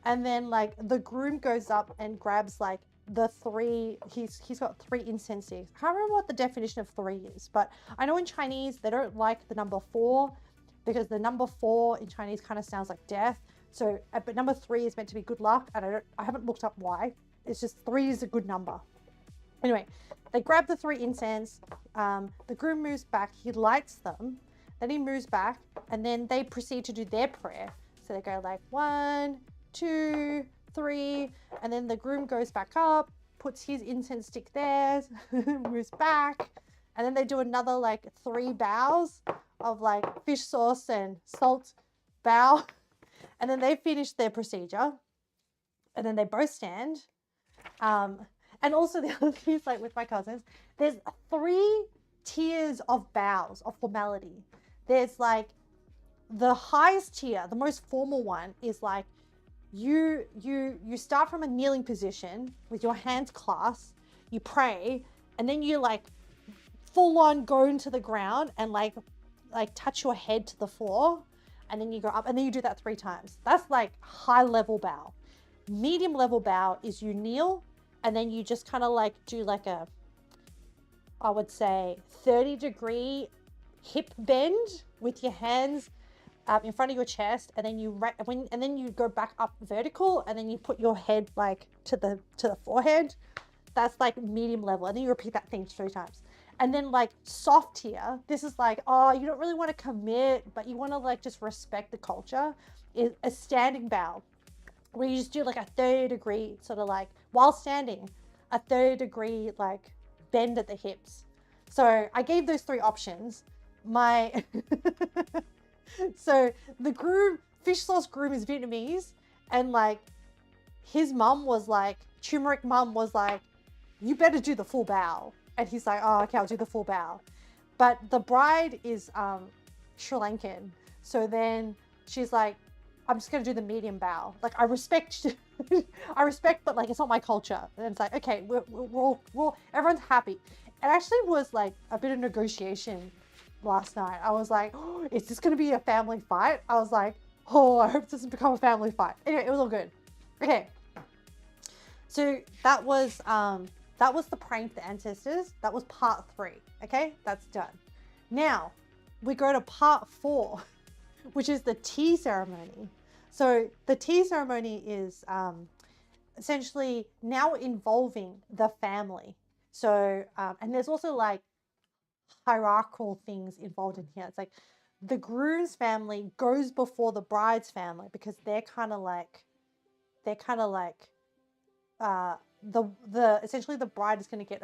and then like the groom goes up and grabs like the three, he's got 3 incense sticks. I can't remember what the definition of 3 is, but I know in Chinese they don't like the number 4 because the number 4 in Chinese kind of sounds like death. So but number 3 is meant to be good luck, and I haven't looked up why. It's just 3 is a good number. Anyway, they grab the 3 incense, the groom moves back, he lights them, then he moves back, and then they proceed to do their prayer. So they go like 1, 2, 3, and then the groom goes back up, puts his incense stick there, moves back, and then they do another like 3 bows of like fish sauce and salt bow, and then they finish their procedure, and then they both stand. And also the other thing is like with my cousins, there's 3 tiers of bows of formality. There's like the highest tier, the most formal one is like you start from a kneeling position with your hands clasped, you pray, and then you like full on go into the ground and like touch your head to the floor, and then you go up, and then you do that 3 times. That's like high level bow. Medium level bow is you kneel, and then you just kind of like do like a, I would say 30-degree hip bend with your hands in front of your chest, and then you go back up vertical, and then you put your head like to the forehead. That's like medium level, and then you repeat that thing 3 times. And then like soft tier, this is like, oh, you don't really want to commit, but you want to like just respect the culture, is a standing bow, where you just do like a 30-degree sort of like, while standing, a 30-degree like bend at the hips. So I gave those 3 options. So the groom, fish sauce groom, is Vietnamese, and like his mum was like, turmeric mum was like, you better do the full bow. And he's like, oh, okay, I'll do the full bow. But the bride is Sri Lankan. So then she's like, I'm just going to do the medium bow. Like, I respect, but like, it's not my culture. And it's like, okay, we're all, everyone's happy. It actually was like a bit of negotiation last night. I was like, oh, is this going to be a family fight? I was like, oh, I hope this doesn't become a family fight. Anyway, it was all good. Okay. So that was the praying to the ancestors. That was part 3. Okay, that's done. Now we go to part 4, which is the tea ceremony. So the tea ceremony is essentially now involving the family. So and there's also like hierarchical things involved in here. It's like the groom's family goes before the bride's family, because they're kind of like the essentially the bride is going to get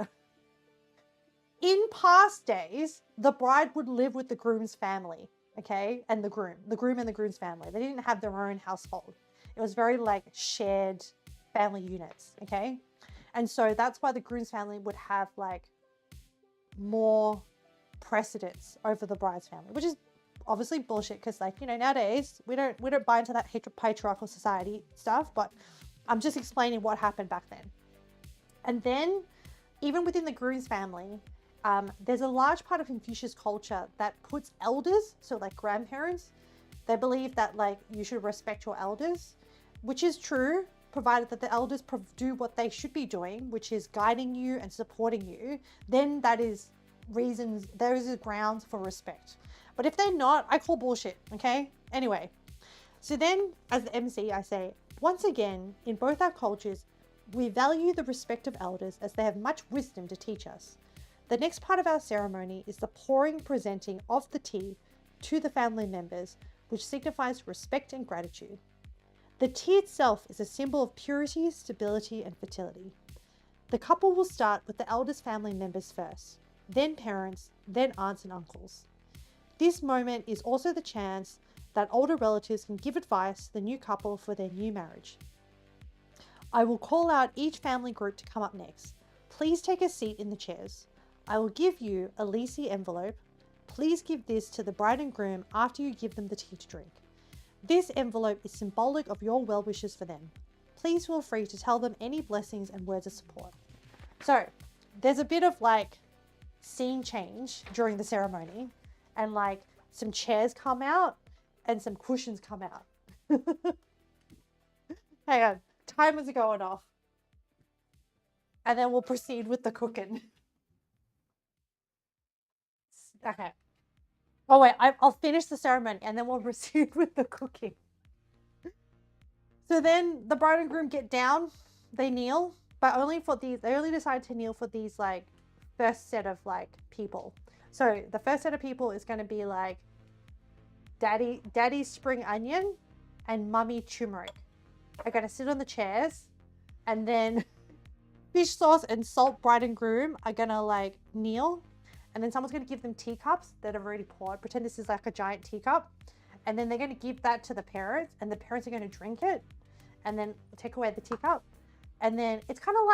in past days, the bride would live with the groom's family, okay, and the groom and the groom's family. They didn't have their own household. It was very like shared family units, okay? And so that's why the groom's family would have like more precedence over the bride's family, which is obviously bullshit, because like, you know, nowadays we don't buy into that patriarchal society stuff, but I'm just explaining what happened back then. And then even within the groom's family, there's a large part of Confucius culture that puts elders, so like grandparents, they believe that like you should respect your elders, which is true, provided that the elders do what they should be doing, which is guiding you and supporting you. Then that is reasons, those are grounds for respect. But if they're not, I call bullshit, okay? Anyway, so then as the MC, I say, once again, in both our cultures, we value the respect of elders as they have much wisdom to teach us. The next part of our ceremony is the pouring presenting of the tea to the family members, which signifies respect and gratitude. The tea itself is a symbol of purity, stability, and fertility. The couple will start with the eldest family members first, then parents, then aunts and uncles. This moment is also the chance that older relatives can give advice to the new couple for their new marriage. I will call out each family group to come up next. Please take a seat in the chairs. I will give you a Lisi envelope. Please give this to the bride and groom after you give them the tea to drink. This envelope is symbolic of your well wishes for them. Please feel free to tell them any blessings and words of support. So there's a bit of like scene change during the ceremony, and like some chairs come out and some cushions come out. Hang on, timers are going off. And then we'll proceed with the cooking. Okay. Oh wait, I'll finish the ceremony and then we'll proceed with the cooking. So then the bride and groom get down, they kneel, but only for these, they only decide to kneel for these like first set of like people. So the first set of people is going to be like Daddy Spring Onion and Mummy Turmeric are going to sit on the chairs, and then Fish Sauce and Salt bride and groom are going to like kneel, and then someone's going to give them teacups that have already poured. Pretend this is like a giant teacup, and then they're going to give that to the parents, and the parents are going to drink it and then take away the teacup, and then it's kind of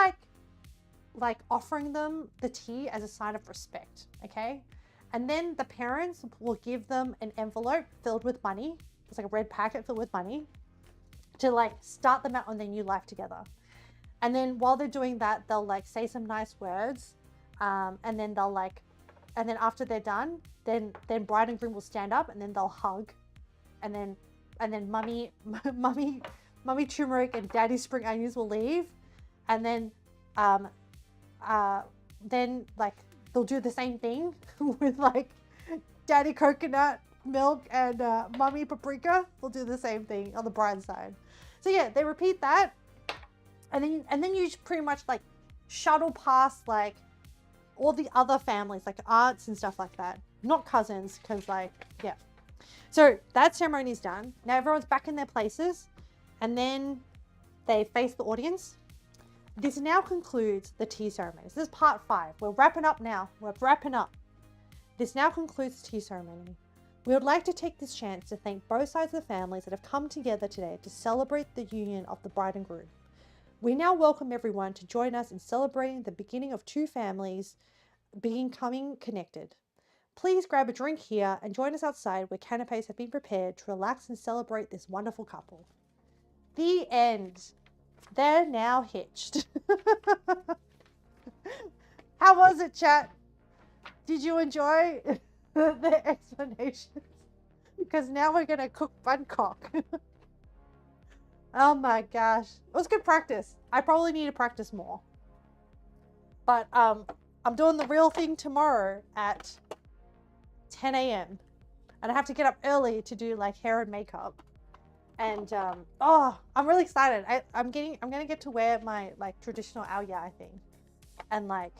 like offering them the tea as a sign of respect. Okay. And then the parents will give them an envelope filled with money. It's like a red packet filled with money to like start them out on their new life together. And then while they're doing that, they'll like say some nice words. And then they'll like, and then after they're done, then bride and groom will stand up and then they'll hug. And then mummy turmeric and daddy spring onions will leave. And then like they'll do the same thing with like daddy coconut milk and mummy paprika. We'll do the same thing on the bride's side. So yeah, they repeat that, and then you pretty much like shuttle past like all the other families, like aunts and stuff like that, not cousins, because like yeah. So that ceremony is done. Now everyone's back in their places, and then they face the audience. This now concludes the tea ceremony. This is part 5. We're wrapping up now. We're wrapping up. This now concludes the tea ceremony. We would like to take this chance to thank both sides of the families that have come together today to celebrate the union of the bride and groom. We now welcome everyone to join us in celebrating the beginning of two families becoming connected. Please grab a drink here and join us outside where canapes have been prepared to relax and celebrate this wonderful couple. The end. They're now hitched. How was it, chat? Did you enjoy the explanations? Because now we're going to cook Bangkok. Oh my gosh. It was good practice. I probably need to practice more. But I'm doing the real thing tomorrow at 10 a.m. And I have to get up early to do like hair and makeup. And oh, I'm really excited. I'm gonna get to wear my like traditional ao dai thing, and like,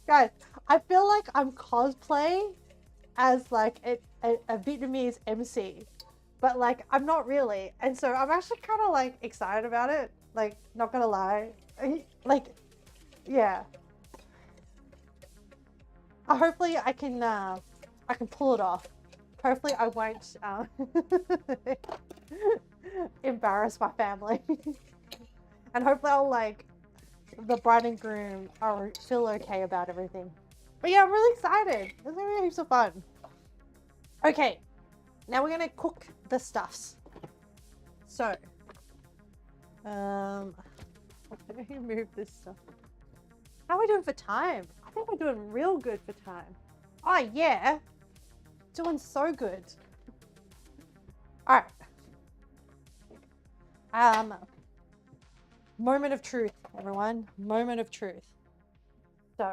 guys, I feel like I'm cosplaying as like a Vietnamese MC, but like I'm not really, and so I'm actually kind of like excited about it. Like, not gonna lie, like, yeah. Hopefully I can pull it off. Hopefully I won't embarrass my family. And hopefully I'll like, the bride and groom are feel okay about everything. But yeah, I'm really excited. It's gonna be heaps of fun. Okay, now we're gonna cook the stuffs. So, let me move this stuff. How are we doing for time? I think we're doing real good for time. Oh yeah. Doing so good. All right. Moment of truth, everyone. Moment of truth. So,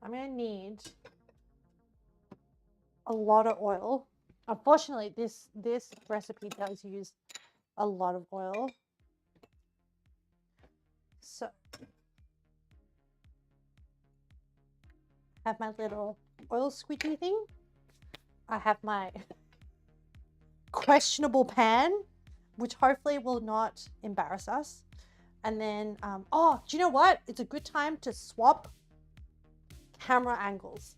I'm gonna need a lot of oil. Unfortunately, this recipe does use a lot of oil. So, I have my little oil squeegee thing. I have my questionable pan, which hopefully will not embarrass us. And then, oh, do you know what? It's a good time to swap camera angles.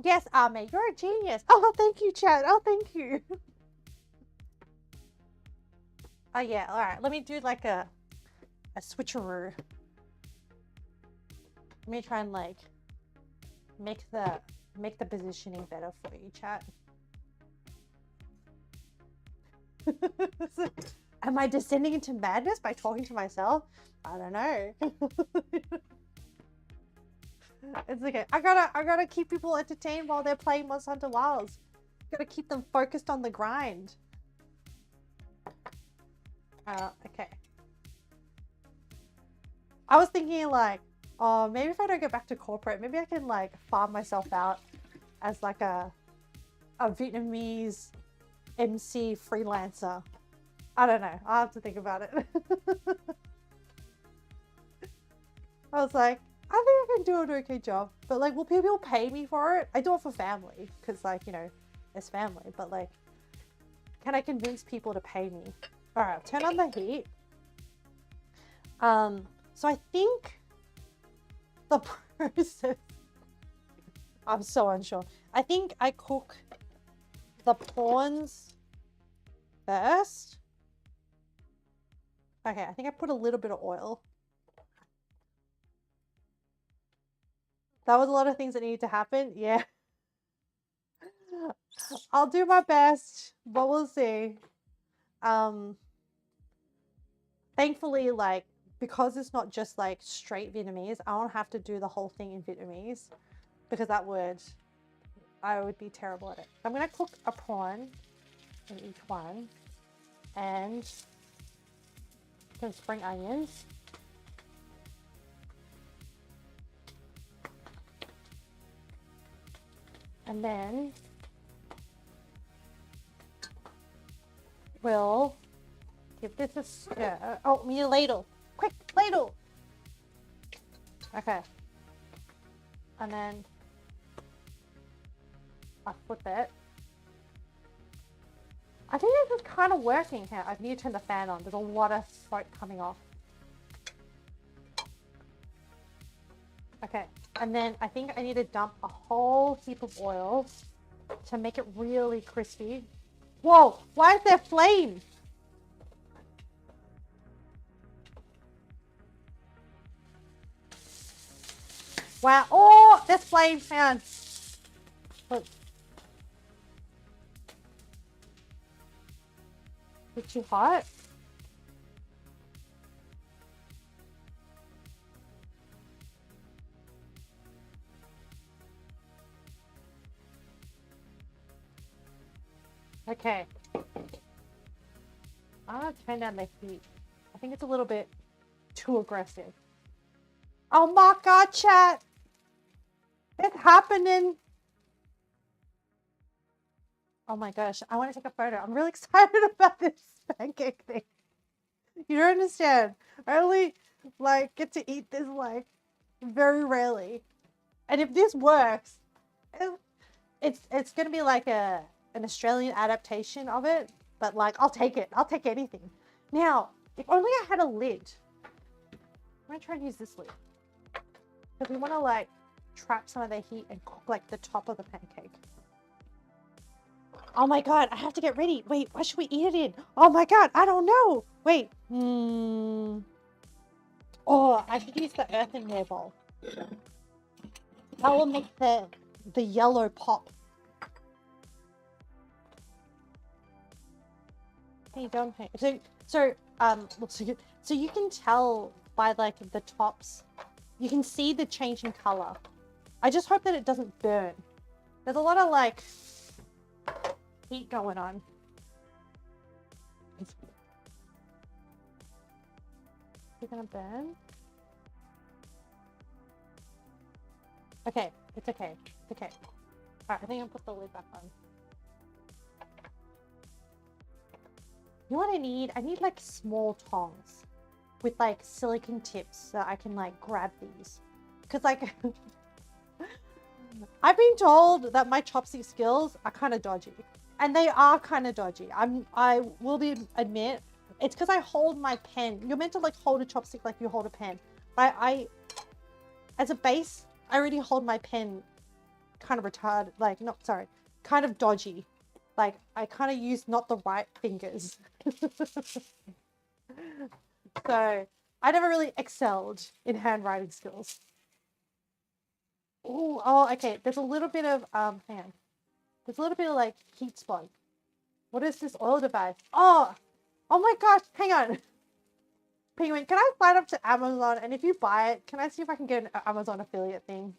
Yes, Ame, you're a genius. Oh, thank you, Chad. Oh, thank you. Oh, yeah. All right. Let me do like a switcheroo. Let me try and like make the positioning better for you, chat. Am I descending into madness by talking to myself? I don't know. It's okay. I gotta keep people entertained while they're playing Monster Hunter Wilds. Gotta keep them focused on the grind. Okay. I was thinking like, oh, maybe if I don't go back to corporate, maybe I can like farm myself out as like a Vietnamese MC freelancer. I don't know. I'll have to think about it. I was like, I think I can do an okay job, but like, will people pay me for it? I do it for family because like, you know, it's family, but like, can I convince people to pay me? All right, turn on the heat. So I think the process, I'm so unsure. I think I cook the prawns first. Okay, I think I put a little bit of oil. That was a lot of things that needed to happen. Yeah. I'll do my best, but we'll see. Thankfully, like, because it's not just like straight Vietnamese, I don't have to do the whole thing in Vietnamese because I would be terrible at it. I'm gonna cook a prawn in each one and some spring onions. And then we'll give this a stir. Oh, we need a ladle. Quick, ladle. Okay. And then I flip it. I think this is kind of working here. I need to turn the fan on. There's a lot of smoke coming off. Okay. And then I think I need to dump a whole heap of oil to make it really crispy. Whoa, why is there flame? Wow, oh, there's flame, man. Look. Is it too hot? Okay. I'm gonna turn down the heat. I think it's a little bit too aggressive. Oh my god, chat! It's happening! Oh my gosh, I want to take a photo. I'm really excited about this pancake thing. You don't understand. I only like get to eat this like very rarely. And if this works, it's gonna be like an Australian adaptation of it, but like I'll take it. I'll take anything. Now, if only I had a lid. I'm gonna try and use this lid. Because we want to like trap some of the heat and cook like the top of the pancake. Oh my god, I have to get ready. Wait, what should we eat it in? Oh my god, I don't know. Wait. Oh, I should use the earthenware bowl. That will make the yellow pop. Hey, don't pay. So you can tell by like the tops, you can see the change in color. I just hope that it doesn't burn. There's a lot of like heat going on. Is it gonna burn? Okay, it's okay. It's okay. Alright, I think I'll put the lid back on. You know what I need? I need like small tongs with like silicone tips so I can like grab these. Cause like I've been told that my chopstick skills are kind of dodgy, and they are kind of dodgy. I will admit it's because I hold my pen. You're meant to like hold a chopstick like you hold a pen. But I as a base, I already hold my pen kind of retarded, like not sorry, kind of dodgy. Like I kind of use not the right fingers. So I never really excelled in handwriting skills. Ooh, oh, okay. There's a little bit of hang on. There's a little bit of like heat spot. What is this oil device? Oh, oh my gosh, hang on. Penguin, can I sign up to Amazon? And if you buy it, can I see if I can get an Amazon affiliate thing?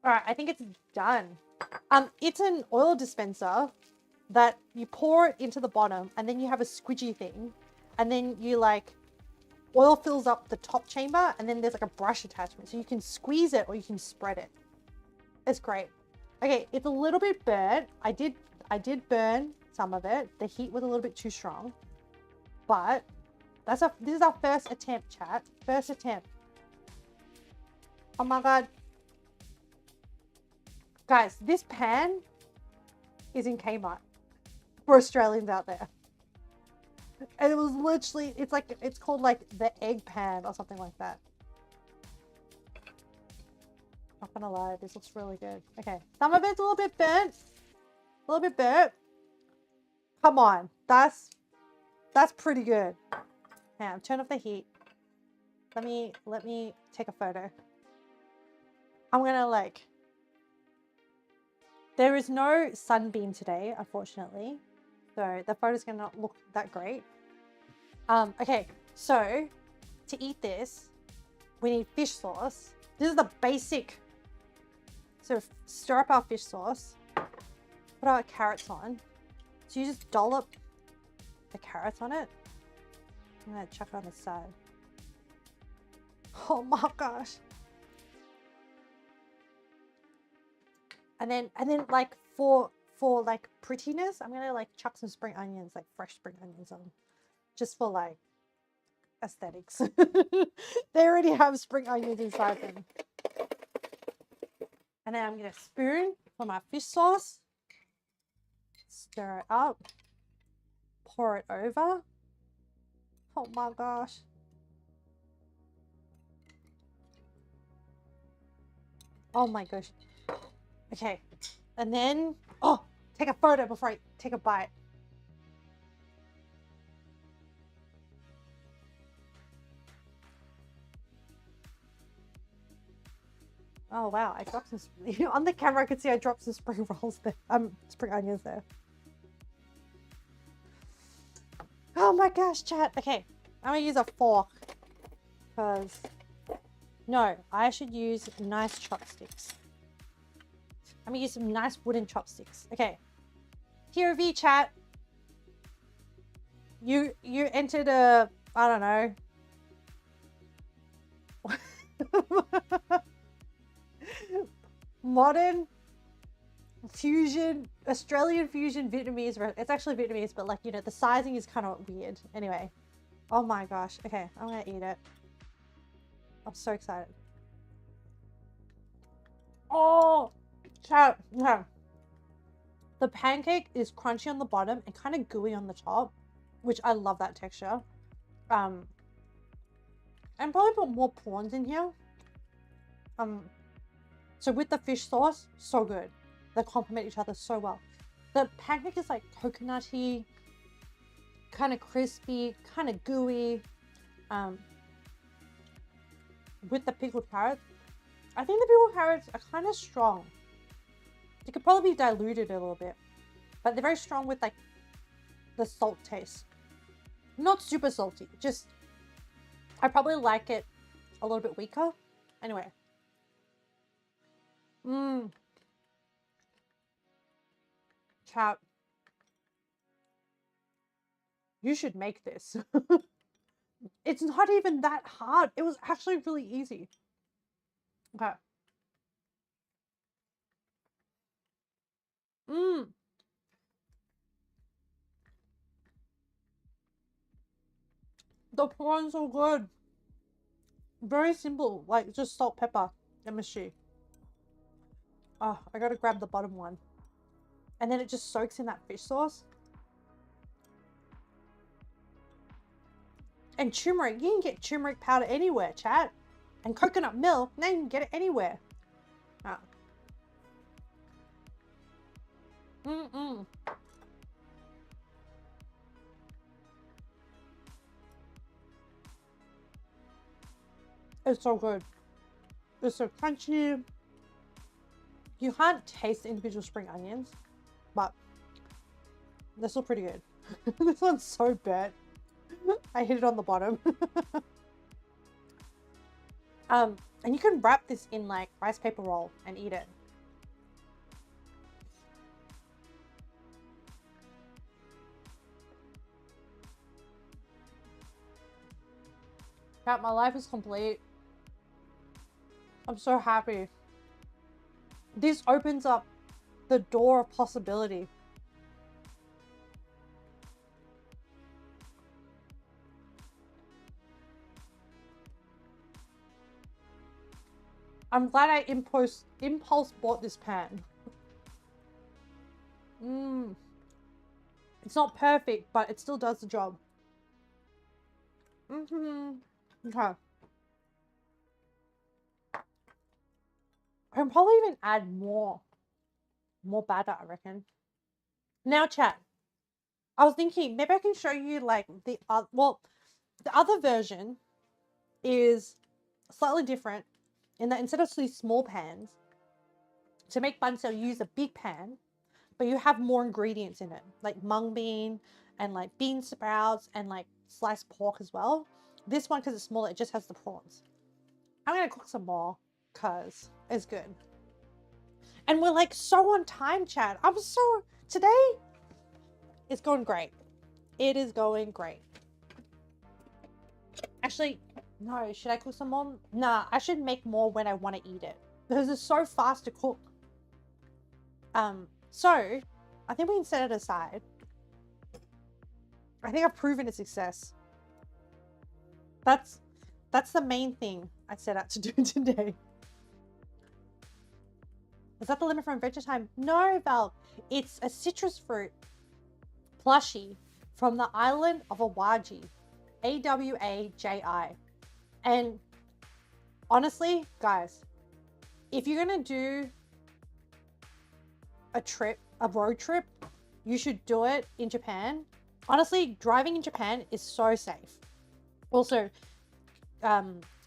All right, I think it's done. It's an oil dispenser that you pour it into the bottom and then you have a squidgy thing. And then you like, oil fills up the top chamber and then there's like a brush attachment. So you can squeeze it or you can spread it. It's great. Okay, it's a little bit burnt. I did burn some of it. The heat was a little bit too strong. But this is our first attempt, chat. First attempt. Oh my god. Guys, this pan is in Kmart for Australians out there. And it was literally, it's called like the egg pan or something like that. Not gonna lie, this looks really good. Okay, some of it's a little bit burnt. A little bit burnt. Come on, that's pretty good. Now, turn off the heat. Let me take a photo. I'm gonna like, there is no sunbeam today, unfortunately. So the photo's gonna not look that great. Okay, so to eat this, we need fish sauce. This is the basic. So stir up our fish sauce, put our carrots on. So you just dollop the carrots on it. I'm gonna chuck it on the side. Oh my gosh. And then like for like prettiness, I'm gonna like chuck some spring onions, like fresh spring onions on, just for like aesthetics. They already have spring onions inside them. And then I'm gonna spoon for my fish sauce, stir it up, pour it over. Oh my gosh. Oh my gosh. Okay, and then, oh, take a photo before I take a bite. Oh wow, I dropped some, on the camera I could see I dropped some spring rolls there, spring onions there. Oh my gosh, chat. Okay, I'm gonna use a fork, because, no, I should use nice chopsticks. I'm gonna use some nice wooden chopsticks. Okay. POV chat. You entered a, I don't know. Modern fusion, Australian fusion Vietnamese. It's actually Vietnamese, but like, you know, the sizing is kind of weird. Anyway. Oh my gosh. Okay, I'm gonna eat it. I'm so excited. Oh! Chat, yeah. The pancake is crunchy on the bottom and kind of gooey on the top, which I love that texture. And probably put more prawns in here. So with the fish sauce, so good. They complement each other so well. The pancake is like coconutty, kind of crispy, kind of gooey. With the pickled carrots, I think the pickled carrots are kind of strong. They could probably be diluted a little bit, but they're very strong with like the salt taste. Not super salty, just, I probably like it a little bit weaker. Anyway. Chat. You should make this. It's not even that hard. It was actually really easy. Okay. The prawns are good. Very simple, like just salt, pepper, and mushy. Oh, I gotta grab the bottom one. And then it just soaks in that fish sauce. And turmeric, you can get turmeric powder anywhere, chat. And coconut milk, now you can get it anywhere. Oh. It's so good. It's so crunchy. You can't taste the individual spring onions, but they're still pretty good. This one's so bad. I hit it on the bottom. And you can wrap this in like rice paper roll and eat it. Chat, my life is complete. I'm so happy. This opens up the door of possibility. I'm glad I impulse bought this pan. It's not perfect, but it still does the job. Okay. I can probably even add more batter, I reckon. Now, chat. I was thinking maybe I can show you like the other version is slightly different in that instead of these small pans, to make banh you use a big pan, but you have more ingredients in it, like mung bean and like bean sprouts and like sliced pork as well. This one, because it's smaller, it just has the prawns. I'm gonna cook some more because it's good. And we're like so on time, chat. Today it's going great. It is going great. Actually, no, should I cook some more? Nah, I should make more when I want to eat it because it's so fast to cook. So I think we can set it aside. I think I've proven a success. That's the main thing I set out to do today. Is that the limit from Adventure Time? No, Val. It's a citrus fruit plushie from the island of Awaji. Awaji. And honestly, guys, if you're gonna do a road trip, you should do it in Japan. Honestly, driving in Japan is so safe. Also,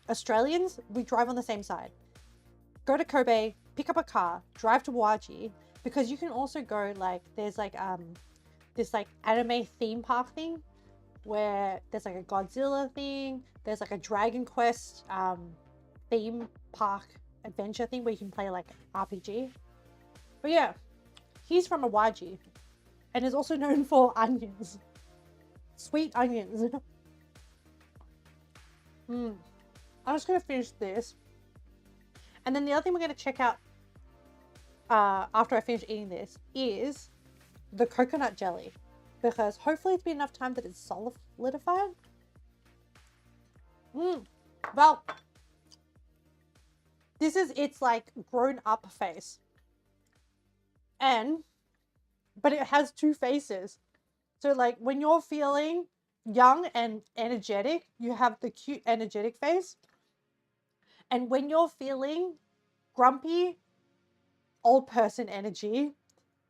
Australians, we drive on the same side. Go to Kobe, pick up a car, drive to Waji, because you can also go like, there's like this like anime theme park thing where there's like a Godzilla thing, there's like a Dragon Quest theme park adventure thing where you can play like RPG. But yeah, he's from Awaji and is also known for onions. Sweet onions. I'm just gonna finish this. And then the other thing we're gonna check out after I finish eating this is the coconut jelly, because hopefully it's been enough time that it's solidified. Well, this is its like grown up face, but it has two faces. So like when you're feeling young and energetic, you have the cute energetic face, and when you're feeling grumpy old person energy,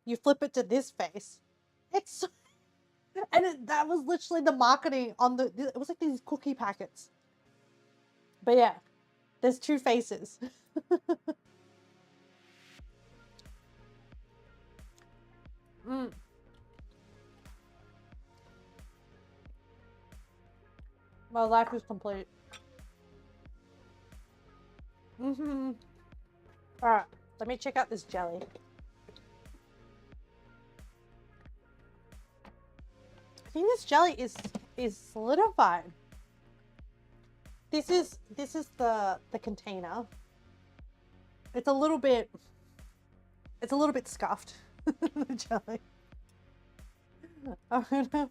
you flip it to this face. It's and that was literally the marketing on it was like these cookie packets. But yeah, there's two faces. My life is complete. All right, let me check out this jelly. I think this jelly is solidified. This is the container. It's a little bit scuffed. The jelly. I'm gonna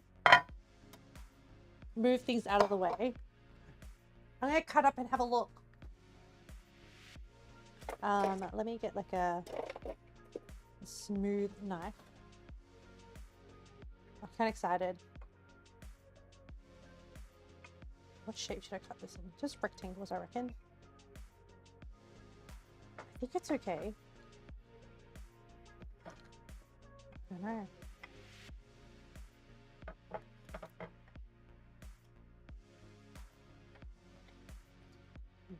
move things out of the way. I'm gonna cut up and have a look. Let me get like a smooth knife. I'm kind of excited. What shape should I cut this in? Just rectangles, I reckon. I think it's okay. I don't know.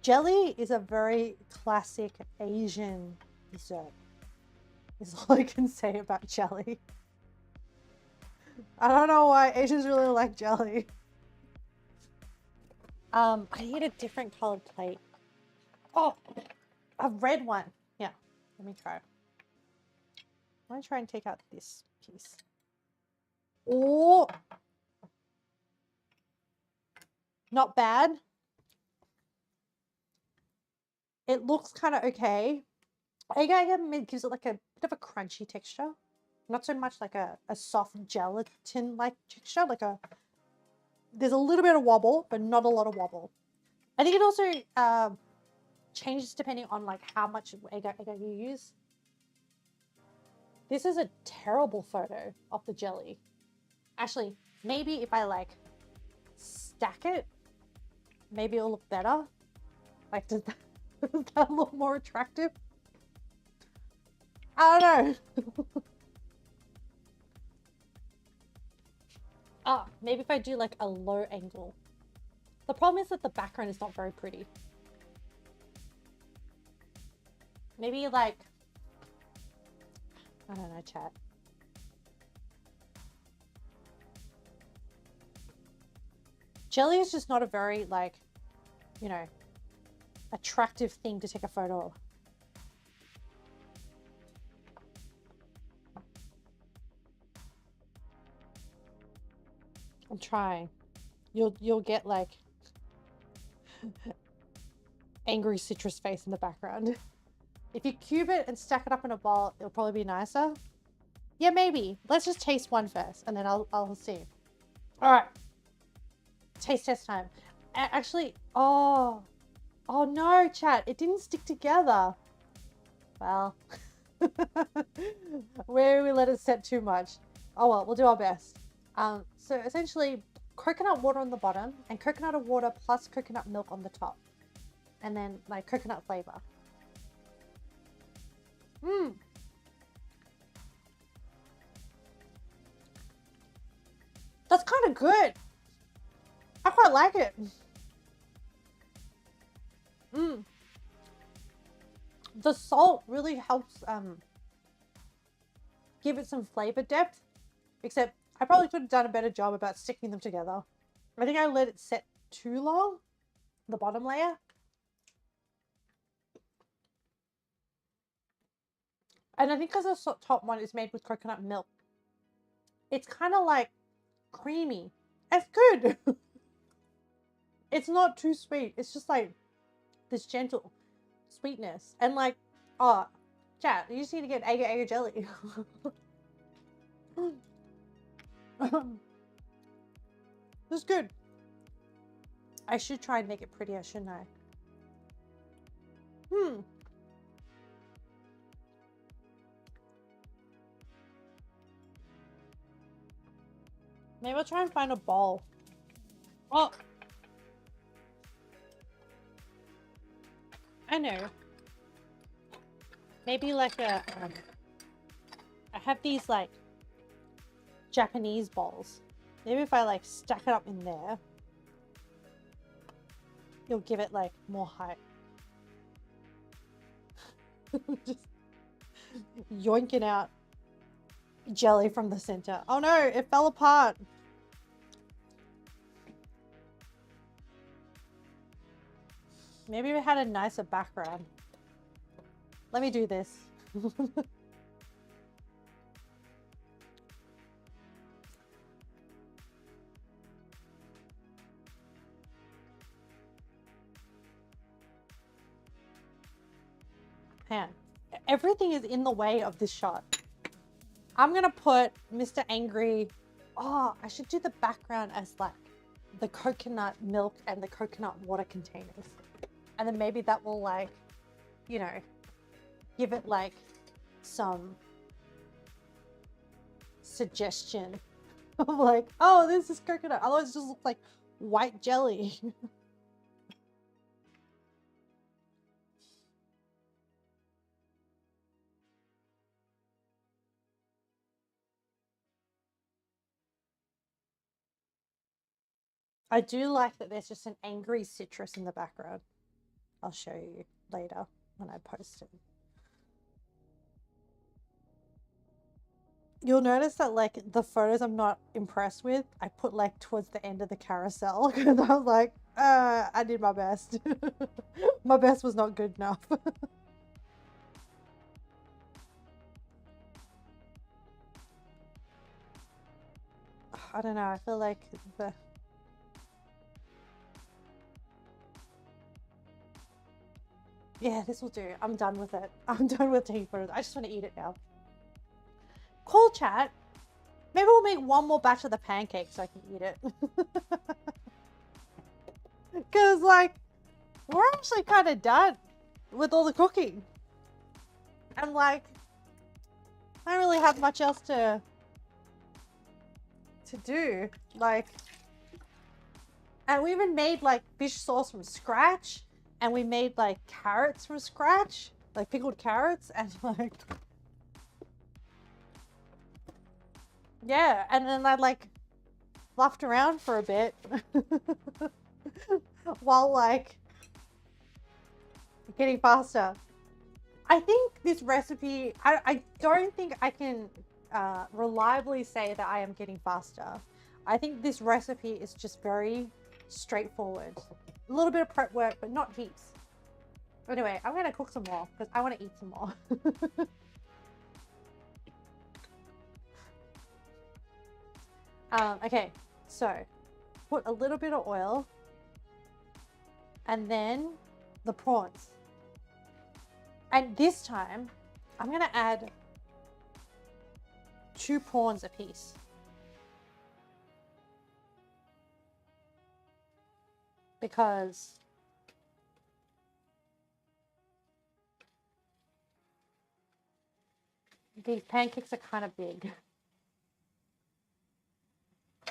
Jelly is a very classic Asian dessert. Is all I can say about jelly. I don't know why Asians really like jelly. I need a different colored plate. Oh, a red one. Yeah, let me try. I'm gonna try and take out this piece. Oh, not bad. It looks kind of okay. Agar gives it like a bit of a crunchy texture. Not so much like a soft gelatin-like texture. There's a little bit of wobble, but not a lot of wobble. I think it also changes depending on like how much agar you use. This is a terrible photo of the jelly. Actually, maybe if I like stack it, maybe it'll look better. Like, does that look more attractive? I don't know. Maybe if I do like a low angle. The problem is that the background is not very pretty. Maybe like, I don't know, chat. Jelly is just not a very like, you know, attractive thing to take a photo of. I'm trying. You'll get like angry citrus face in the background. If you cube it and stack it up in a bowl, it'll probably be nicer. Yeah, maybe. Let's just taste one first, and then I'll see. All right. Taste test time. Actually, oh no, chat. It didn't stick together. Well, where we let it set too much. Oh well, we'll do our best. So essentially, coconut water on the bottom and coconut water plus coconut milk on the top, and then like coconut flavor. That's kind of good. I quite like it. The salt really helps give it some flavor depth, except I probably could have done a better job about sticking them together. I think I let it set too long, the bottom layer. And I think because the top one is made with coconut milk, it's kind of like creamy. It's good. It's not too sweet. It's just like this gentle sweetness. And like, oh, chat, you just need to get agar jelly. This is good. I should try and make it prettier, shouldn't I? Maybe I'll try and find a bowl. Oh, I know. Maybe like a, I have these like Japanese bowls. Maybe if I like stack it up in there, you'll give it like more height. Just yoinking out jelly from the center. Oh no, it fell apart. Maybe we had a nicer background. Let me do this. Man, everything is in the way of this shot. I'm gonna put Mr. Angry. Oh, I should do the background as like the coconut milk and the coconut water containers. And then maybe that will like, you know, give it like some suggestion of like, oh, this is coconut. Otherwise, it just looks like white jelly. I do like that there's just an angry citrus in the background. I'll show you later when I post it. You'll notice that like the photos I'm not impressed with, I put like towards the end of the carousel because I was like, I did my best. My best was not good enough. I don't know, I feel like the... Yeah, this will do. I'm done with it. I'm done with taking photos. I just want to eat it now. Cool, chat. Maybe we'll make one more batch of the pancakes so I can eat it. Because, like, we're actually kind of done with all the cooking. And, like, I don't really have much else to do. Like, and we even made, like, fish sauce from scratch. And we made, like, carrots from scratch. Like, pickled carrots. And, like... Yeah, and then I like fluffed around for a bit while like getting faster. I think this recipe, I don't think I can reliably say that I am getting faster. I think this recipe is just very straightforward. A little bit of prep work, but not heaps. Anyway, I'm gonna cook some more because I want to eat some more. Okay, so put a little bit of oil and then the prawns. And this time I'm going to add 2 prawns a piece. Because these pancakes are kind of big.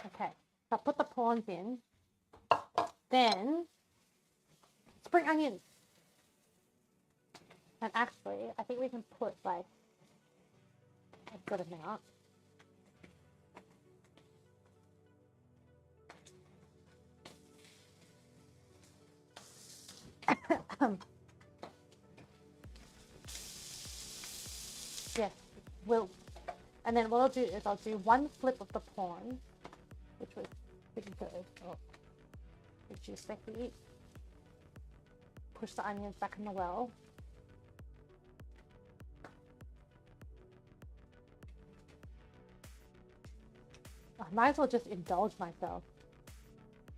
Okay, so I'll put the prawns in. Then spring onions. And actually, I think we can put like a good amount. Yes, and then what I'll do is I'll do 1 flip of the prawn, which was pretty good. Oh, reduce the heat. Push the onions back in the well. I might as well just indulge myself.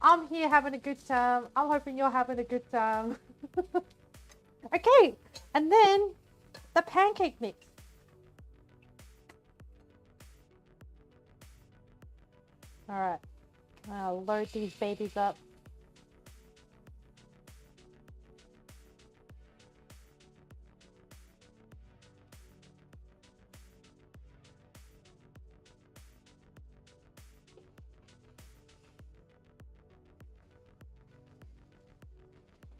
I'm here having a good time. I'm hoping you're having a good time. Okay, and then the pancake mix. All right, I'll load these babies up.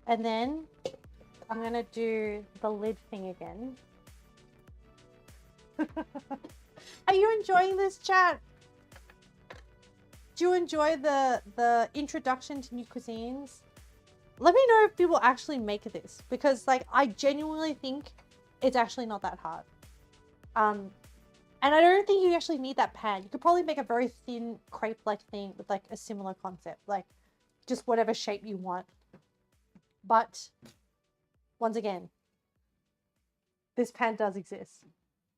And then I'm gonna do the lid thing again. Are you enjoying this, chat? Do you enjoy the introduction to new cuisines? Let me know if people actually make this, because like I genuinely think it's actually not that hard. And I don't think you actually need that pan. You could probably make a very thin crepe-like thing with like a similar concept, like just whatever shape you want. But once again, this pan does exist.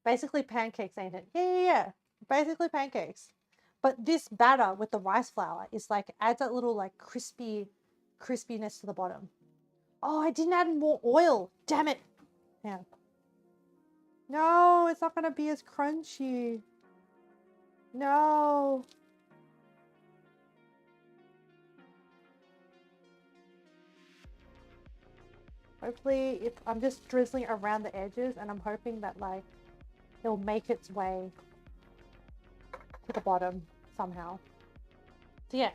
Basically pancakes, ain't it? Yeah. Basically pancakes. But this batter with the rice flour is like adds that little like crispiness to the bottom. Oh, I didn't add more oil. Damn it. Yeah. No, it's not gonna be as crunchy. No. Hopefully, if I'm just drizzling around the edges, and I'm hoping that like it'll make its way to the bottom somehow. So yeah.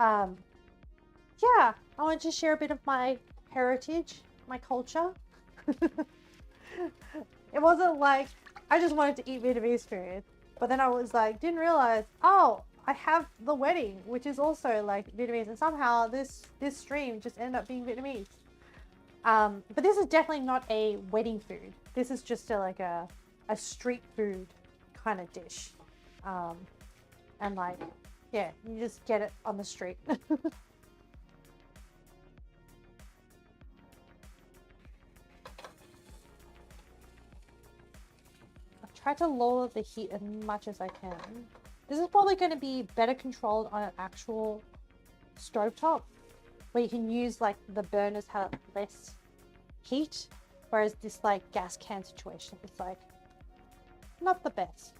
Yeah, I wanted to share a bit of my heritage, my culture. It wasn't like I just wanted to eat Vietnamese food, but then I was like, didn't realize, oh, I have the wedding, which is also like Vietnamese, and somehow this stream just ended up being Vietnamese. But this is definitely not a wedding food. This is just like a street food kind of dish. And like, yeah, you just get it on the street. I've tried to lower the heat as much as I can. This is probably going to be better controlled on an actual stovetop, where you can use like the burners have less heat, whereas this like gas can situation is like not the best.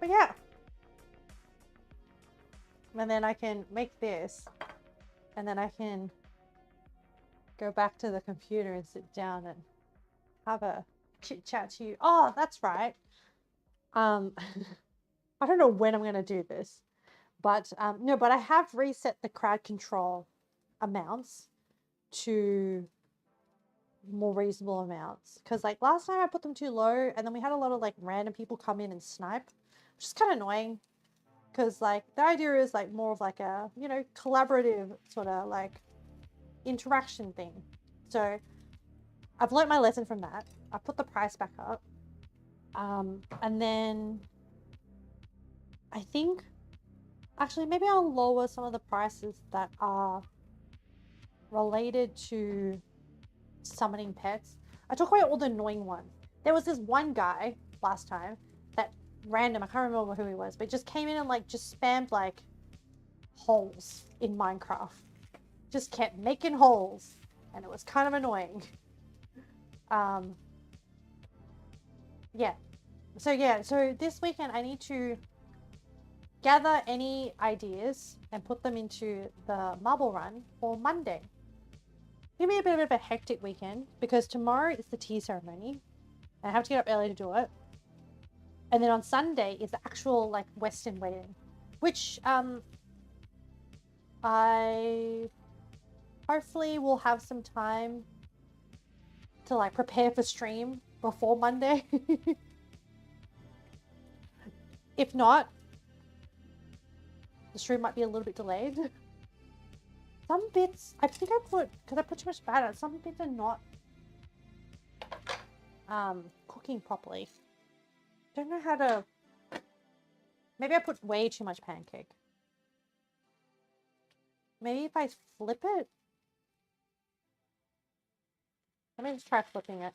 But yeah, and then I can make this, and then I can go back to the computer and sit down and have a chit chat to you. Oh, that's right. I don't know when I'm going to do this, but no, but I have reset the crowd control amounts to more reasonable amounts, because like last time I put them too low, and then we had a lot of like random people come in and snipe, which is kind of annoying, because like the idea is like more of like a, you know, collaborative sort of like interaction thing. So I've learnt my lesson from that. I put the price back up, and then I think actually maybe I'll lower some of the prices that are related to summoning pets. I took away all the annoying ones. There was this one guy last time that random, I can't remember who he was, but just came in and like just spammed like holes in Minecraft. Just kept making holes, and it was kind of annoying. Yeah. So this weekend I need to gather any ideas and put them into the marble run for Monday. Give me a bit of a hectic weekend, because tomorrow is the tea ceremony. I have to get up early to do it. And then on Sunday is the actual like Western wedding, which I hopefully will have some time to like prepare for stream before Monday. If not, the stream might be a little bit delayed. Some bits, I think I put, because I put too much batter, some bits are not cooking properly. Don't know how to, maybe I put way too much pancake. Maybe if I flip it, let me just try flipping it.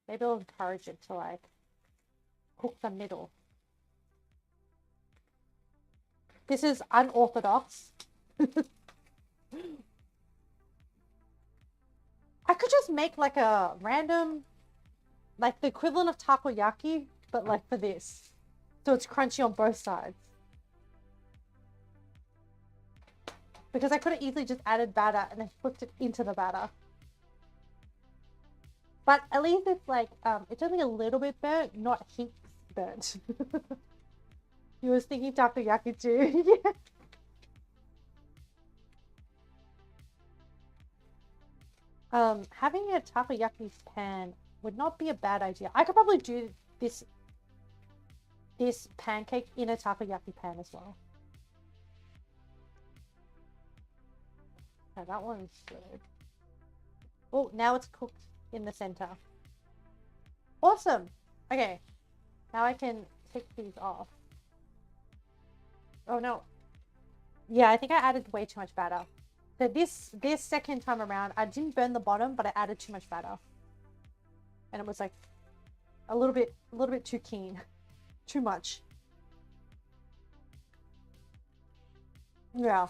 Maybe I'll encourage it to like cook the middle. This is unorthodox. I could just make like a random, like the equivalent of takoyaki, but like for this. So it's crunchy on both sides. Because I could have easily just added batter and then flipped it into the batter. But at least it's like, it's only a little bit burnt, not heaps burnt. You was thinking takoyaki too. Yeah. Having a takoyaki pan would not be a bad idea. I could probably do this pancake in a takoyaki pan as well. Okay, that one's good. Oh, now it's cooked in the center. Awesome. Okay, now I can take these off. Oh no. Yeah, I think I added way too much batter. So this second time around, I didn't burn the bottom, but I added too much batter. And it was like a little bit too keen. Too much. Yeah.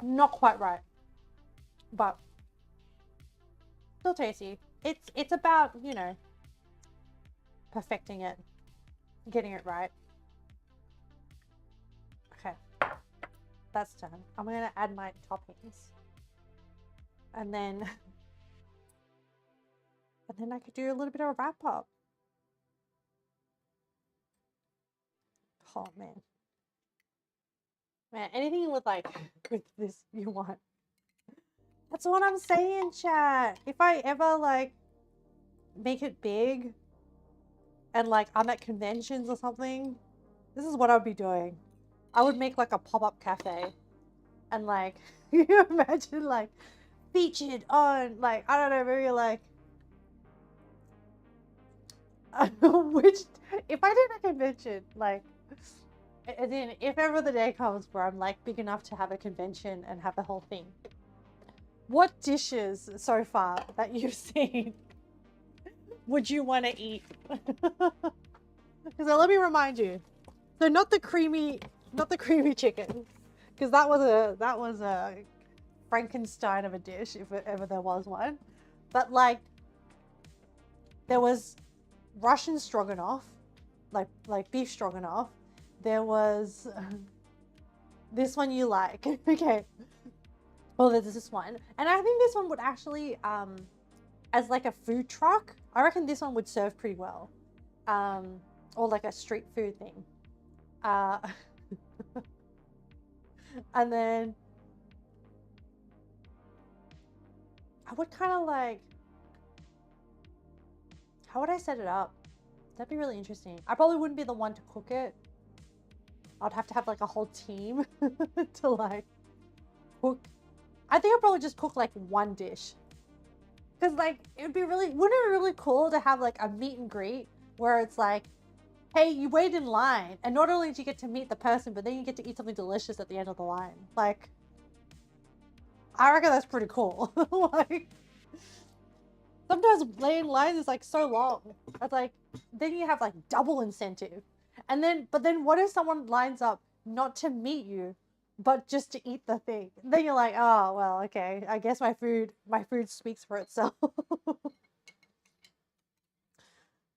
Not quite right. But still tasty. it's about, you know, perfecting it, getting it right. Okay, that's done. I'm gonna add my toppings, and then I could do a little bit of a wrap up. Oh man, anything with like with this you want. That's what I'm saying, chat. If I ever like make it big and like I'm at conventions or something, this is what I'd be doing. I would make like a pop-up cafe and like you imagine like featured on like, I don't know, maybe like which, if I did a convention, like, and then if ever the day comes where I'm like big enough to have a convention and have the whole thing, what dishes so far that you've seen would you want to eat? Because let me remind you, so not the creamy chicken, because that was a Frankenstein of a dish if ever there was one, but like there was Russian stroganoff, like beef stroganoff. There was this one you like, okay. Well, there's this one, and I think this one would actually, as like a food truck, I reckon this one would serve pretty well, or like a street food thing. And then I would kind of like, how would I set it up? That'd be really interesting. I probably wouldn't be the one to cook it. I'd have to have like a whole team to like cook. I think I'd probably just cook like one dish. Cause like, it would be really, wouldn't it be really cool to have like a meet and greet where it's like, hey, you wait in line and not only do you get to meet the person, but then you get to eat something delicious at the end of the line. Like, I reckon that's pretty cool. Like, sometimes laying lines is like so long. It's like, then you have like double incentive. And then, but then what if someone lines up not to meet you, but just to eat the thing? Then you're like, oh, well, okay. I guess my food speaks for itself.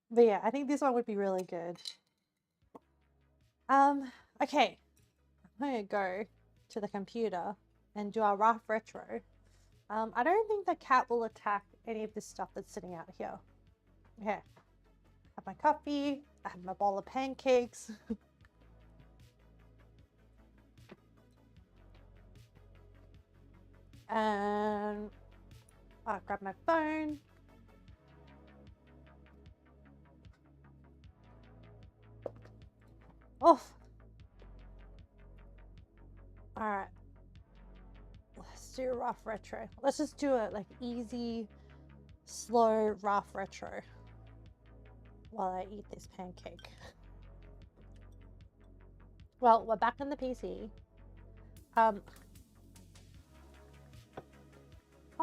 But yeah, I think this one would be really good. Okay. I'm gonna go to the computer and do our rough retro. I don't think the cat will attack any of this stuff that's sitting out here. Okay. Have my coffee. I have my bowl of pancakes. And I'll grab my phone. Oof. Alright. Let's do a rough retro. Let's just do it like easy, slow, rough retro while I eat this pancake. Well, we're back on the PC. Oh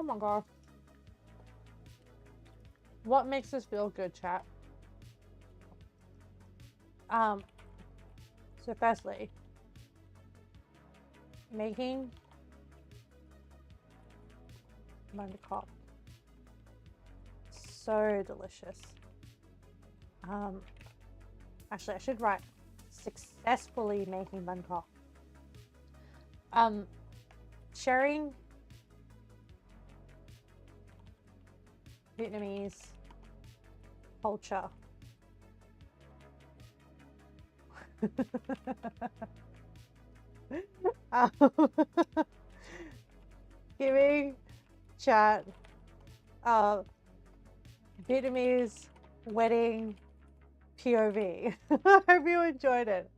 my god. What makes this feel good, chat? So firstly, making Khot. So delicious. Actually, I should write successfully making Banh. Sharing Vietnamese culture. Giving chat Vietnamese wedding POV. I hope you enjoyed it.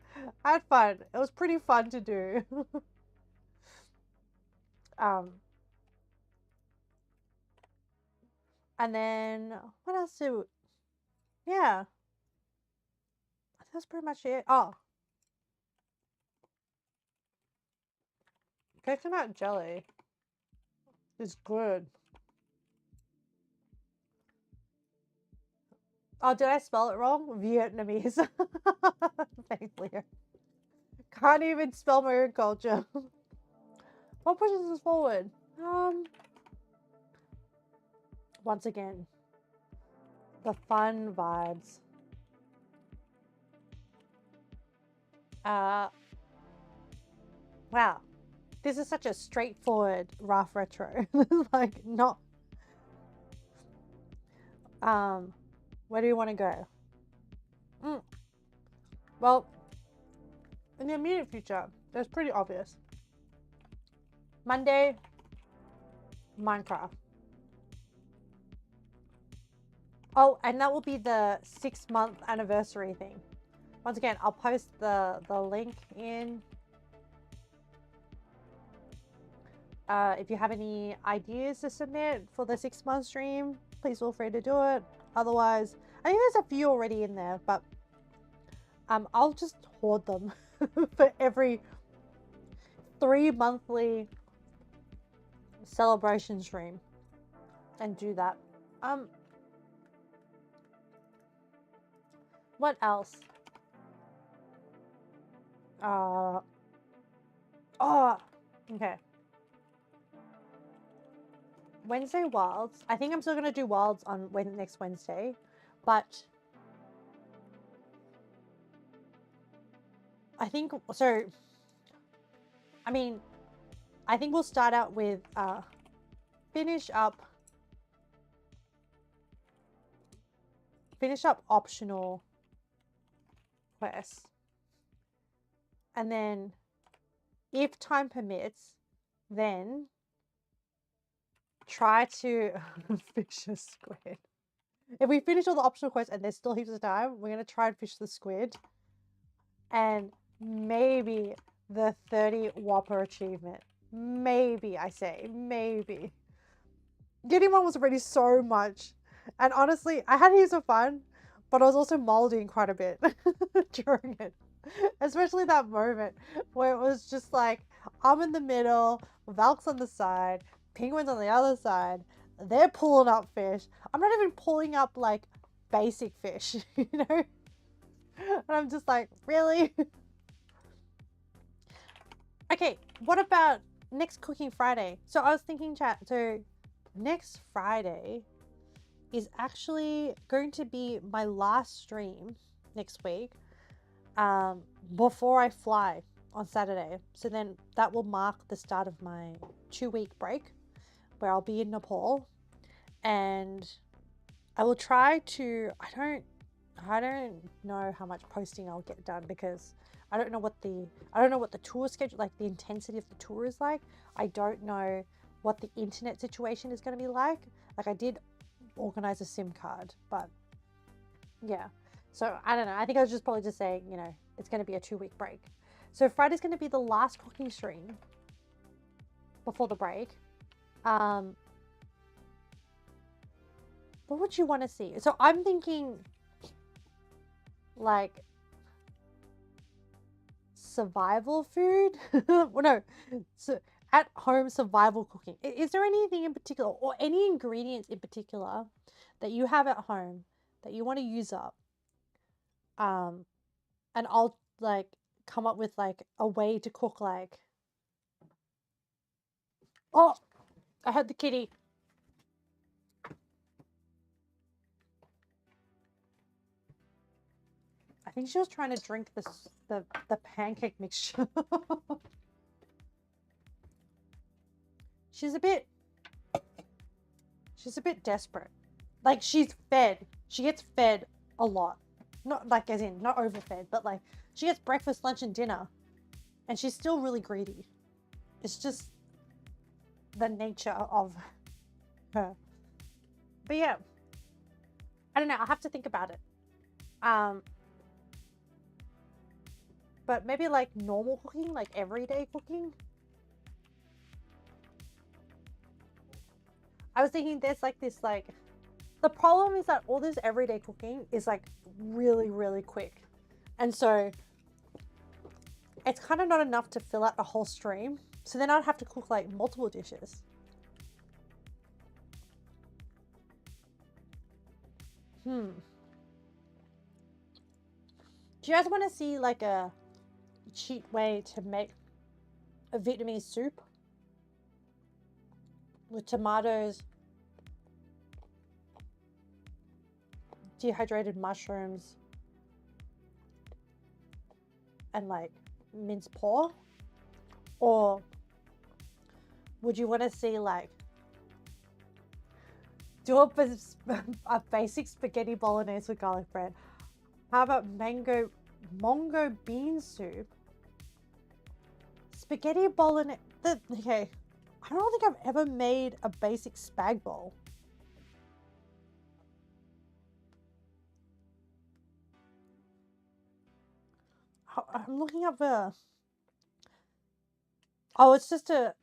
I had fun. It was pretty fun to do. And then what else do? Yeah, that's pretty much it. Oh, coconut jelly is good. Oh, did I spell it wrong? Vietnamese. Thanks, Leah. Can't even spell my own culture. What pushes us forward? Once again, The fun vibes. Wow. This is such a straightforward rough retro. Like not where do you want to go? Well, in the immediate future, it's pretty obvious. Monday, Minecraft. Oh, and that will be the 6-month anniversary thing. Once again, I'll post the link in. If you have any ideas to submit for the 6-month stream, please feel free to do it. Otherwise, I think there's a few already in there, but I'll just hoard them for every 3 monthly celebration stream and do that. What else? Oh, okay. Wednesday Wilds. I think I'm still gonna do Wilds on next Wednesday, but I think so. I mean, I think we'll start out with finish up optional quests, and then if time permits, then try to fish a squid. If we finish all the optional quests and there's still heaps of time, we're gonna try and fish the squid, and maybe the 30 Whopper achievement. Maybe, I say, maybe. Getting one was already so much. And honestly, I had heaps of fun, but I was also molding quite a bit during it. Especially that moment where it was just like, I'm in the middle, Valk's on the side, Penguin's on the other side, they're pulling up fish. I'm not even pulling up like basic fish, you know? And I'm just like, really? Okay, what about next Cooking Friday? So I was thinking, chat, so next Friday is actually going to be my last stream next week before I fly on Saturday. So then that will mark the start of my 2-week break where I'll be in Nepal, and I will try to, I don't know how much posting I'll get done because I don't know what the tour schedule, like the intensity of the tour is like. I don't know what the internet situation is going to be like. Like I did organize a SIM card, but yeah. So I don't know. I think I was just probably just saying, you know, it's going to be a 2-week break. So Friday's going to be the last cooking stream before the break. What would you want to see? So I'm thinking like survival food. Well, no, so at home survival cooking. Is there anything in particular or any ingredients in particular that you have at home that you want to use up? And I'll like come up with like a way to cook like, oh, I heard the kitty. I think she was trying to drink the pancake mixture. She's a bit desperate. Like she's fed. She gets fed a lot. Not like as in not overfed, but like she gets breakfast, lunch, and dinner. And she's still really greedy. It's just the nature of her. But yeah. I don't know, I'll have to think about it. But maybe like normal cooking, like everyday cooking. I was thinking there's like this like, the problem is that all this everyday cooking is like really, really quick. And so it's kind of not enough to fill out a whole stream. So then I'd have to cook like multiple dishes. Do you guys want to see like a cheap way to make a Vietnamese soup with tomatoes, dehydrated mushrooms and like minced pork? Or would you want to see like do a basic spaghetti bolognese with garlic bread? How about mongo bean soup? Spaghetti bolognese. Okay, I don't think I've ever made a basic spag bowl. I'm looking up the. Oh, it's just a.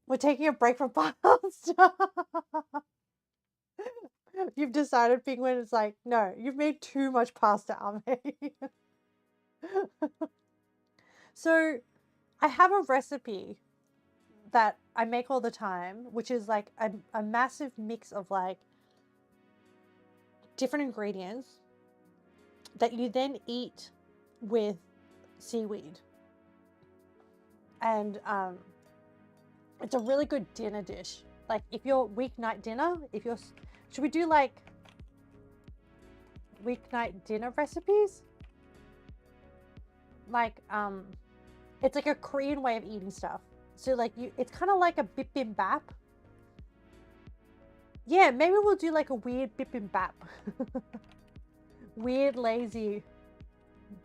We're taking a break from pasta. You've decided, Penguin. It's like, no, you've made too much pasta, Ame. So, I have a recipe that I make all the time, which is like a massive mix of like different ingredients that you then eat with seaweed. And it's a really good dinner dish. Like if your weeknight dinner, should we do like weeknight dinner recipes? Like it's like a Korean way of eating stuff. So like it's kind of like a bibimbap. Yeah, maybe we'll do like a weird bibimbap. Weird lazy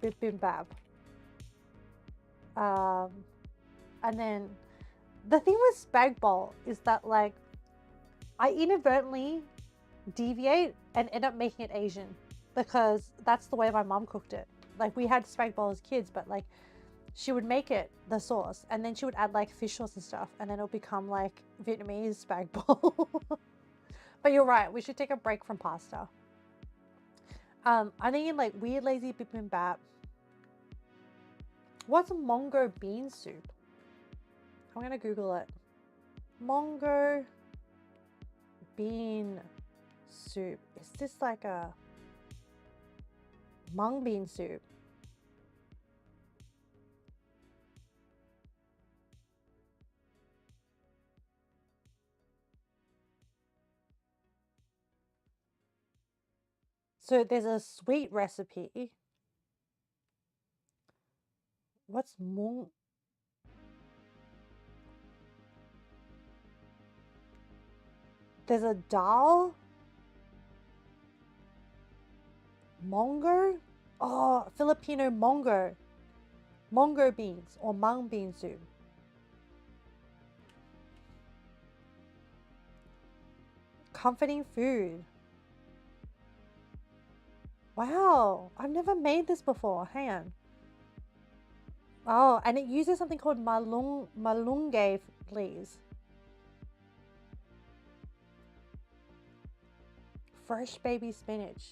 bibimbap. And then the thing with spag bowl is that like I inadvertently deviate and end up making it Asian because that's the way my mom cooked it. Like we had spag bowl as kids, but like she would make it the sauce and then she would add like fish sauce and stuff and then it'll become like Vietnamese spag bowl. But you're right, we should take a break from pasta. I'm thinking like weird lazy bibimbap. What's mongo bean soup? I'm gonna Google it. Mongo bean soup. Is this like a mung bean soup? So there's a sweet recipe. What's mung? There's a dal. Mongo? Oh, Filipino mongo. Mongo beans or mung bean soup. Comforting food. Wow, I've never made this before. Hang on. Oh, and it uses something called malunggay leaves. Fresh baby spinach.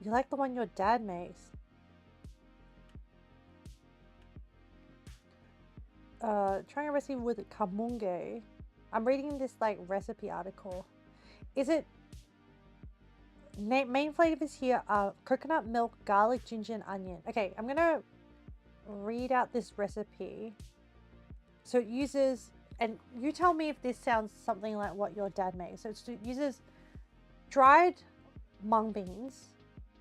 You like the one your dad makes? Trying a recipe with kamunge. I'm reading this like recipe article. Is it main flavors here are coconut milk, garlic, ginger, and onion. Okay, I'm gonna read out this recipe. So it uses, and you tell me if this sounds something like what your dad makes. So it uses dried mung beans,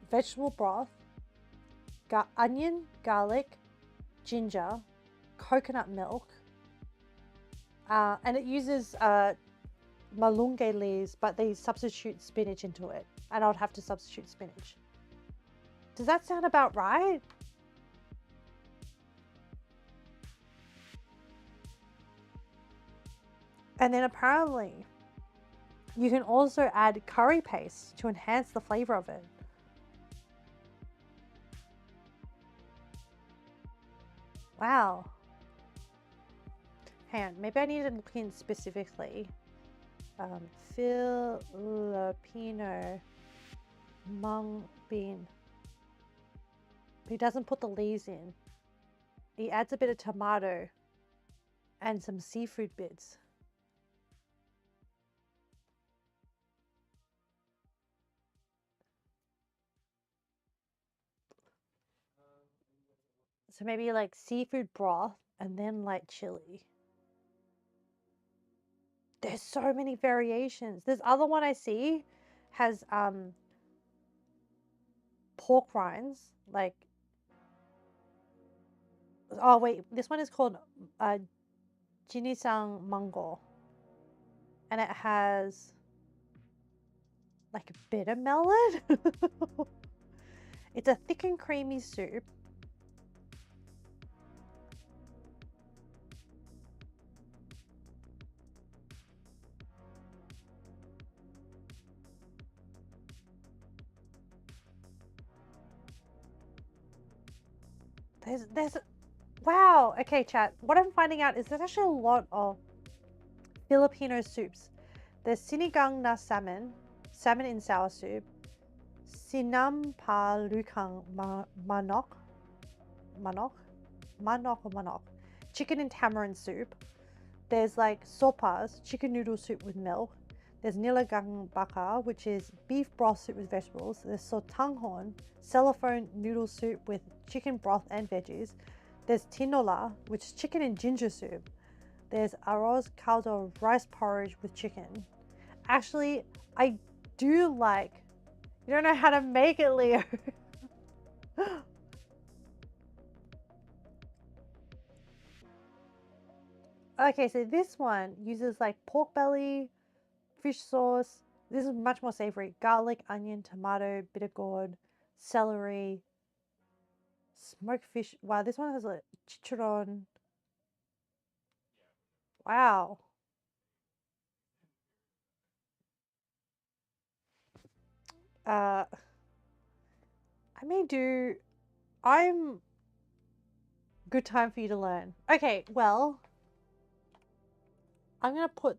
vegetable broth, onion, garlic, ginger, coconut milk, and it uses malunggay leaves, but they substitute spinach into it, and I would have to substitute spinach. Does that sound about right? And then apparently you can also add curry paste to enhance the flavor of it. Wow. Hang on, maybe I need to look in specifically. Filipino mung bean. He doesn't put the leaves in. He adds a bit of tomato and some seafood bits. So maybe like seafood broth and then like chili. There's so many variations. This other one I see has pork rinds, like, oh wait, this one is called jinisang mango, and it has like bitter melon. It's a thick and creamy soup. There's wow. Okay, chat. What I'm finding out is there's actually a lot of Filipino soups. There's sinigang na salmon, salmon in sour soup, sinampalukang manok, manok, chicken and tamarind soup. There's like sopas, chicken noodle soup with milk. There's nilagang bakar, which is beef broth soup with vegetables. There's sotanghon, cellophane noodle soup with chicken broth and veggies. There's tinola, which is chicken and ginger soup. There's arroz caldo, rice porridge with chicken. Actually, I do like, you don't know how to make it, Leo. Okay, so this one uses like pork belly, fish sauce. This is much more savory. Garlic, onion, tomato, bitter gourd, celery, smoked fish. Wow, this one has a chicharron. Wow. I may do. I'm good time for you to learn. Okay, well, I'm gonna put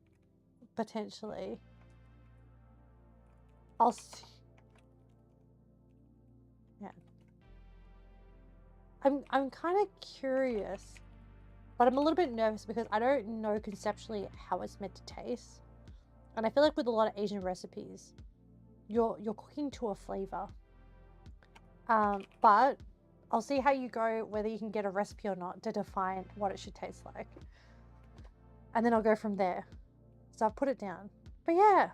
potentially. I'll see. Yeah. I'm kind of curious, but I'm a little bit nervous because I don't know conceptually how it's meant to taste. And I feel like with a lot of Asian recipes, you're cooking to a flavor. But I'll see how you go, whether you can get a recipe or not to define what it should taste like. And then I'll go from there. So I've put it down. But yeah.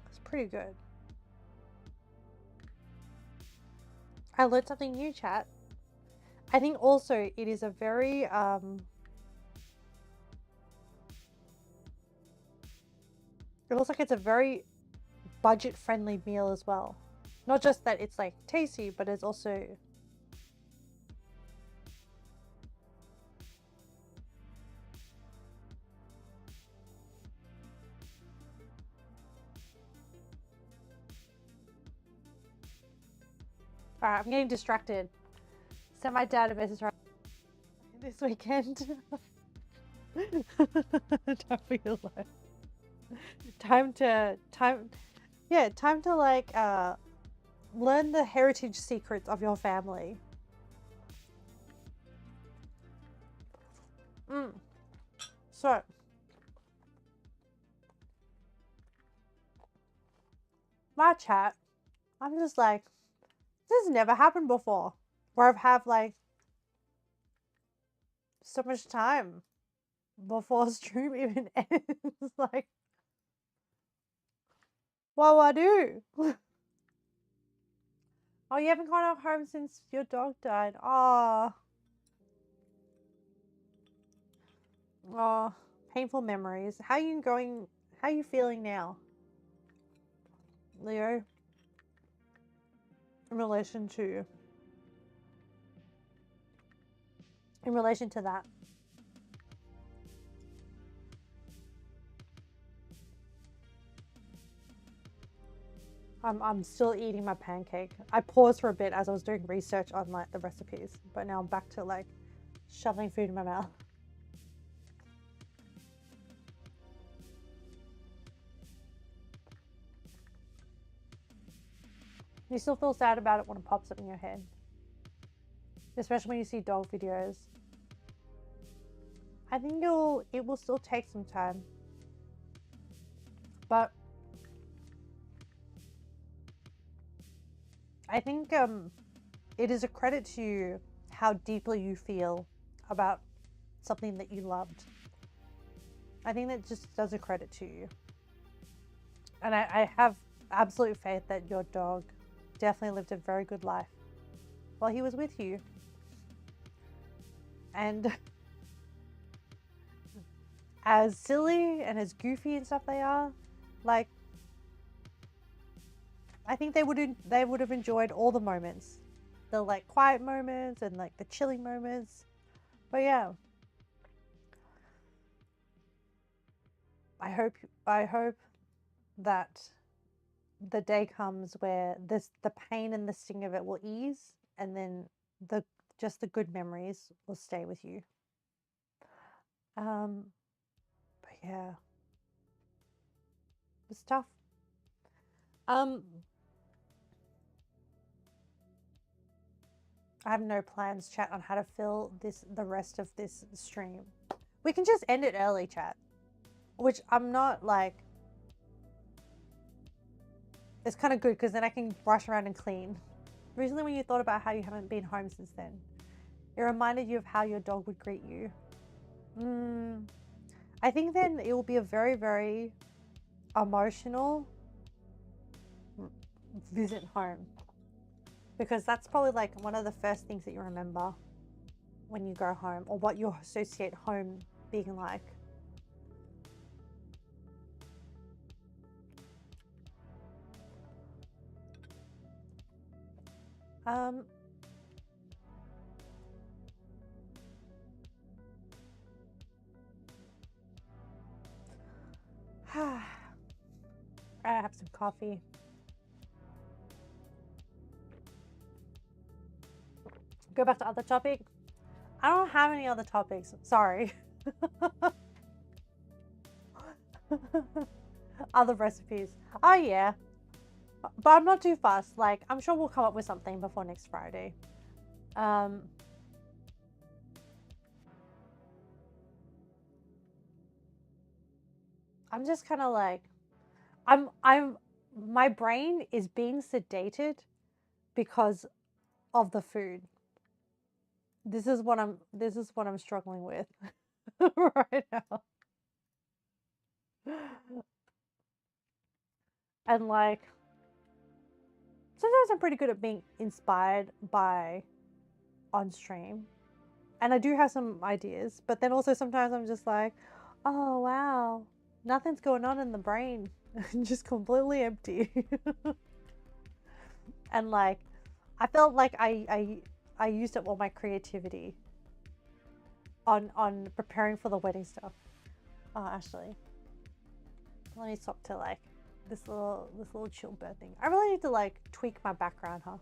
It's pretty good. I learned something new, chat. I think also it is a very it looks like it's a very budget friendly meal as well. Not just that it's like tasty, but it's also alright, I'm getting distracted. Sent my dad a message this weekend. Time for your life. Time to like learn the heritage secrets of your family. So my chat, I'm just like, this has never happened before. Where I've had like so much time before stream even ends. Like, what do I do? Oh, you haven't gone home since your dog died. Oh, painful memories. How are you going? How are you feeling now, Leo? In relation to that. I'm still eating my pancake. I paused for a bit as I was doing research on like the recipes, but now I'm back to like shoveling food in my mouth. You still feel sad about it when it pops up in your head, especially when you see dog videos. I think it will still take some time, but I think it is a credit to you how deeply you feel about something that you loved. I think that just does a credit to you. And I have absolute faith that your dog definitely lived a very good life while he was with you. And as silly and as goofy and stuff they are, like, I think they would have enjoyed all the moments, the like quiet moments and like the chilling moments. But yeah, I hope that the day comes where the pain and the sting of it will ease, and then just the good memories will stay with you. But yeah, it's tough. Um, I have no plans, chat, on how to fill the rest of this stream. We can just end it early, chat. Which I'm not like. It's kind of good because then I can rush around and clean. Recently, when you thought about how you haven't been home since then, it reminded you of how your dog would greet you. I think then it will be a very, very emotional visit home, because that's probably like one of the first things that you remember when you go home, or what you associate home being like. I have some coffee. Go back to other topic. I don't have any other topics. Sorry. Other recipes. Oh yeah. But I'm not too fast. Like, I'm sure we'll come up with something before next Friday. I'm just kind of like, my brain is being sedated because of the food. This is what I'm struggling with right now. And like, sometimes I'm pretty good at being inspired by on stream, and I do have some ideas, but then also sometimes I'm just like, oh wow, nothing's going on in the brain. Just completely empty. And like, I felt like I used up all my creativity on preparing for the wedding stuff. Oh, actually, let me swap to like this little chill bird thing. I really need to like tweak my background, huh?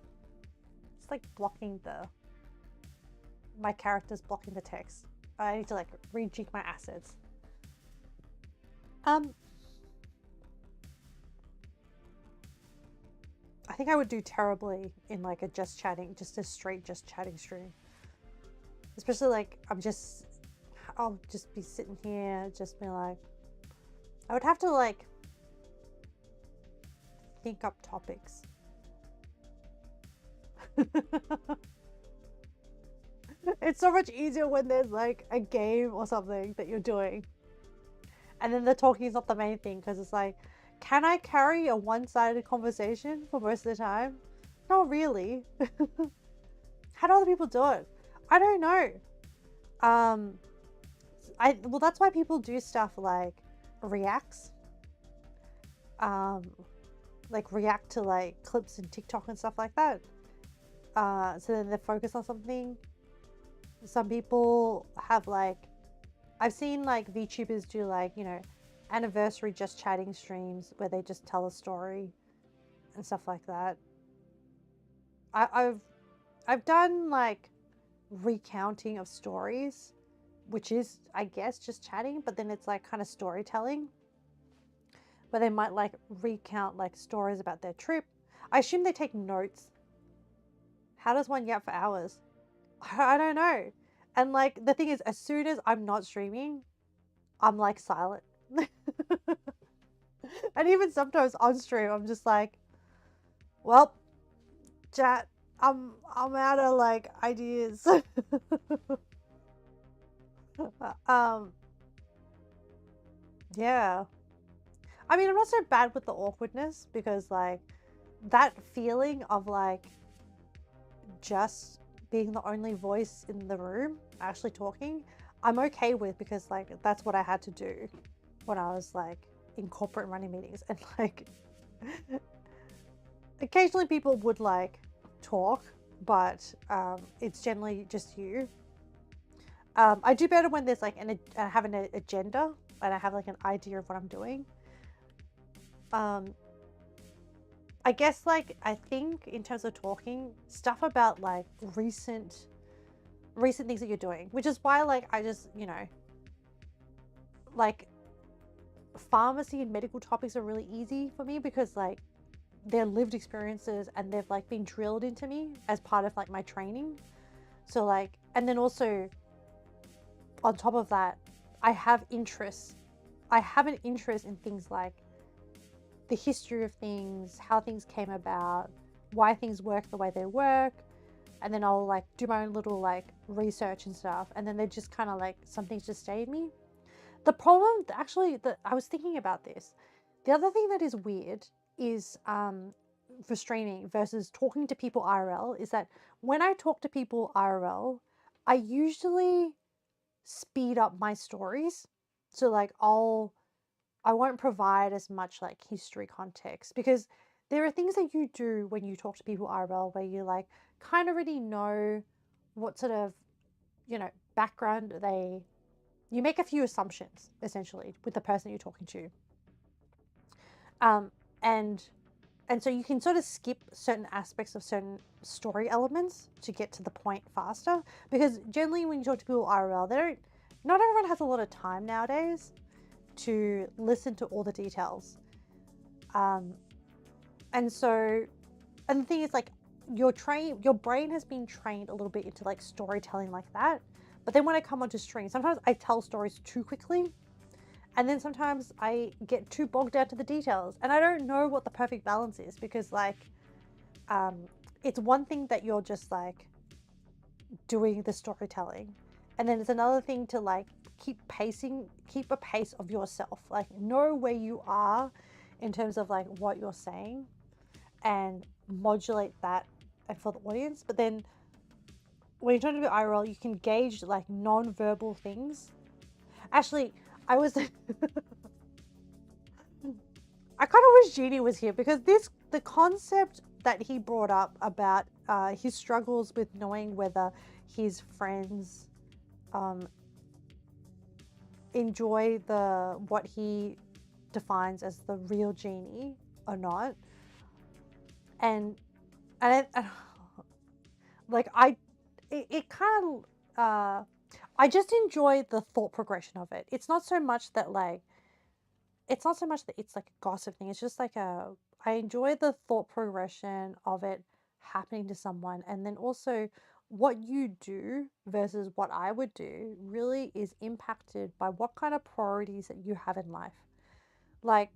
It's like blocking my characters blocking the text. I need to like rejig my assets. I think I would do terribly in like a just chatting stream. Especially like I'll just be sitting here, just be like, I would have to like think up topics. It's so much easier when there's like a game or something that you're doing, and then the talking is not the main thing, because it's like, can I carry a one-sided conversation for most of the time? Not really. How do other people do it? I don't know. Well, that's why people do stuff like reacts. Like react to like clips in TikTok and stuff like that. So then they focus on something. Some people have like, I've seen like VTubers do like, you know, anniversary just chatting streams where they just tell a story and stuff like that. I've done like recounting of stories, which is, I guess, just chatting, but then it's like kind of storytelling, where they might like recount like stories about their trip. I assume they take notes. How does one yap for hours? I don't know. And like the thing is, as soon as I'm not streaming, I'm like silent. And even sometimes on stream, I'm just like, well, chat, I'm out of like ideas. Yeah. I mean, I'm not so bad with the awkwardness because like that feeling of like just being the only voice in the room actually talking, I'm okay with, because like that's what I had to do when I was like in corporate running meetings. And like occasionally people would like talk, but it's generally just you. I do better when there's like I have an agenda and I have like an idea of what I'm doing. I guess like I think in terms of talking stuff about like recent things that you're doing, which is why like I just, you know, like pharmacy and medical topics are really easy for me because like they're lived experiences and they've like been drilled into me as part of like my training. So like, and then also on top of that, I have interests. I have an interest in things like the history of things, how things came about, why things work the way they work. And then I'll like do my own little like research and stuff. And then they just kind of like, some things just stay in me. The problem, actually, that I was thinking about this. The other thing that is weird is for streaming versus talking to people IRL is that when I talk to people IRL, I usually speed up my stories. So like I won't provide as much like history context because there are things that you do when you talk to people IRL where you like kind of already know what sort of, you know, background you make a few assumptions essentially with the person you're talking to. And so you can sort of skip certain aspects of certain story elements to get to the point faster, because generally when you talk to people IRL, not everyone has a lot of time nowadays to listen to all the details. And so, and the thing is like your brain has been trained a little bit into like storytelling like that. But then when I come onto stream, sometimes I tell stories too quickly. And then sometimes I get too bogged down to the details. And I don't know what the perfect balance is because like, it's one thing that you're just like doing the storytelling. And then it's another thing to like keep a pace of yourself. Like know where you are in terms of like what you're saying and modulate that and for the audience. But then when you're talking about IRL, you can gauge like non-verbal things. Actually, I kind of wish Jeannie was here because the concept that he brought up about his struggles with knowing whether his friends enjoy what he defines as the real Jeannie or not, and like it kind of I just enjoy the thought progression of it. It's not so much that it's like a gossip thing. It's just like I enjoy the thought progression of it happening to someone. And then also what you do versus what I would do really is impacted by what kind of priorities that you have in life. Like,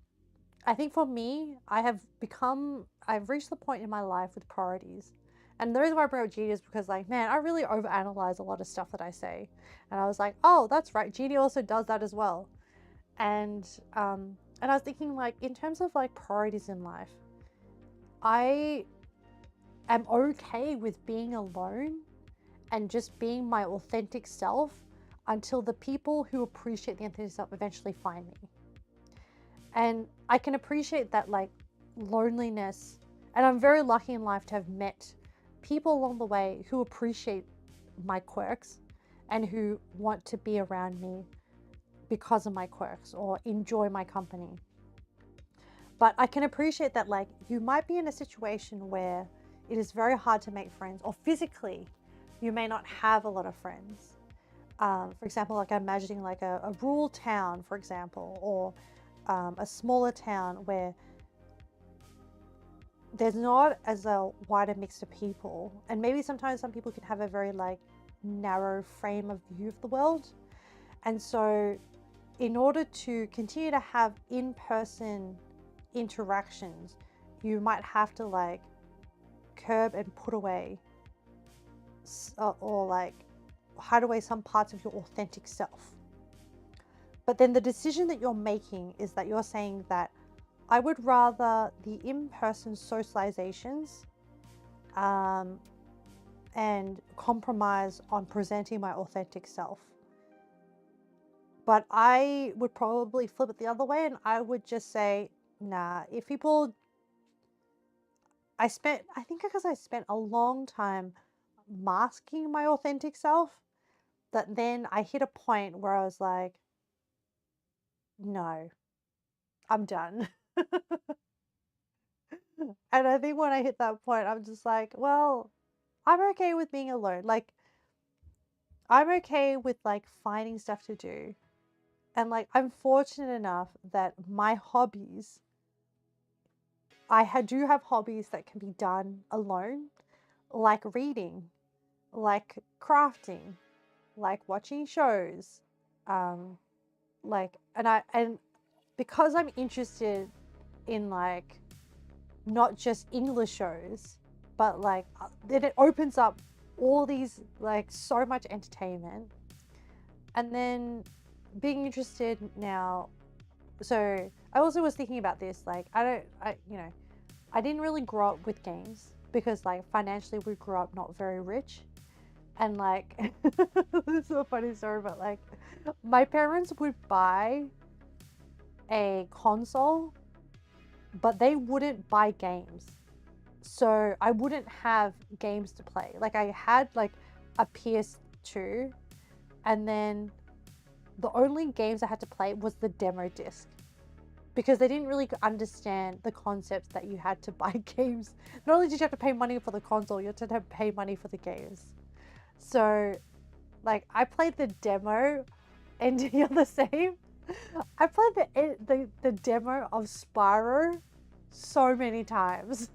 I think for me, I've reached the point in my life with priorities. And the reason why I brought up Genie is because like, man, I really overanalyze a lot of stuff that I say. And I was like, oh, that's right. Genie also does that as well. And I was thinking like, in terms of like priorities in life, I am okay with being alone and just being my authentic self until the people who appreciate the authentic self eventually find me. And I can appreciate that like loneliness, and I'm very lucky in life to have met people along the way who appreciate my quirks and who want to be around me because of my quirks or enjoy my company. But I can appreciate that like you might be in a situation where it is very hard to make friends, or physically you may not have a lot of friends. For example, like I'm imagining like a rural town, for example, or a smaller town where there's not as a wider mix of people, and maybe sometimes some people can have a very like narrow frame of view of the world. And so in order to continue to have in-person interactions, you might have to like curb and put away or like hide away some parts of your authentic self. But then the decision that you're making is that you're saying that I would rather the in-person socializations and compromise on presenting my authentic self. But I would probably flip it the other way, and I would just say, nah, if people, I think because I spent a long time masking my authentic self, that then I hit a point where I was like, no, I'm done. And I think when I hit that point, I'm just like, well, I'm okay with being alone. Like, I'm okay with like finding stuff to do. And like, I'm fortunate enough that my hobbies, do have hobbies that can be done alone, like reading, like crafting, like watching shows, um, and because I'm interested in like not just English shows, but like then it opens up all these like so much entertainment. And then being interested now, so I also was thinking about this, like I didn't really grow up with games because like financially we grew up not very rich. And like this is a funny story, but like my parents would buy a console, but they wouldn't buy games. So I wouldn't have games to play. Like I had like a PS2, and then the only games I had to play was the demo disc, because they didn't really understand the concepts that you had to buy games. Not only did you have to pay money for the console, you had to pay money for the games. So like I played the demo, and you're the same. I played the demo of Spyro so many times.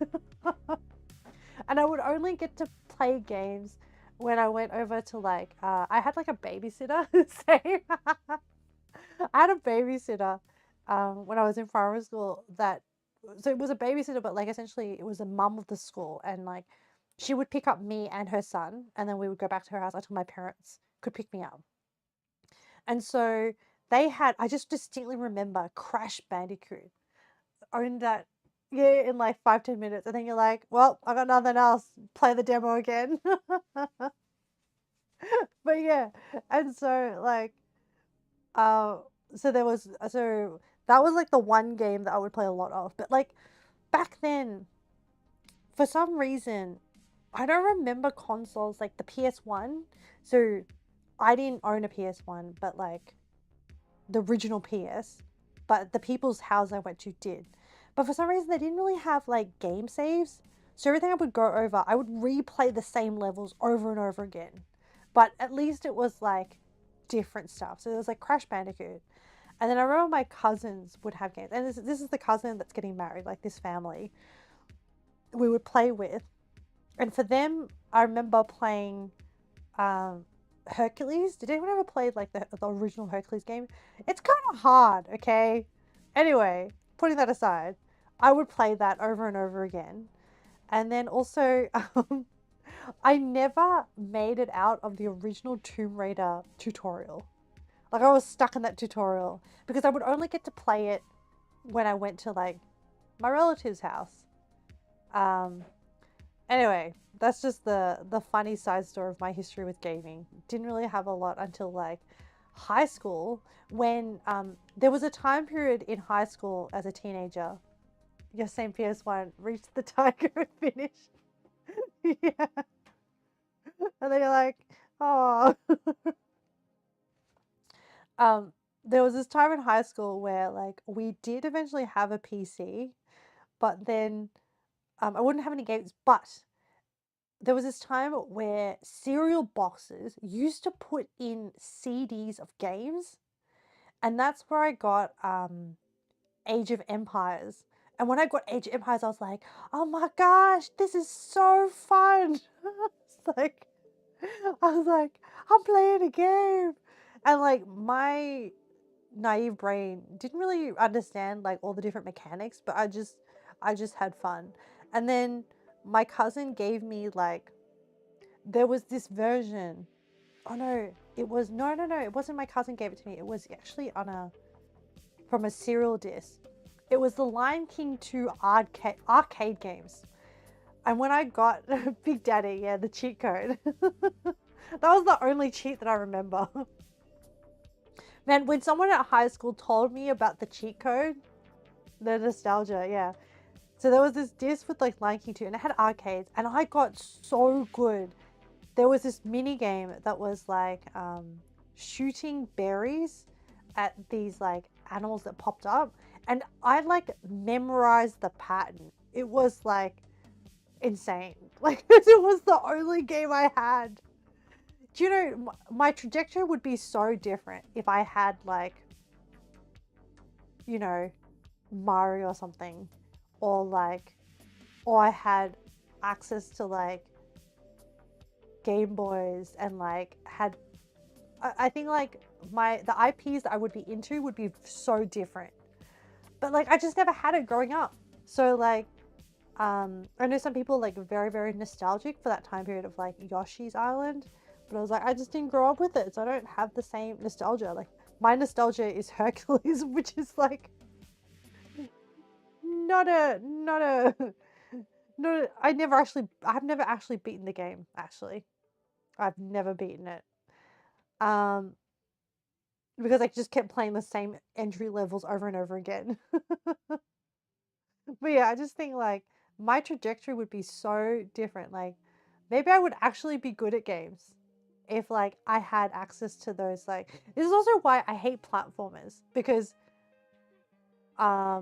And I would only get to play games when I went over to like I had like a babysitter. Same. I had a babysitter when I was in primary school, that so it was a babysitter, but like essentially it was a mum of the school, and like she would pick up me and her son, and then we would go back to her house until my parents could pick me up. And so they had, I just distinctly remember Crash Bandicoot. Owned that, yeah, in like 5-10 minutes, and then you're like, well, I got nothing else. Play the demo again. But yeah, and so like, uh, so that was like the one game that I would play a lot of. But like back then, for some reason, I don't remember consoles like the PS1. So I didn't own a PS1, but like the original PS, but the people's house I went to did. But for some reason, they didn't really have like game saves. So everything I would go over, I would replay the same levels over and over again. But at least it was like different stuff. So there was like Crash Bandicoot. And then I remember my cousins would have games. And this is the cousin that's getting married, like this family we would play with. And for them, I remember playing um, Hercules. Did anyone ever play like the original Hercules game? It's kind of hard, okay? Anyway, putting that aside, I would play that over and over again. And then also, I never made it out of the original Tomb Raider tutorial. Like I was stuck in that tutorial because I would only get to play it when I went to like my relative's house. Um, Anyway, that's just the funny side story of my history with gaming. Didn't really have a lot until like high school, when there was a time period in high school as a teenager. Your same PS1, reach the tiger and finish. Yeah. And then you're like, oh. um, there was this time in high school where like we did eventually have a PC, but then I wouldn't have any games, but there was this time where cereal boxes used to put in CDs of games, and that's where I got Age of Empires. And when I got Age of Empires, I was like, "Oh my gosh, this is so fun!" It's like, I was like, "I'm playing a game," and like my naive brain didn't really understand like all the different mechanics, but I just had fun. And then my cousin gave me like, there was this version. Oh no, it was no. It wasn't my cousin gave it to me. It was actually on a from a cereal disc. It was the Lion King 2 arcade games. And when I got Big Daddy, yeah, the cheat code. That was the only cheat that I remember. Man, when someone at high school told me about the cheat code, the nostalgia, yeah. So there was this disc with like Lion King 2 and it had arcades and I got so good. There was this mini game that was like shooting berries at these like animals that popped up and I like memorized the pattern. It was like insane. Like it was the only game I had. Do you know, my trajectory would be so different if I had like, you know, Mario or something, or like, or I had access to like Game Boys and like had, I think like the IPs that I would be into would be so different. But like I just never had it growing up. So like, I know some people like very, very nostalgic for that time period of like Yoshi's Island. But I was like, I just didn't grow up with it, so I don't have the same nostalgia. Like my nostalgia is Hercules, which is like not a no. I've never actually beaten the game. Actually, I've never beaten it. Because I just kept playing the same entry levels over and over again. But yeah, I just think like my trajectory would be so different. Like maybe I would actually be good at games if like I had access to those. Like this is also why I hate platformers, because I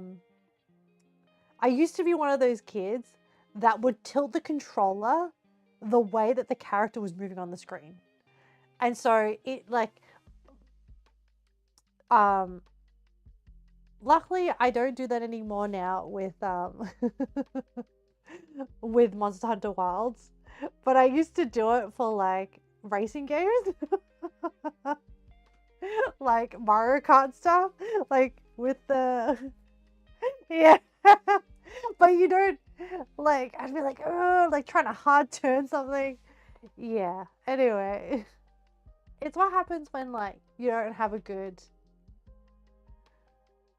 used to be one of those kids that would tilt the controller the way that the character was moving on the screen. And so it like luckily I don't do that anymore now with with Monster Hunter Wilds, but I used to do it for like racing games. Like Mario Kart stuff, like with the yeah. But you don't like, I'd be like, oh, like trying to hard turn something. Yeah. Anyway, it's what happens when like you don't have a good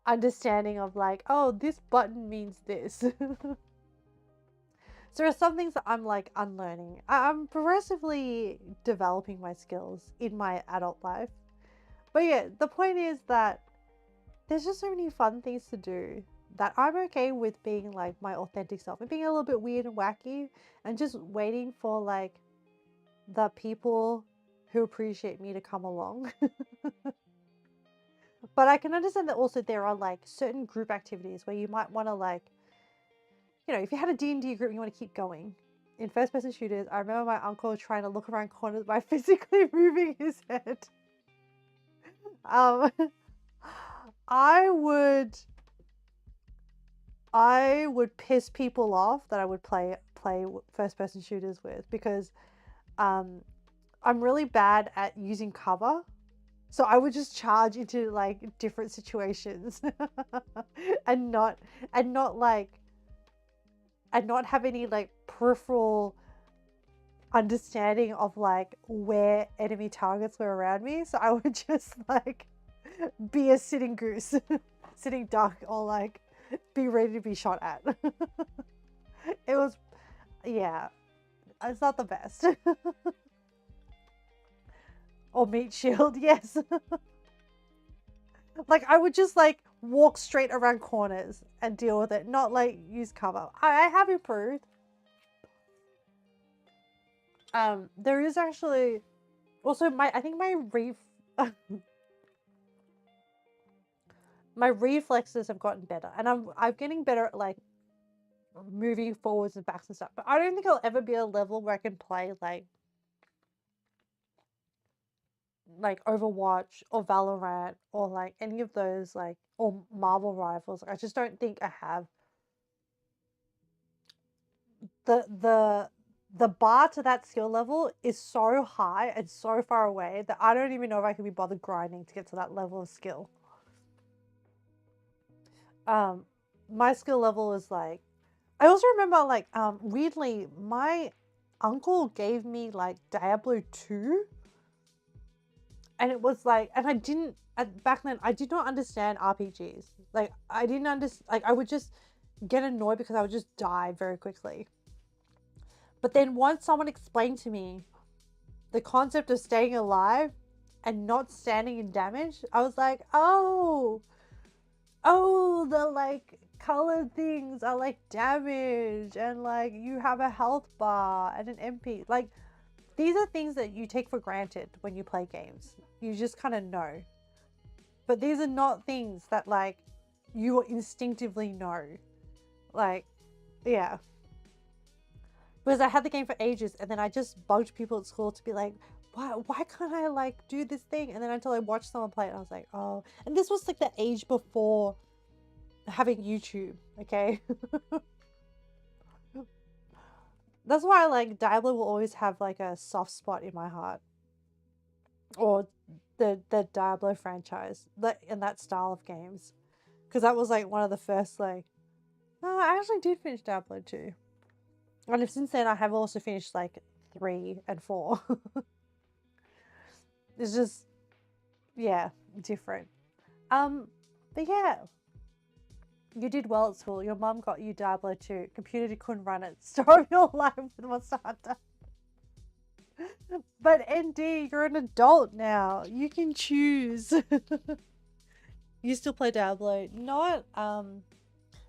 understanding of like, oh, this button means this. So there are some things that I'm like unlearning. I'm progressively developing my skills in my adult life. But yeah, the point is that there's just so many fun things to do that I'm okay with being like my authentic self and being a little bit weird and wacky and just waiting for like the people who appreciate me to come along. But I can understand that also there are like certain group activities where you might want to like, you know, if you had a D&D group, you want to keep going. In first person shooters, I remember my uncle trying to look around corners by physically moving his head. I would piss people off that I would play first person shooters with, because I'm really bad at using cover. So I would just charge into like different situations and not have any like peripheral understanding of like where enemy targets were around me. So I would just like be a sitting goose, sitting duck, or like be ready to be shot at. It was, yeah, it's not the best. Or meat shield, yes. Like I would just like walk straight around corners and deal with it, not like use cover. I have improved. There is actually also I think my my reflexes have gotten better, and I'm getting better at like moving forwards and backs and stuff. But I don't think I'll ever be at a level where I can play like Overwatch or Valorant or like any of those, like, or Marvel Rivals. I just don't think I have the bar to that skill level is so high and so far away that I don't even know if I can be bothered grinding to get to that level of skill. My skill level is like, I also remember like weirdly my uncle gave me like Diablo 2. And it was like, and I didn't back then I did not understand RPGs. Like I didn't understand. Like I would just get annoyed because I would just die very quickly. But then once someone explained to me the concept of staying alive and not standing in damage, I was like, oh, the like colored things are like damage, and like you have a health bar and an MP. Like these are things that you take for granted when you play games. You just kind of know. But these are not things that like you instinctively know. Like, yeah. Because I had the game for ages and then I just bugged people at school to be like, why can't I like do this thing? And then until I watched someone play it, I was like, oh. And this was like the age before having YouTube, okay? That's why like Diablo will always have like a soft spot in my heart. Or the Diablo franchise, in that style of games. Because that was like one of the first like, oh, I actually did finish Diablo 2. And since then I have also finished like 3 and 4. It's just, yeah, different. But yeah, you did well at school. Your mum got you Diablo 2. Computer couldn't run it. Story of your life with Monster Hunter. But ND, you're an adult now. You can choose. You still play Diablo? Not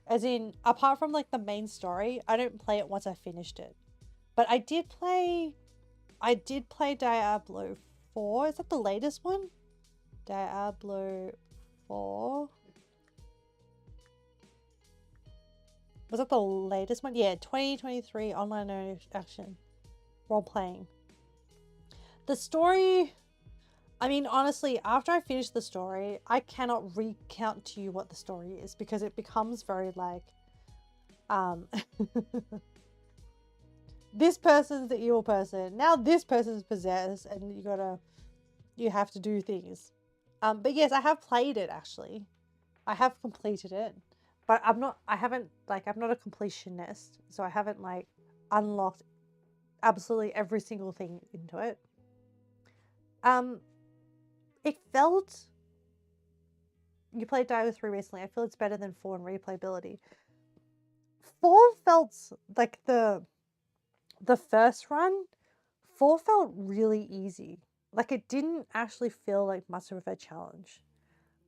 as in apart from like the main story, I don't play it once I finished it. But I did play Diablo 4. Is that the latest one? Diablo 4. Was that the latest one? Yeah, 2023 online action role playing. The story, I mean, honestly, after I finish the story, I cannot recount to you what the story is because it becomes very like, this person's the evil person. Now this person's possessed and you have to do things. But yes, I have played it actually. I have completed it, but I'm not a completionist, so I haven't like unlocked absolutely every single thing into it. It felt, you played Diablo 3 recently. I feel it's better than 4 in replayability. 4 felt like the first run. 4 felt really easy. Like it didn't actually feel like much of a challenge.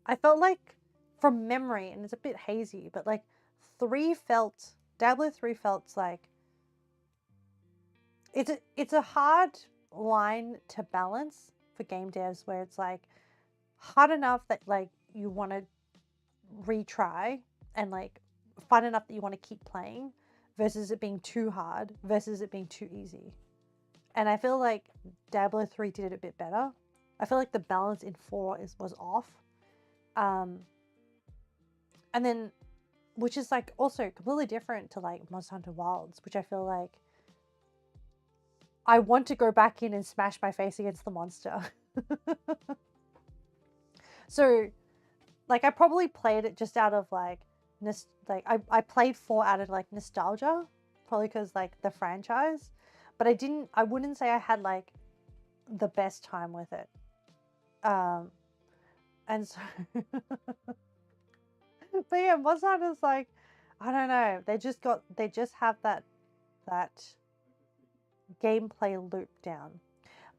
I felt like from memory, and it's a bit hazy, but like Diablo 3 felt like it's a hard line to balance for game devs where it's like hard enough that like you want to retry and like fun enough that you want to keep playing versus it being too hard versus it being too easy. And I feel like Diablo 3 did it a bit better. I feel like the balance in 4 was off. And then, which is like also completely different to like Monster Hunter Wilds, which I feel like I want to go back in and smash my face against the monster. So, like I probably played it just out of like, I played 4 out of like nostalgia, probably because like the franchise, but I wouldn't say I had like the best time with it. And so, but yeah, Monster Hunter's like, I don't know, they just have that gameplay loop down.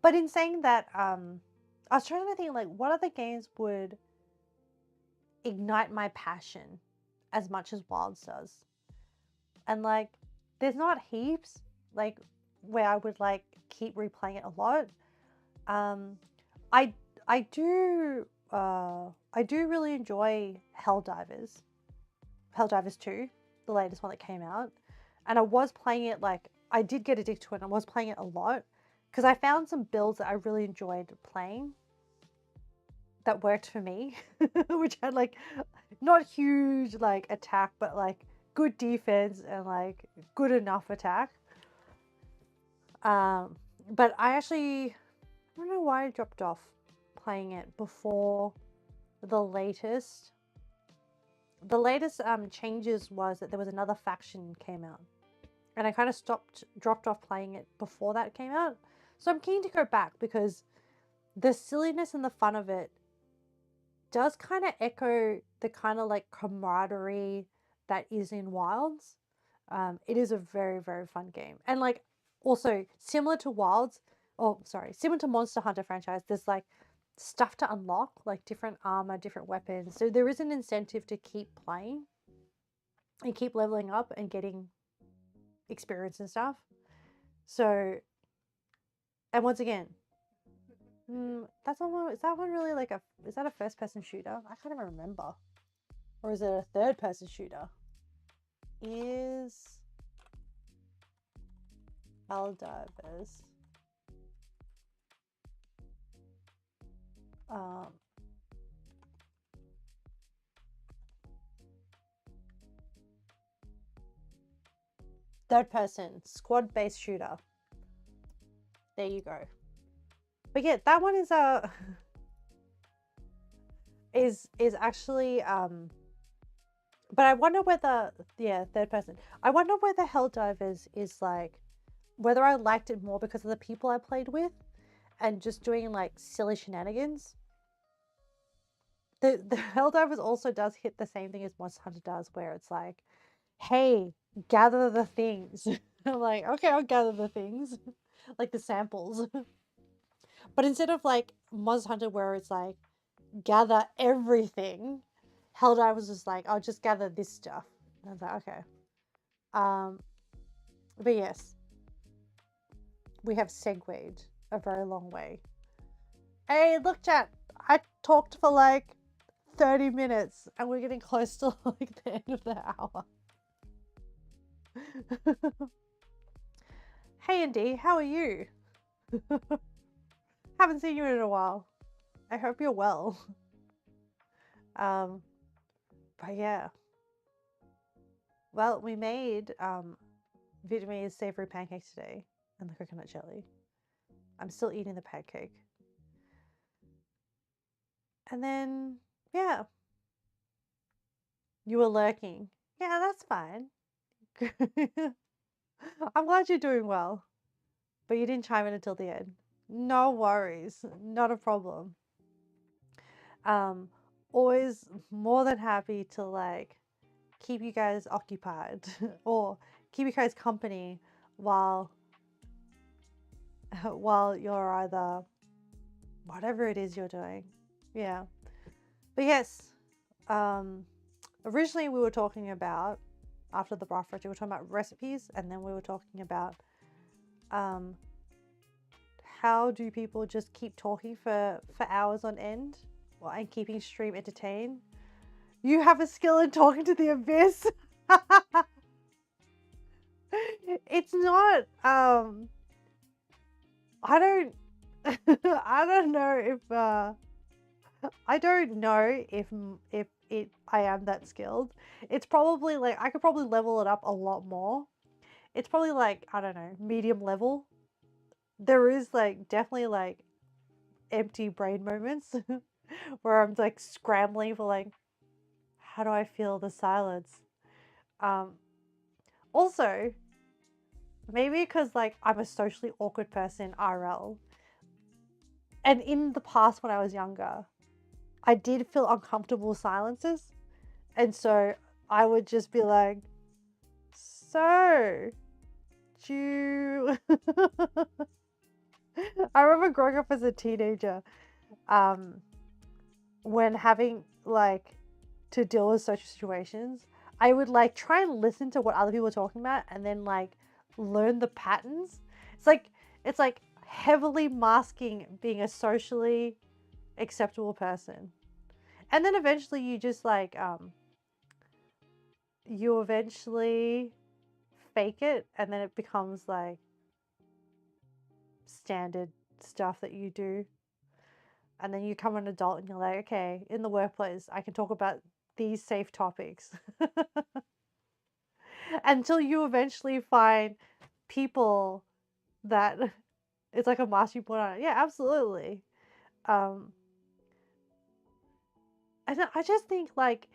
But in saying that, I was trying to think like what other games would ignite my passion as much as Wilds does. And like there's not heaps like where I would like keep replaying it a lot. I do really enjoy Helldivers 2, the latest one that came out. And I was playing it like I did get addicted to it and I was playing it a lot because I found some builds that I really enjoyed playing that worked for me, which had like not huge like attack, but like good defense and like good enough attack. But I don't know why I dropped off playing it before the latest. The latest changes was that there was another faction came out, and I kind of dropped off playing it before that came out. So I'm keen to go back because the silliness and the fun of it does kind of echo the kind of like camaraderie that is in Wilds. It is a very, very fun game. And like also similar to Wilds, oh sorry, similar to Monster Hunter franchise, there's like stuff to unlock, like different armor, different weapons. So there is an incentive to keep playing and keep leveling up and getting experience and stuff. So, and once again, that's not one. Is that one really like a? Is that a first-person shooter? I can't even remember. Or is it a third-person shooter? Is Helldivers third-person squad-based shooter? There you go. But yeah, that one is a is actually but I wonder whether third person. I wonder whether Helldivers is like whether I liked it more because of the people I played with and just doing like silly shenanigans. The Helldivers also does hit the same thing as Monster Hunter does, where it's like, hey, gather the things. I'm like, okay, I'll gather the things. Like the samples. But instead of like Monster Hunter where it's like gather everything, Helldivers was just like, I'll just gather this stuff. And I was like, okay. But yes, we have segued a very long way. Hey, look, chat. I talked for like 30 minutes and we're getting close to like the end of the hour. Hey, Andy, how are you? Haven't seen you in a while. I hope you're well. But yeah. Well, we made Vietnamese Savoury pancakes today and the coconut jelly. I'm still eating the pancake. And then, yeah. You were lurking. Yeah, that's fine. I'm glad you're doing well. But you didn't chime in until the end. No worries. Not a problem. Always more than happy to like keep you guys occupied or keep you guys company while you're either whatever it is you're doing. Yeah. But yes, originally we were talking about, after the broth we were talking about recipes, and then we were talking about how do people just keep talking for hours on end and keeping stream entertained. You have a skill in talking to the abyss. It's not I don't I don't know if I am that skilled. It's probably like I could probably level it up a lot more. It's probably like, I don't know, medium level. There is like definitely like empty brain moments where I'm like scrambling for like, how do I feel the silence? Also, maybe because like I'm a socially awkward person IRL, and in the past when I was younger, I did feel uncomfortable silences, and so I would just be like, so do you... I remember growing up as a teenager, when having like to deal with social situations, I would like try and listen to what other people were talking about and then like learn the patterns. It's like heavily masking being a socially acceptable person. And then eventually you just like you eventually fake it, and then it becomes like standard stuff that you do. And then you become an adult and you're like, okay, in the workplace I can talk about these safe topics. Until you eventually find people that it's like a mastery point on it. Yeah, absolutely. And I just think like,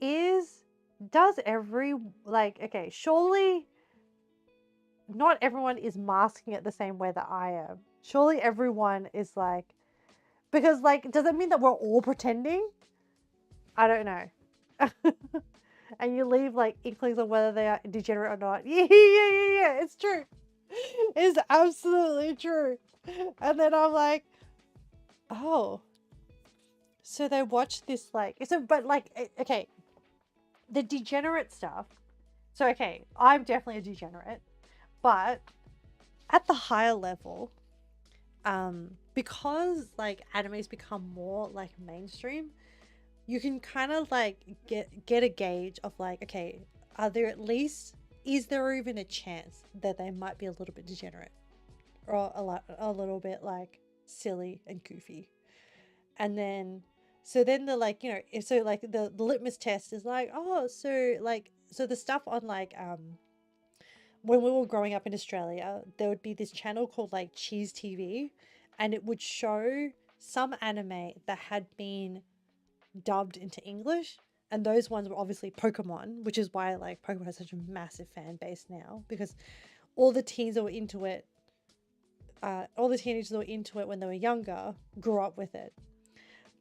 does every, like, okay, surely not everyone is masking it the same way that I am. Surely everyone is like, because like, does it mean that we're all pretending? I don't know. And you leave like inklings on whether they are degenerate or not. Yeah. It's true. It's absolutely true. And then I'm like, oh, so they watch this like so, but like okay, the degenerate stuff. So okay, I'm definitely a degenerate, but at the higher level, because like anime's become more like mainstream, you can kind of like get a gauge of like, okay, are there at least is there even a chance that they might be a little bit degenerate or a little bit like silly and goofy? And then so then the like, so like the litmus test is like, oh, so like so the stuff on like when we were growing up in Australia, there would be this channel called like Cheese TV, and it would show some anime that had been dubbed into English. And those ones were obviously Pokemon, which is why like Pokemon has such a massive fan base now, because all the teens that were into it, all the teenagers that were into it when they were younger grew up with it.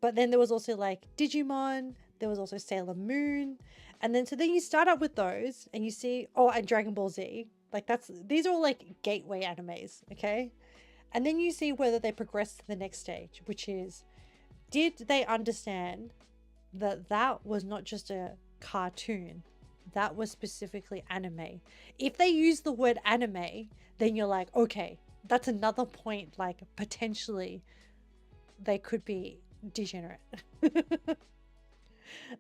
But then there was also like Digimon, there was also Sailor Moon, and then so then you start up with those and you see, oh, and Dragon Ball Z. Like these are all like gateway animes, okay? And then you see whether they progress to the next stage, which is, did they understand that that was not just a cartoon, that was specifically anime? If they use the word anime, then you're like, okay, that's another point, like potentially they could be degenerate.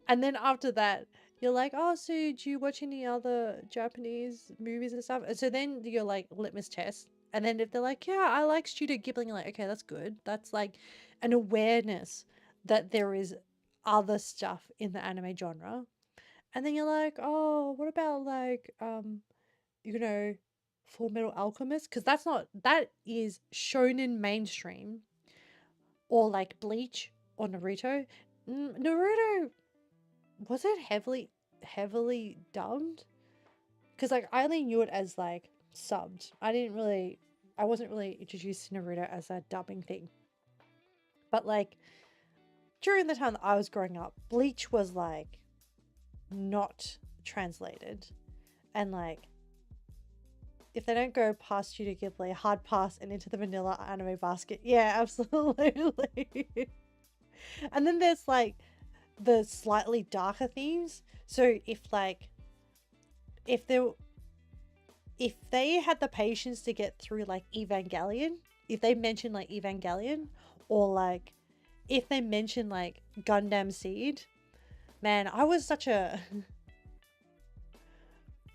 And then after that, you're like, oh, so do you watch any other Japanese movies and stuff? And so then you're like, litmus test. And then if they're like, yeah, I like Studio Ghibli, you're like, okay, that's good. That's like an awareness that there is other stuff in the anime genre. And then you're like, oh, what about like, you know, Full Metal Alchemist? Because that is shonen mainstream, or like Bleach or Naruto. Naruto, was it heavily dubbed? Because like I only knew it as like subbed. I wasn't really introduced to Naruto as a dubbing thing. But like during the time that I was growing up, Bleach was like not translated, and like if they don't go past Studio Ghibli, hard pass and into the vanilla anime basket. Yeah, absolutely. And then there's like the slightly darker themes. So if they if they had the patience to get through like Evangelion, if they mention like Evangelion, or like if they mention like Gundam Seed, man, I was such a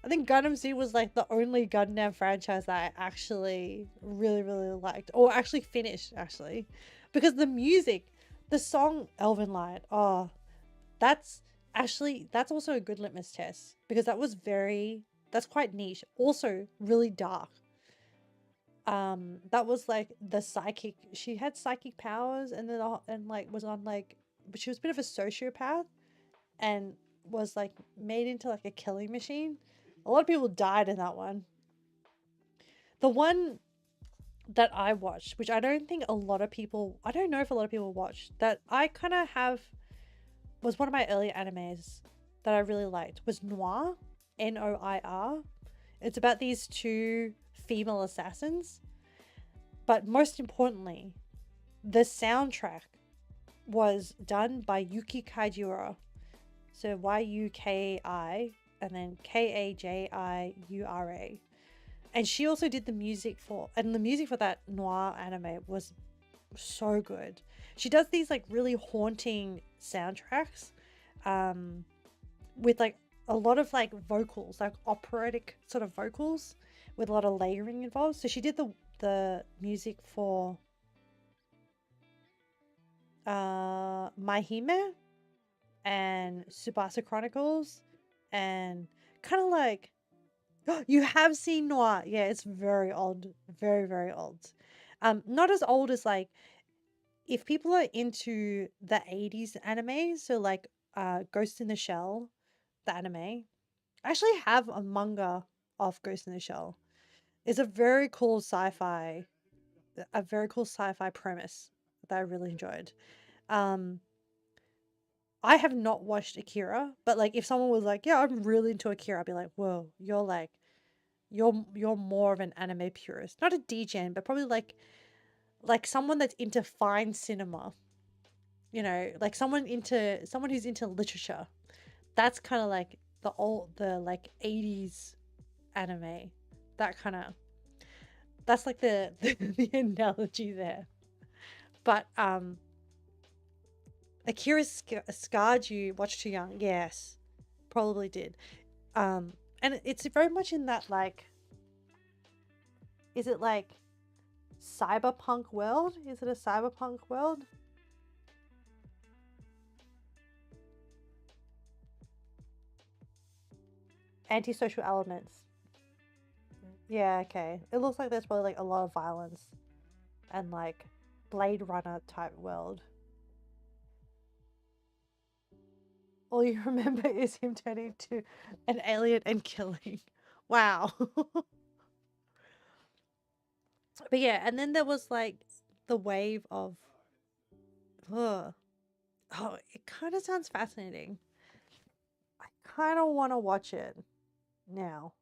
I think Gundam Seed was like the only Gundam franchise that I actually really liked, or actually finished actually, because the music, the song Elven Light, oh, that's also a good litmus test, because that's quite niche, also really dark. That was like the psychic, she had psychic powers, and then and like was on like, but she was a bit of a sociopath and was like made into like a killing machine. A lot of people died in that one. The one that I watched, which I don't think a lot of people, I don't know if a lot of people watched, that I kind of have, was one of my early animes that I really liked, was Noir, Noir. It's about these two female assassins, but most importantly, the soundtrack was done by Yuki Kajiura. So Yuki and then Kajiura. And she also did the music and the music for that Noir anime was so good. She does these like really haunting soundtracks, with like a lot of like vocals, like operatic sort of vocals with a lot of layering involved. So she did the music for Mahime and Tsubasa Chronicles, and kind of like, you have seen Noir. Yeah, it's very old, very old. Not as old as like, if people are into the 80s anime, so like Ghost in the Shell, the anime. I actually have a manga of Ghost in the Shell. It's a very cool sci-fi premise that I really enjoyed. Um I have not watched Akira, but like if someone was like, "Yeah, I'm really into Akira," I'd be like, "Whoa, you're more of an anime purist, not a degen, but probably like someone that's into fine cinema, you know, like someone who's into literature. That's kind of like the like 80s anime. That kind of that's like the analogy there. But Akira scarred you. Watch Too Young. Yes, probably did. And it's very much in that like, is it like cyberpunk world? Is it a cyberpunk world? Antisocial elements. Yeah, okay. It looks like there's probably like a lot of violence and like Blade Runner type world. All you remember is him turning to an alien and killing. Wow. But yeah, and then there was like the wave of, ugh. Oh, it kind of sounds fascinating. I kind of want to watch it now.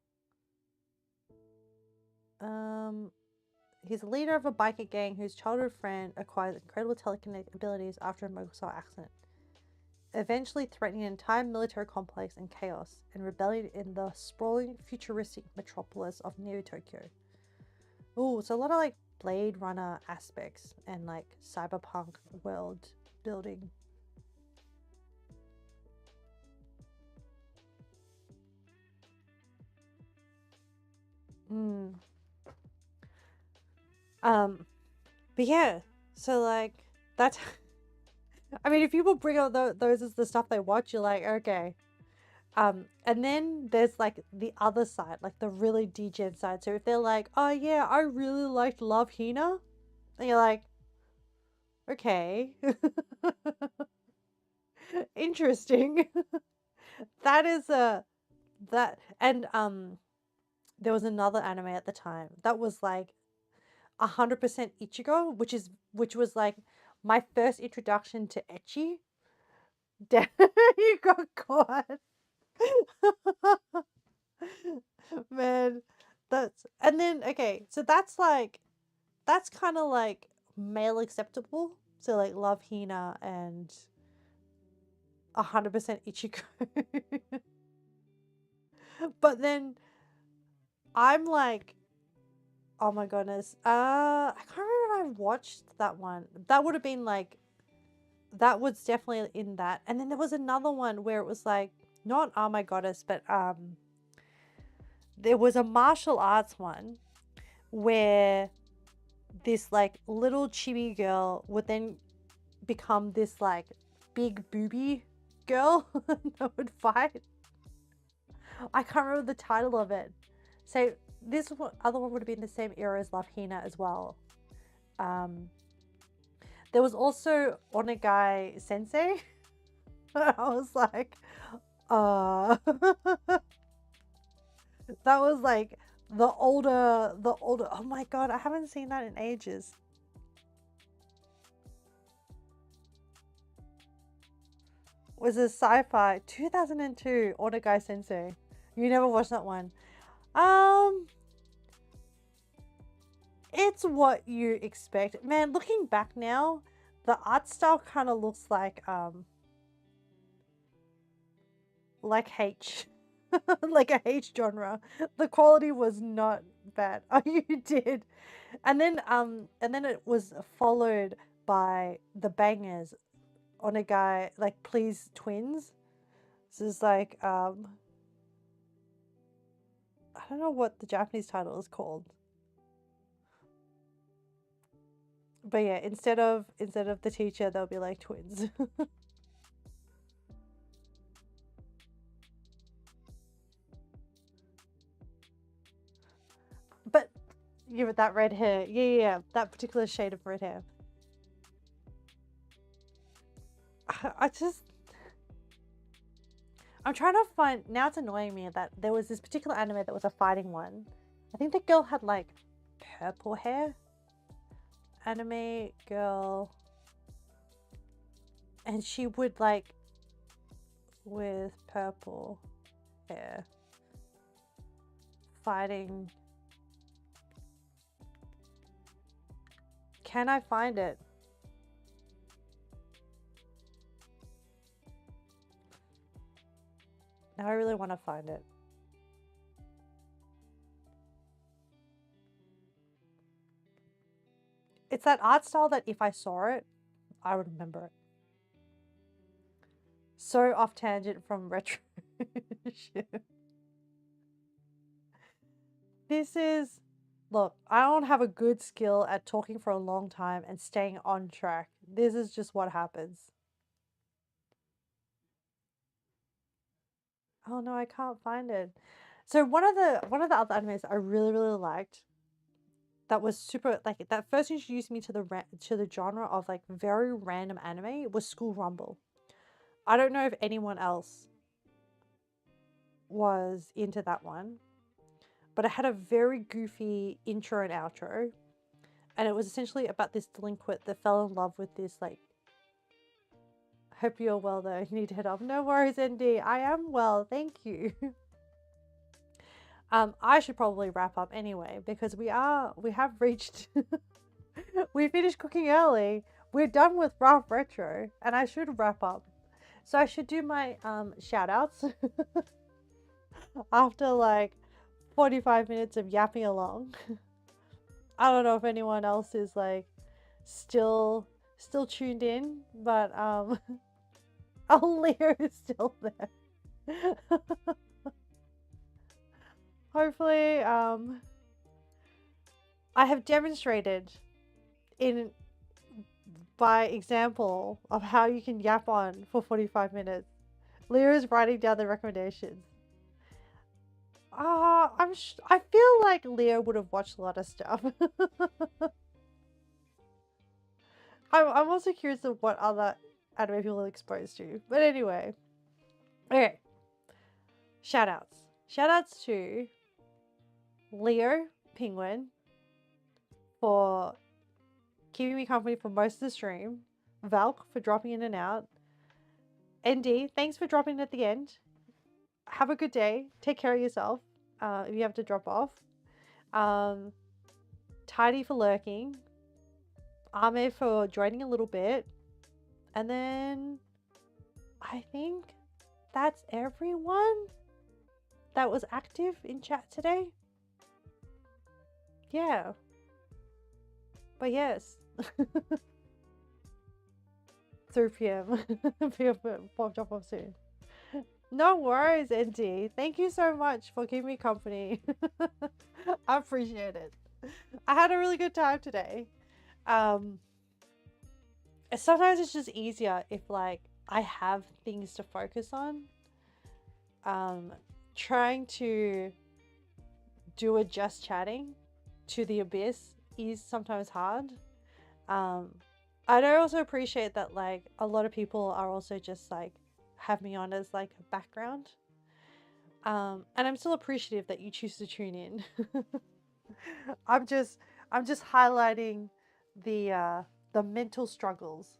Um, he's a leader of a biker gang whose childhood friend acquires incredible telekinetic abilities after a motorcycle accident, eventually threatening an entire military complex and chaos and rebellion in the sprawling, futuristic metropolis of Neo Tokyo. Ooh, so a lot of like Blade Runner aspects and like cyberpunk world building. Mm. Um, but yeah, so like that's. I mean, if people bring out those as the stuff they watch, you're like, okay. And then there's like the other side, like the really degen side. So if they're like, oh yeah, I really liked Love Hina, and you're like, okay, interesting. That is a that and there was another anime at the time that was like 100% Ichigo, which was like my first introduction to ecchi. Damn, you got caught. Man, that's and then okay, so that's kind of like male acceptable. So like Love Hina and 100% Ichigo. But then I'm like, oh my goodness. I can't remember if I watched that one. That would have been like that was definitely in that. And then there was another one where it was like not Oh My Goddess, but there was a martial arts one where this like little chibi girl would then become this like big booby girl that would fight. I can't remember the title of it. So this other one would have been the same era as Love Hina as well. Um, there was also Onegai Sensei. I was like, that was like the older. Oh my god, I haven't seen that in ages. Was a sci-fi 2002 Onegai Sensei. You never watched that one. Um, it's what you expect. Man, looking back now, the art style kind of looks like H. Like a H genre. The quality was not bad. Oh, you did. And then it was followed by the bangers on a guy like Please Twins. This is like I don't know what the Japanese title is called. But yeah, instead of the teacher, they'll be like twins. But yeah, with that red hair. Yeah, yeah, yeah, that particular shade of red hair. I just I'm trying to find now it's annoying me that there was this particular anime that was a fighting one. I think the girl had like purple hair. Anime girl. And she would like with purple hair fighting. Can I find it? Now I really want to find it. It's that art style that if I saw it, I would remember it. So off tangent from retro shit. This is, look, I don't have a good skill at talking for a long time and staying on track. This is just what happens. Oh no, I can't find it. So one of the other animes I really liked that was super, like, that first introduced me to the genre of like very random anime was School Rumble. I don't know if anyone else was into that one, but it had a very goofy intro and outro, and it was essentially about this delinquent that fell in love with this, like, hope you're well though, you need to head off. No worries, ND, I am well, thank you. I should probably wrap up anyway, because we have reached we finished cooking early. We're done with Rough Retro, and I should wrap up. So I should do my shout outs after like 45 minutes of yapping along. I don't know if anyone else is like still tuned in, but oh, Leo is still there. Hopefully I have demonstrated by example of how you can yap on for 45 minutes. Leo is writing down the recommendations. I feel like Leo would have watched a lot of stuff. I'm also curious of what other anime people are exposed to. But anyway. Okay. Shoutouts. Shoutouts to Leo Penguin for keeping me company for most of the stream. Valk for dropping in and out. ND, thanks for dropping in at the end. Have a good day. Take care of yourself if you have to drop off. Tidy for lurking. Ame for joining a little bit. And then I think that's everyone that was active in chat today. Yeah. But yes. 3 p.m. Drop off soon. No worries, ND. Thank you so much for keeping me company. I appreciate it. I had a really good time today. Sometimes it's just easier if like I have things to focus on. Trying to do a just chatting to the abyss is sometimes hard. I do also appreciate that like a lot of people are also just like have me on as like a background. And I'm still appreciative that you choose to tune in. I'm just highlighting the mental struggles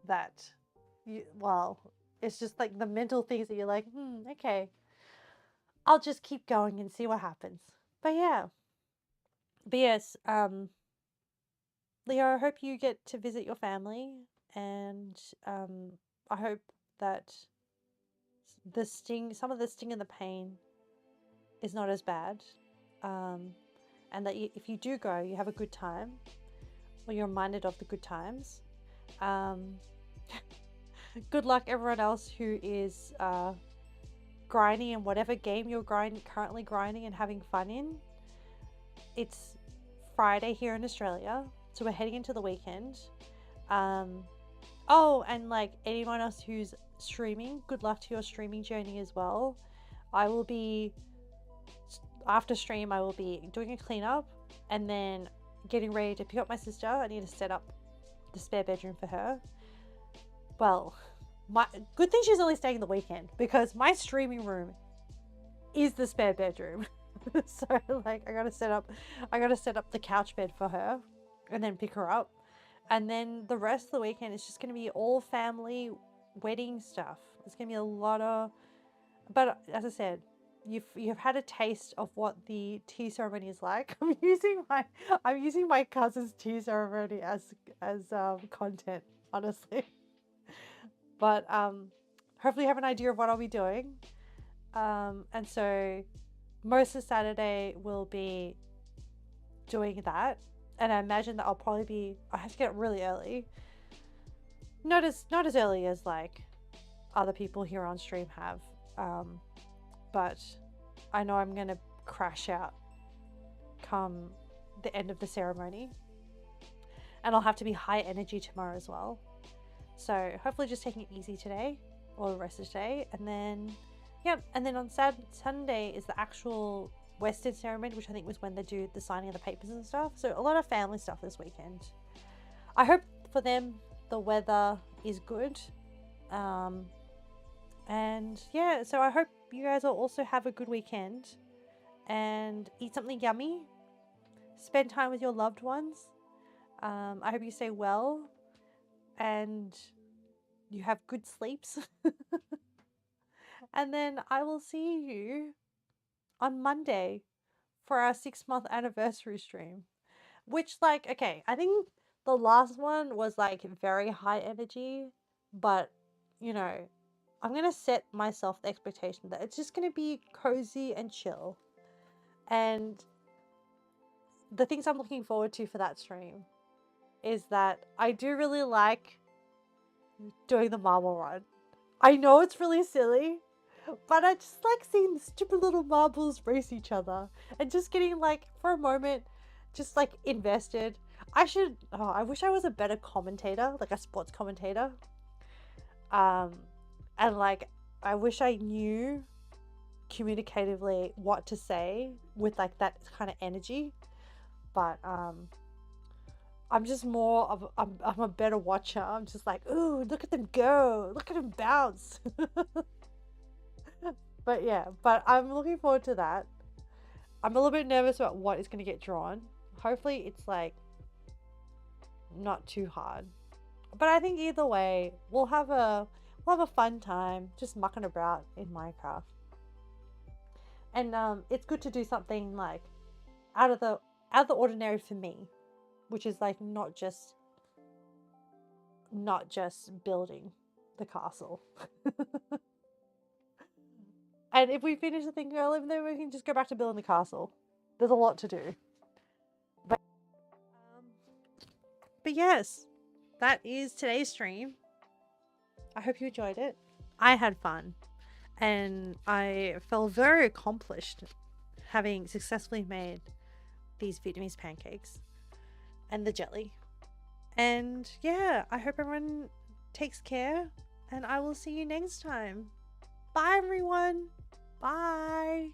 that it's just like the mental things that you're like, okay, I'll just keep going and see what happens. But yeah. But yes, Leo, I hope you get to visit your family, and I hope that some of the sting and the pain is not as bad, and that if you do go, you have a good time, or you're reminded of the good times. Good luck everyone else who is grinding in whatever game you're currently grinding and having fun in. It's Friday here in Australia, so we're heading into the weekend. Oh, and like anyone else who's streaming, good luck to your streaming journey as well. I will be, after stream, I will be doing a cleanup and then getting ready to pick up my sister. I need to set up the spare bedroom for her. Well, good thing she's only staying the weekend, because my streaming room is the spare bedroom. So like I gotta set up the couch bed for her and then pick her up, and then the rest of the weekend is just gonna be all family wedding stuff. There's gonna be a lot of, but as I said, you've had a taste of what the tea ceremony is like. I'm using my cousin's tea ceremony as content, honestly. But hopefully you have an idea of what I'll be doing. And so most of Saturday will be doing that, and I imagine that I have to get up really early. Not as early as like other people here on stream have, but I know I'm gonna crash out come the end of the ceremony, and I'll have to be high energy tomorrow as well. So hopefully just taking it easy today or the rest of the day, and then and then on Sunday is the actual Western ceremony, which I think was when they do the signing of the papers and stuff. So a lot of family stuff this weekend. I hope for them the weather is good. And yeah, so I hope you guys will also have a good weekend and eat something yummy. Spend time with your loved ones. I hope you stay well and you have good sleeps. And then I will see you on Monday for our 6-month anniversary stream. Which, like, okay, I think the last one was like very high energy, but you know, I'm gonna set myself the expectation that it's just gonna be cozy and chill. And the things I'm looking forward to for that stream is that I do really like doing the marble run. I know it's really silly, but I just like seeing the stupid little marbles race each other and just getting like, for a moment, just like invested. I wish I was a better commentator, like a sports commentator. And like, I wish I knew communicatively what to say with like that kind of energy. But I'm just more of I'm a better watcher. I'm just like, ooh, look at them go, look at them bounce. But yeah, but I'm looking forward to that. I'm a little bit nervous about what is going to get drawn. Hopefully it's like not too hard. But I think either way, we'll have a fun time just mucking about in Minecraft. And it's good to do something like out of the ordinary for me, which is like not just building the castle. And if we finish the thing early, then we can just go back to building the castle. There's a lot to do. But yes, that is today's stream. I hope you enjoyed it. I had fun. And I felt very accomplished having successfully made these Vietnamese pancakes and the jelly. And yeah, I hope everyone takes care, and I will see you next time. Bye everyone. Bye.